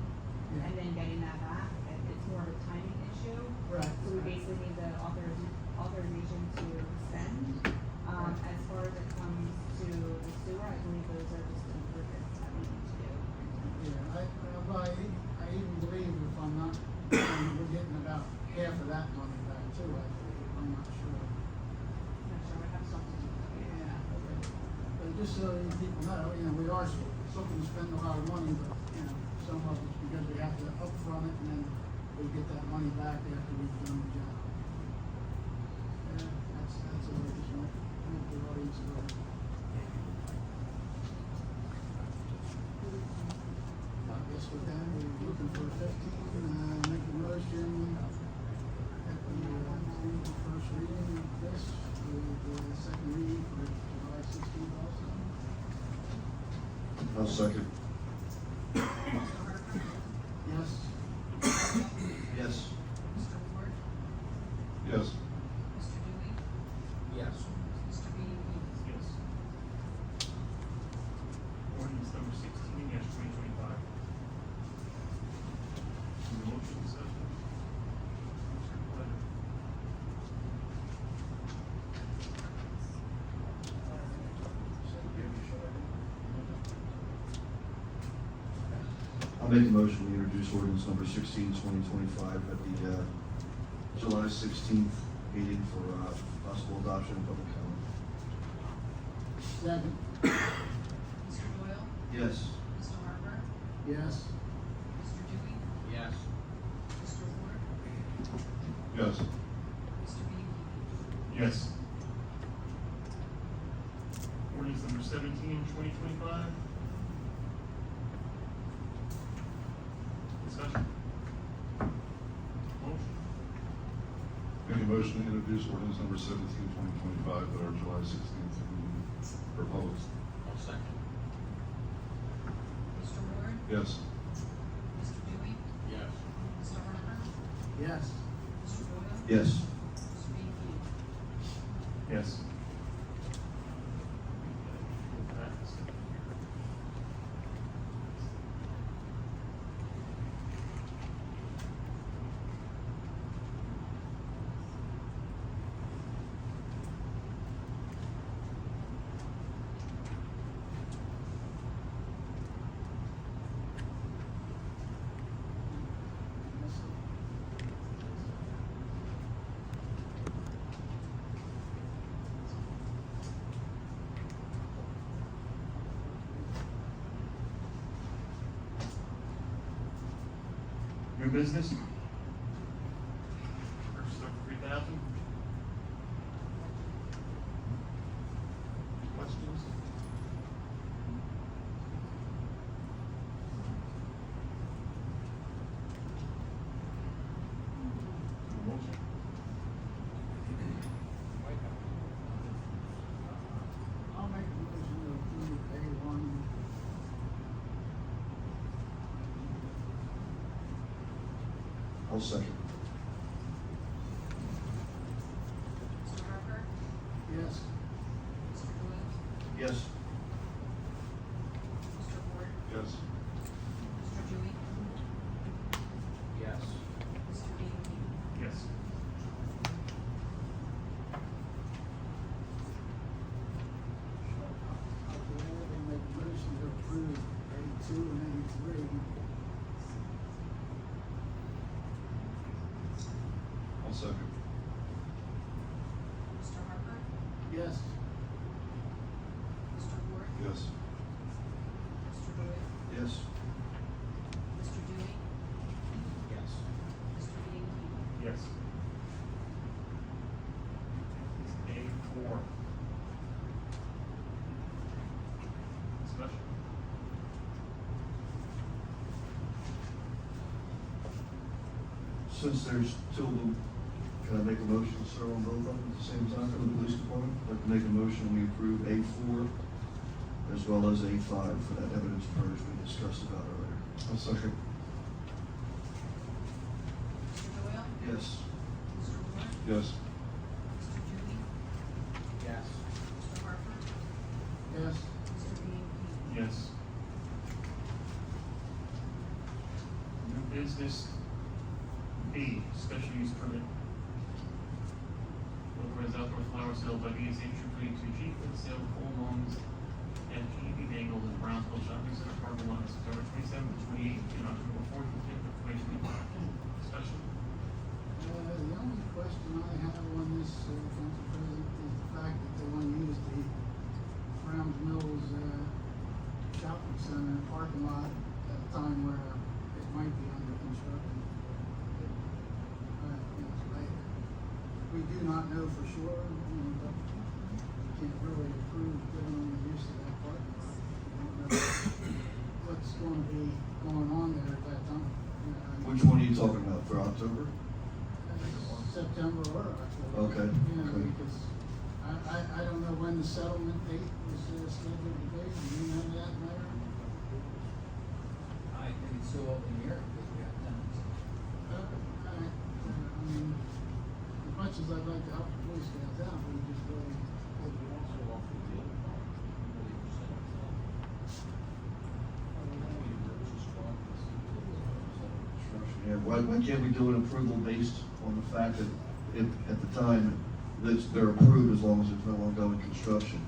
Yeah. and then getting that back. It's more of a timing issue. Right. So we basically need the authorization to spend. As far as it comes to the sewer, I believe those are just improvements that we need to do. Yeah, I even believe if I'm not, we're getting about half of that money back too, I'm not sure. Not sure, I have something to do. Yeah, okay. But just so you people know, we are looking to spend a lot of money, but, some of it's because we have to upfront it and then we get that money back after we've done the job. Yeah, that's all I just want the audience to know. I guess with that, we're looking for 15, make a motion at the first reading of this, with the second reading for July 16th also. I'll second. Yes. Yes. Mr. Ward? Yes. Mr. Dewey? Yes. Mr. Bean? Yes. Ordinance number 16-2025. Motion session. Mr. Pleasure. I'll make a motion, we introduce ordinance number 16/2025 at the, July 16th meeting for, possible adoption and public comment. Second. Mr. Doyle? Yes. Mr. Harper? Yes. Mr. Dewey? Yes. Mr. Ward? Yes. Mr. Bean? Yes. Ordinance number 17-2025. Discussion. Motion. Make a motion to introduce ordinance number 17/2025 at our July 16th meeting for public. I'll second. Mr. Ward? Yes. Mr. Dewey? Yes. Mr. Harper? Yes. Mr. Doyle? Yes. Mr. Bean? Yes. New business? Purchase of 3,000. Questions? Motion. I'll make a motion to approve A1. I'll second. Mr. Harper? Yes. Mr. Doyle? Yes. Mr. Ward? Yes. Mr. Dewey? Yes. Mr. Bean? Yes. I'll go ahead and make a motion to approve A2 and A3. I'll second. Mr. Harper? Yes. Mr. Ward? Yes. Mr. Doyle? Yes. Mr. Dewey? Yes. Mr. Bean? Yes. A4. Discussion. Since there's two of them, can I make a motion to serve on both of them at the same time for the police department? Department. I'd like to make a motion, we approve A4 as well as A5 for that evidence purge we discussed about earlier. I'll second. Mr. Doyle? Yes. Mr. Moore? Yes. Mr. Judy? Yes. Mr. Harper? Yes. Mr. Bean? Yes. New business B, special use permit. Authorized outdoor flower sale by VSA Tripoli 2G for the sale of full lawns and PED bagels in Brownsville Shopping Center parking lot on September 27th to 28th and October 4th and 5th of 2025. Discussion? The only question I have on this, Council President, is the fact that they want to use the Browns Mills, shopping center parking lot at a time where it might be under construction. We do not know for sure, but we can't really approve giving them the use of that parking lot. We don't know what's going to be going on there at that time. Which one are you talking about, for October? September or October. Okay, Yeah, okay. because I don't know when the settlement date was scheduled to be. Do you know that, Mayor? I think it's still up in the air because we have tenants. I mean, as much as I'd like to help the Boy Scouts out, we just really. Also off the deal. Yeah, why can't we do an approval based on the fact that if, at the time, that they're approved as long as there's no ongoing construction?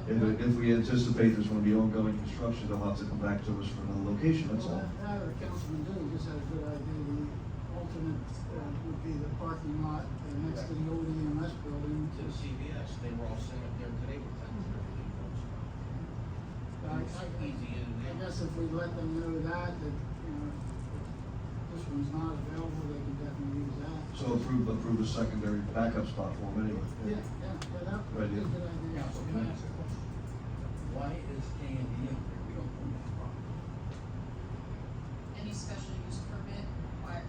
If we anticipate there's gonna be ongoing construction, they'll have to come back to us for another location, that's all. That or Councilman Dewey just had a good idea. The alternate would be the parking lot next to the old EMS building. To the CVS, they were all sitting up there today with tenants and everything. It's easy and. I guess if we let them know that, if this one's not available, they can definitely use that. So approve a secondary backup spot for them anyway. Yeah, that would be a good idea. Council, can I ask a question? Why is K&D up there? We don't own that property. Any special use permit required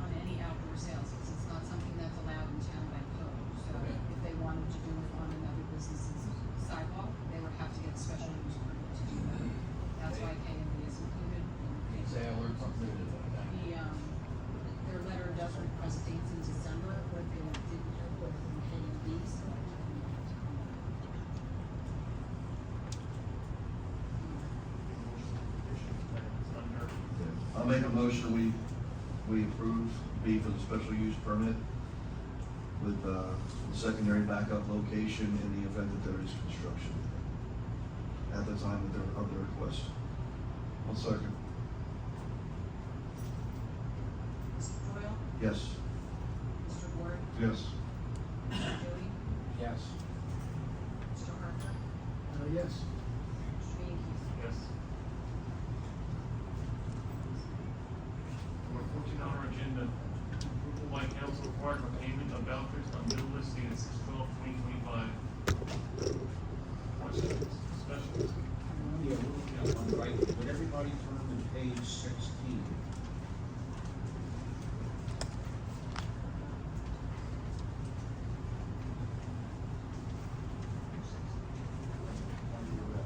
on any outdoor sales, because it's not something that's allowed in town by code. So Okay. if they wanted to do it on another business's sidewalk, they would have to get a special use permit to do that. That's why K&B is included. Can't say I learned something new today. Their letter does request dates in December, but they didn't put in K&B, so. I'll make a motion, we approve B for the special use permit with, secondary backup location in the event that there is construction at the time that they're of the request. I'll second. Mr. Doyle? Yes. Mr. Ward? Yes. Mr. Joey? Yes. Mr. Harper? Yes. Mr. Bean? Yes. Number 14 on our agenda, approval by council required for payment of vouchers on bill list dated 6/12/2025. Questions, discussions? Right, would everybody turn to page 16?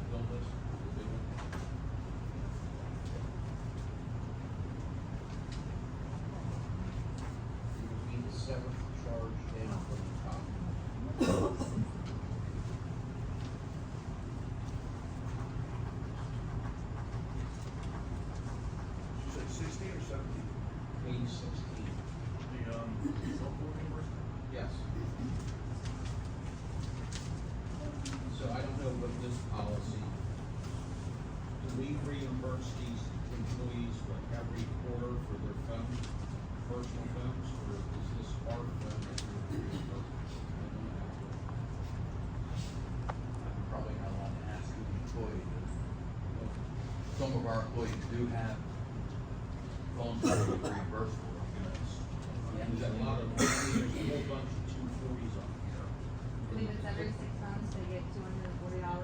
Bill list, the big one. It would be the seventh charge down from the top. You said 16 or 17? Page 16. The, cell phone reimbursement? Yes. So I don't know what this policy, do we reimburse these employees what, every quarter for their phones, personal phones, or is this our phone that we're reimbursing? I don't know how it works. I'm probably not allowed to ask who the employee is. Some of our employees do have phones that are reimbursable. There's a lot of, there's a whole bunch of 240s on here. I believe it's every 6 months, they get $240.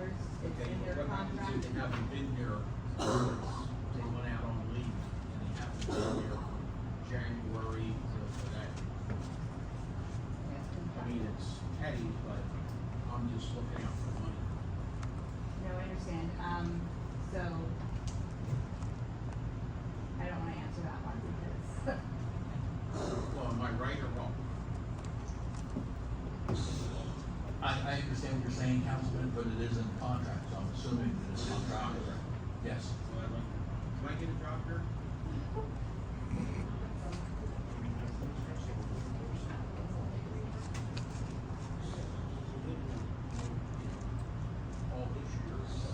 It's Okay, in their what happens contract. if they haven't been here, they went out on leave, and they haven't been here from January till today? I mean, it's petty, but I'm understand what you're saying, Councilman, but it is in the contract, so I'm assuming that it's contract. Yes. Well, can I get a job here? All this year so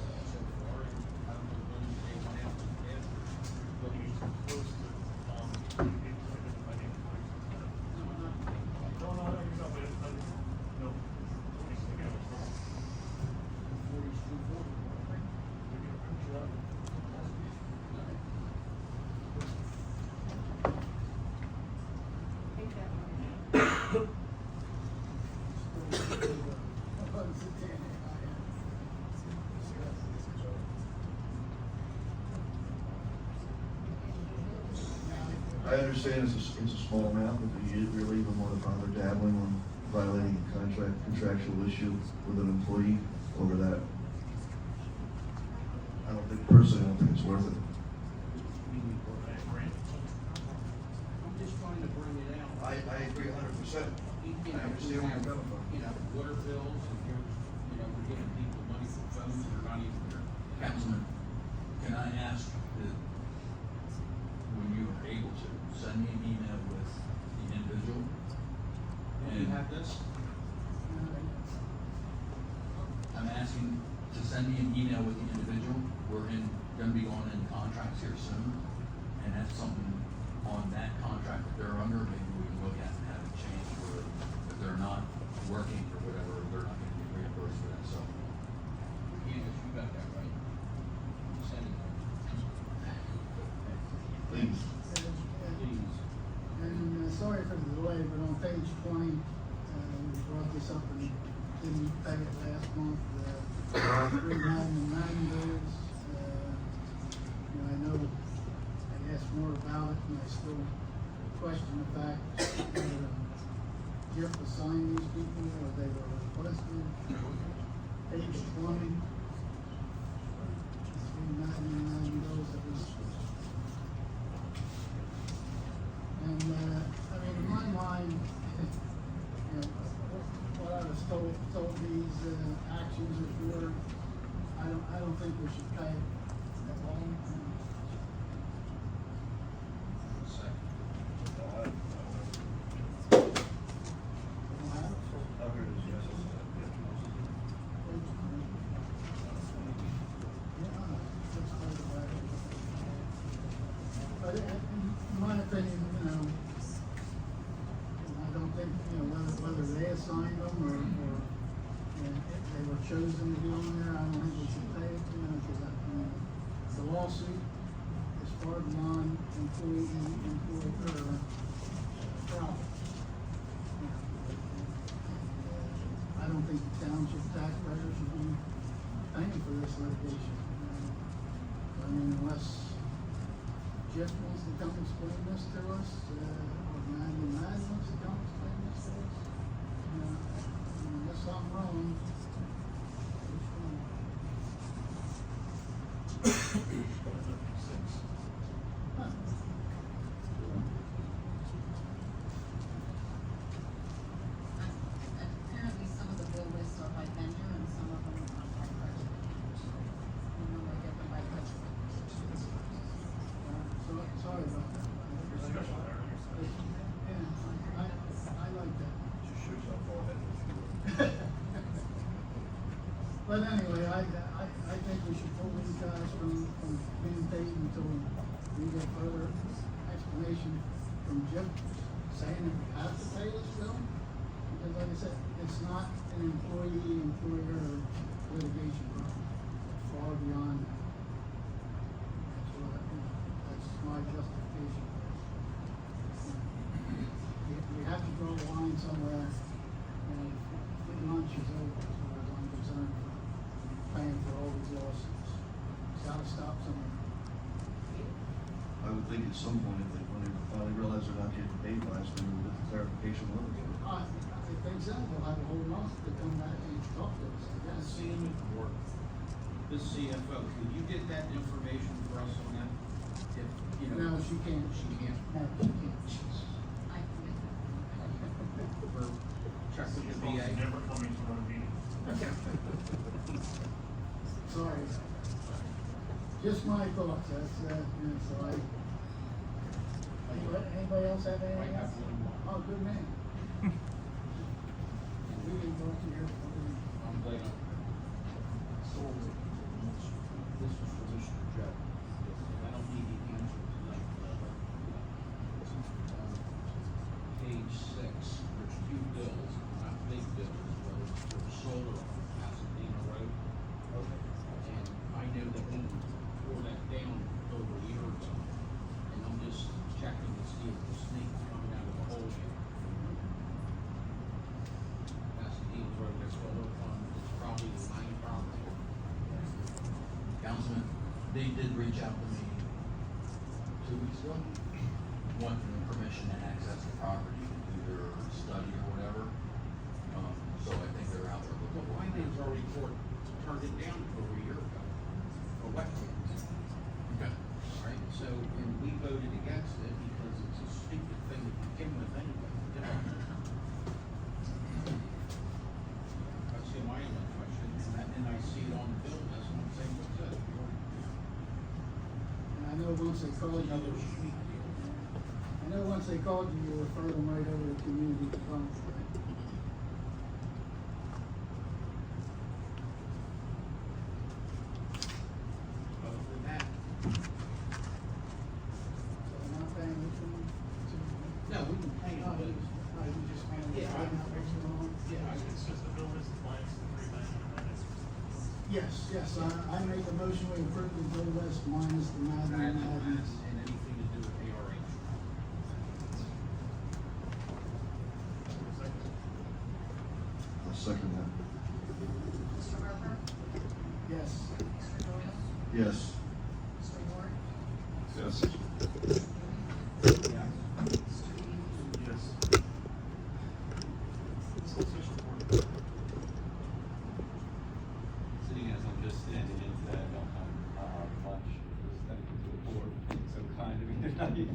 far, and I don't know when they went out to bid, but we Close to, being appointed by the employee. No, you're not, no. Again, it's wrong. 4240. Maybe a picture of it. I understand it's a small amount, but do you really even want to bother dabbling on violating a contractual issue with an employee over that? I don't think, personally, I don't think it's worth it. I'm just trying to bring it out. I agree 100%. You know, I understand where you're coming from. You know, water bills, and we're giving people money for phones that are not even here. Councilman, can I ask that when you are able to, send me an email with the individual? Do you have this? I'm asking to send me an email with the individual. We're gonna be going in contracts here soon, and that's something on that contract that they're under, maybe we can look at and have it changed where if they're not working or whatever, they're not gonna get reimbursed for that, so. Candace, you got that right? Send it. Please. Please. And sorry for the delay, but on page 20, we brought this up and didn't pay it last month. 390 days. I know I asked more about it, and I still question the fact that Jeff assigned these people, or they were requested. Page 20. 390 bills that was. And, in my mind, what I was told these, actions are for, I don't think we should pay it at all. But in my opinion, I don't think, whether they assigned them or if they were chosen to be on there, I don't think we should pay it, because the lawsuit is for non-employee, employer problem. I don't think the township taxpayers should be paying for this litigation. Unless Jeff wants to come explain this to us, or Maggie wants to come explain this to us. Unless I'm wrong. Apparently some of the bill lists are by vendor and some of them are by budget. You know, they get them by budget. Sorry about that. Yeah, I like that. Just shoot yourself all head. But anyway, I think we should pull these guys from being paid until we get further explanation from Jim saying that we have to pay this bill. Because like I said, it's not an employee-employer litigation problem. It's far beyond that. That's my justification. We have to draw a line somewhere, and lunch is over, as far as I'm concerned, paying for all these lawsuits. It's gotta stop somewhere. I would think at some point, if when they finally realize they're not getting paid by us, then we'll get the clarification we're looking for. I think so, we'll have a whole month to come back and talk to us, I guess. Seeing it work, this CFO, could you get that information for us on that? If, No, she can't. She can't. No, she can't. I can get that. For check with the CFO's VA. never coming to one meeting. just my thoughts, that's, you know, so anybody else have anything else? Oh, good man. We didn't go to your, I'm glad this is for Mr. Joe. I don't need the answer tonight, page 6, there's 2 bills, not big bills, but it's for solar on Pasadena Road. And I know that we tore that down over a year ago, and I'm just checking to see if the snake's coming out of the hole yet. Pasadena Road, their solar fund is probably the 9 property. Councilman, they did reach out to me 2 weeks ago, wanting permission to access the property to do their study or whatever. So I think they're out there The looking. finance already turned it down over a year ago, for wetlands. Okay. Alright, so, and we voted against it because it's a stupid thing to begin with anyway. That's my only question, and I see it on the bill, that's what I'm saying, what's that? and I know once they called you, Another sweet deal. I know once they called you, you referred them right over to community development, right? Other than that, So we're not paying anything to. no, we can pay it, but, You just paying the Yeah, time, not what's going on? yeah, It's just the bill is compliance to the Yes, I make a motion, we approve the bill list minus the Madden and and anything to do with ARH. I'll second that. Mr. Harper? Yes. Mr. Doyle? Yes. Mr. Ward? Yes. Mr. Dean? Yes. Sitting as I'm just standing in today, I don't have much, just thank you to the board for being so kind to me tonight.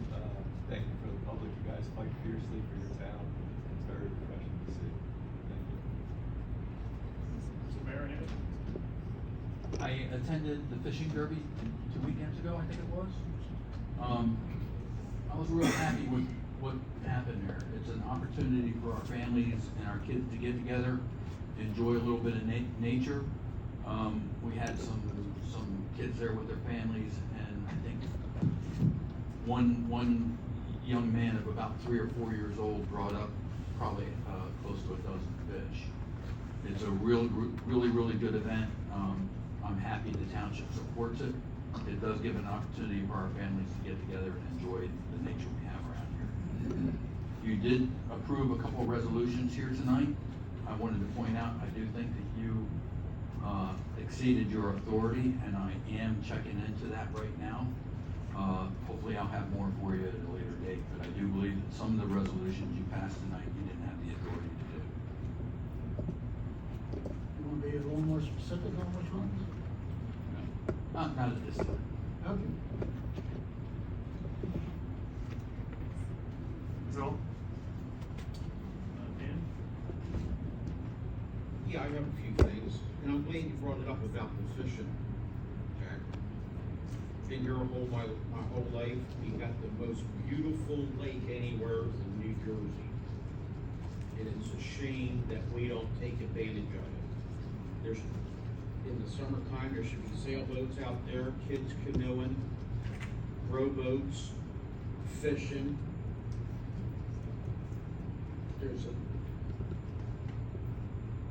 Thank you for the public, you guys fight fiercely for your town, it's very refreshing to see. Thank you. So Mayor, anything? I attended the fishing derby 2 weekends ago, I think it was. I was real happy with what happened there. It's an opportunity for our families and our kids to get together, enjoy a little bit of nature. We had some kids there with their families, and I think one young man of about 3 or 4 years old brought up probably close to a dozen fish. It's a really good event. I'm happy the township supports it. It does give an opportunity for our families to get together and enjoy the nature we have around here. You did approve a couple of resolutions here tonight. I wanted to point out, I do think that you exceeded your authority, and I am checking into that right now. Hopefully I'll have more for you at a later date, but I do believe that some of the resolutions you passed tonight, you didn't have the authority to do. You wanna be a little more specific on which ones? Not at this time. Okay. Joe? Dan? Yeah, I have a few things, and I'm glad you brought it up about the fishing, Jack. Been here my whole life, we got the most beautiful lake anywhere in New Jersey. And it's a shame that we don't take advantage of it. There's, in the summertime, there should be sailboats out there, kids canoeing, rowboats, fishing.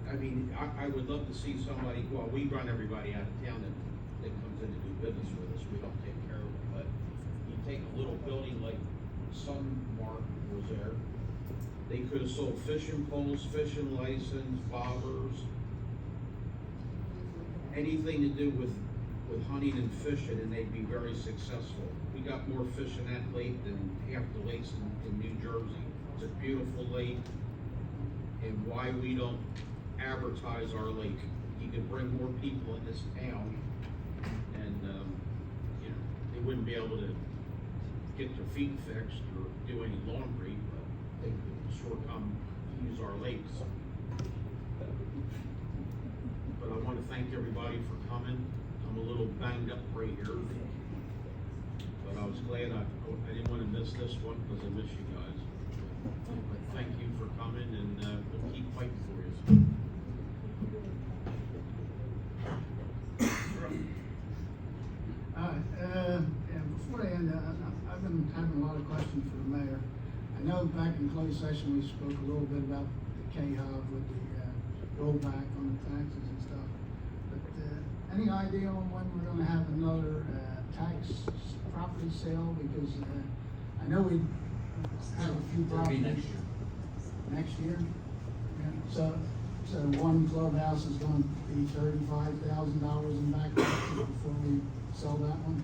I would love to see somebody, well, we run everybody out of town that comes in to do business with us, we don't take care of it, but you take a little building like Sunmark was there, they could have sold fishing poles, fishing license, bobbers, anything to do with hunting and fishing, and they'd be very successful. We got more fish in that lake than half the lakes in New Jersey. It's a beautiful lake, and why we don't advertise our lake. You could bring more people in this town, and, you know, they wouldn't be able to get their feet fixed or do any laundry, but they could sure come use our lakes. But I wanna thank everybody for coming I'm a little banged up right here. But I was glad I didn't wanna miss this one, because I miss you guys. But thank you for coming, and, we'll keep fighting for you. And before I end, I've been having a lot of questions for the mayor. I know back in closed session, we spoke a little bit about the K-Hub with the, rollback on the taxes and stuff. But, any idea on when we're gonna have another, tax property sale? Because, I know we have a few It'll be properties. next year. Next year? Yeah, so one clubhouse is gonna be $35,000 in back taxes before we sell that one?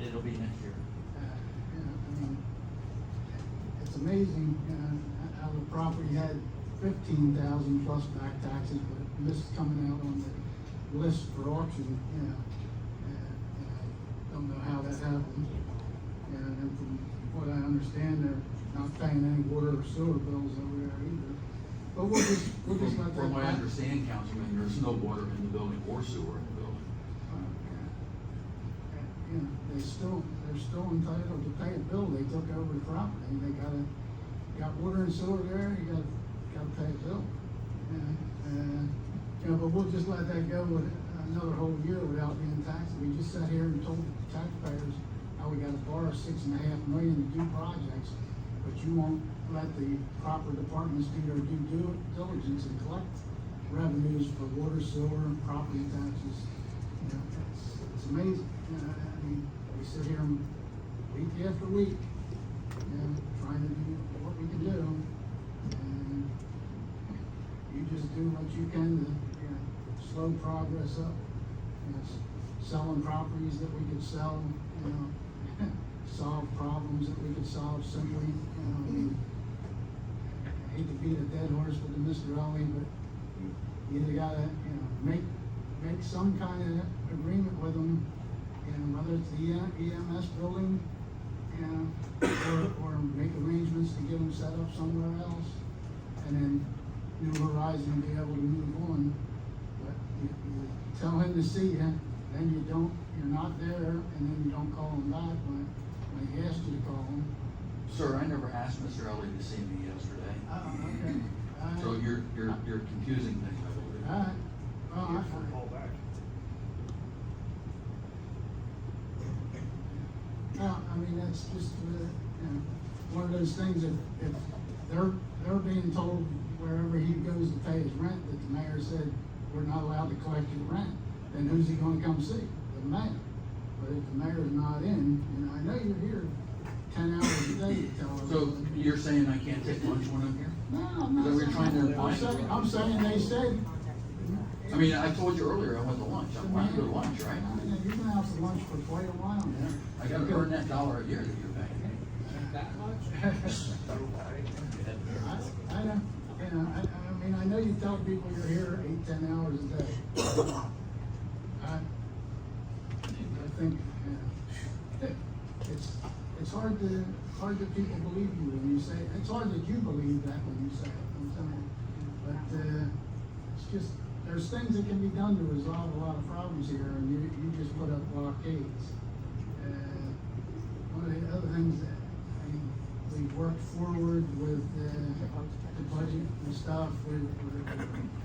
It'll be next year. Yeah, I mean, it's amazing, how the property had 15,000 plus back taxes, but it missed coming out on the list for auction, and I don't know how that happened. And from what I understand, they're not paying any water or sewer bills over there either. But we'll just let that. From what I understand, Councilman, there's no water in the building or sewer in the building. You know, they're still entitled to pay a bill. They took over the property. They got water and sewer there, you gotta pay a bill. You know, but we'll just let that go with another whole year without being taxed. We just sat here and told the taxpayers how we gotta borrow $6.5 million to do projects, but you won't let the proper departments do their due diligence and collect revenues for water, sewer, and property taxes. You know, it's amazing. I mean, we sit here week after week, trying to do what we can do, and you just do what you can to, slow progress up. Selling properties that we could sell, solve problems that we could solve simply, I mean, I hate to beat a dead horse with the Mr. Ellie, but you either gotta, make some kind of agreement with them, whether it's the EMS building, or make arrangements to get them set up somewhere else, and then New Horizon be able to move on. But you tell him to see you, then you're not there, and then you don't call him back when he asked you to call him. Sir, I never asked Mr. Ellie to see me yesterday. Okay. So you're confusing things, I believe. All right. Well, Call back. No, I mean, that's just, one of those things, if they're being told wherever he goes to pay his rent, that the mayor said, we're not allowed to collect your rent, then who's he gonna come see? The mayor. But if the mayor's not in, I know you're here 10 hours a day to tell us. So you're saying I can't take lunch when I'm here? No, I'm not So we're saying trying to that. remind- I'm saying they said. I mean, I told you earlier I went to lunch. I'm planning to go to lunch, right? You've been out to lunch for quite a while now. I gotta earn that $1 a year that you're paying me. That much? I know, I mean, I know you tell people you're here 8-10 hours a day. I think, it's hard that people believe you when you say, it's hard that you believe that when you say it, I'm telling you. But, it's just, there's things that can be done to resolve a lot of problems here, and you just put up blockades. One of the other things that, we've worked forward with, the budget and stuff, we're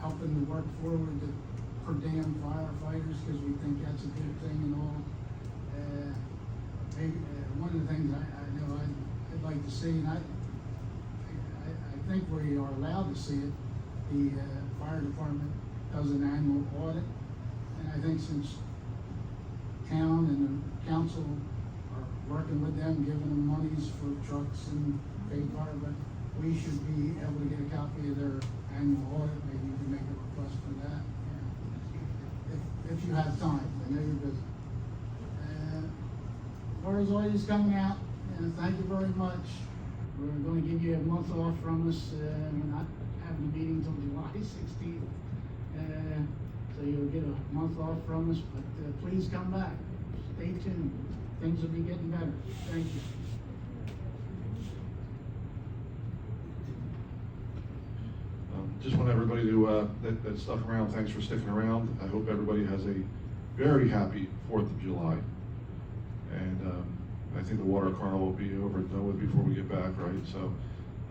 helping to work forward to, per diem firefighters, cause we think that's a good thing and all. Maybe, one of the things I know I'd like to see, and I think we are allowed to see it, the, fire department does an annual audit, and I think since town and the council are working with them, giving them monies for trucks and paid car, but we should be able to get a copy of their annual audit, maybe you can make a request for that, if you have time, I know you're busy. As far as always coming out, thank you very much. We're gonna give you a month off from us, we're not having a meeting until July 16th. So you'll get a month off from us, but please come back. Stay tuned. Things will be getting better. Thank you. Just want everybody to, that stuck around, thanks for sticking around. I hope everybody has a very happy 4th of July. And I think the water carnival will be over and done with before we get back, right? So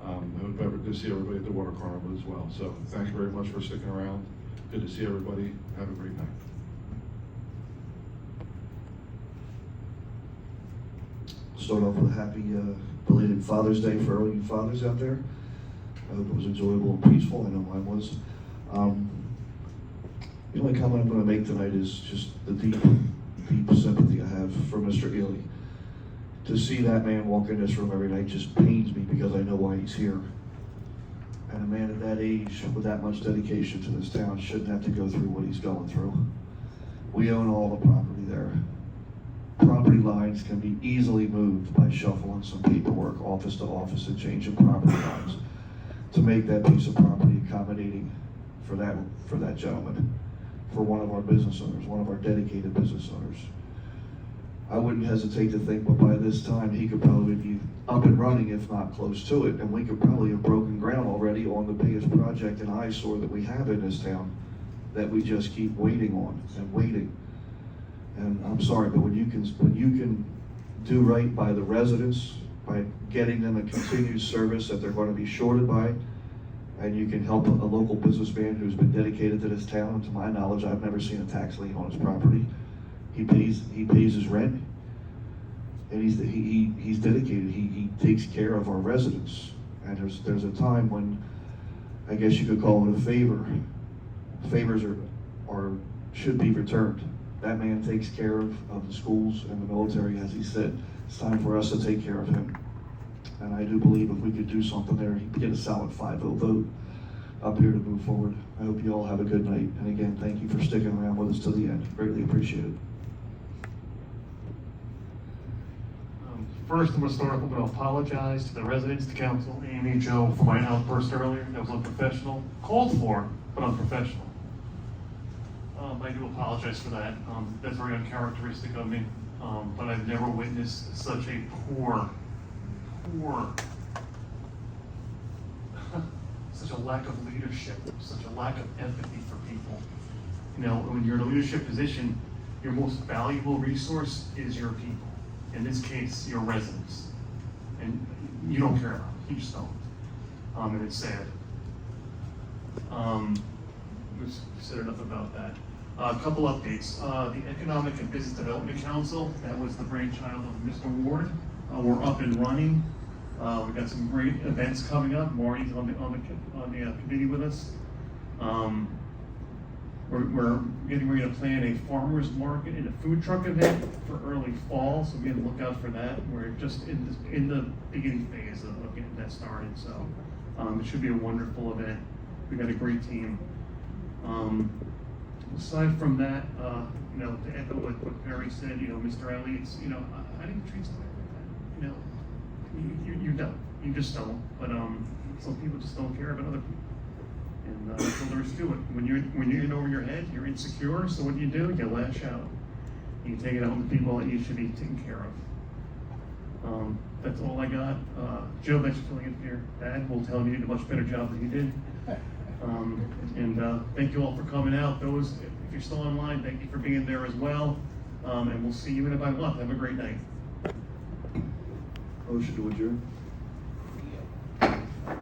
I hope to see everybody at the water carnival as well. So thank you very much for sticking around. Good to see everybody. Have a great night. Start off with a happy belated Father's Day for all you fathers out there. I hope it was enjoyable and peaceful. I know mine was. The only comment I'm going to make tonight is just the deep sympathy I have for Mr. Ely. To see that man walk in this room every night just pains me because I know why he's here. And a man at that age with that much dedication to this town shouldn't have to go through what he's going through. We own all the property there. Property lines can be easily moved by shuffling some paperwork office to office and changing property lines to make that piece of property accommodating for that gentleman, for one of our business owners, one of our dedicated business owners. I wouldn't hesitate to think, but by this time he could probably be up and running, if not close to it, and we could probably have broken ground already on the biggest project and eyesore that we have in this town that we just keep waiting on and waiting. And I'm sorry, but when you can do right by the residents, by getting them a continued service that they're going to be shorted by, and you can help a local businessman who's been dedicated to this town, and to my knowledge, I've never seen a tax lien on his property. He pays his rent, and he's dedicated. He takes care of our residents. And there's a time when, I guess you could call it a favor. Favors should be returned. That man takes care of the schools and the military, as he said. It's time for us to take care of him. And I do believe if we could do something there, he'd get a solid 5-0 vote up here to move forward. I hope you all have a good night. And again, thank you for sticking around with us to the end. Greatly appreciate it. First, I'm going to start off with an apologize to the residents, the council, Amy, Joe, for my outburst earlier. That was unprofessional, called for, but unprofessional. I do apologize for that. That's very uncharacteristic of me. But I've never witnessed such a poor, such a lack of leadership, such a lack of empathy for people. You know, when you're in a leadership position, your most valuable resource is your people. In this case, your residents. And you don't care about it. You just don't. And it's sad. We've said enough about that. A couple updates. The Economic and Business Development Council, that was the brainchild of Mr. Ward. We're up and running. We've got some great events coming up. Maureen's on the committee with us. We're getting ready to plan a farmer's market and a food truck event for early fall, so be on the lookout for that. We're just in the beginning phase of getting that started, so it should be a wonderful event. We got a great team. Aside from that, you know, to echo what Perry said, you know, Mr. Elliott's, you know, how do you treat somebody like that? You know, you don't. You just don't. But some people just don't care about other people. And that's all there is to it. When you're in over your head, you're insecure, so what do? You lash out. You take it out on the people that you should be taken care of. That's all I got. Joe, thanks for filling in for your dad. We'll tell him you did a much better job than he did. And thank you all for coming out. Those, if you're still online, thank you for being there as well. And we'll see you in about a month. Have a great night. Motion to adjourn.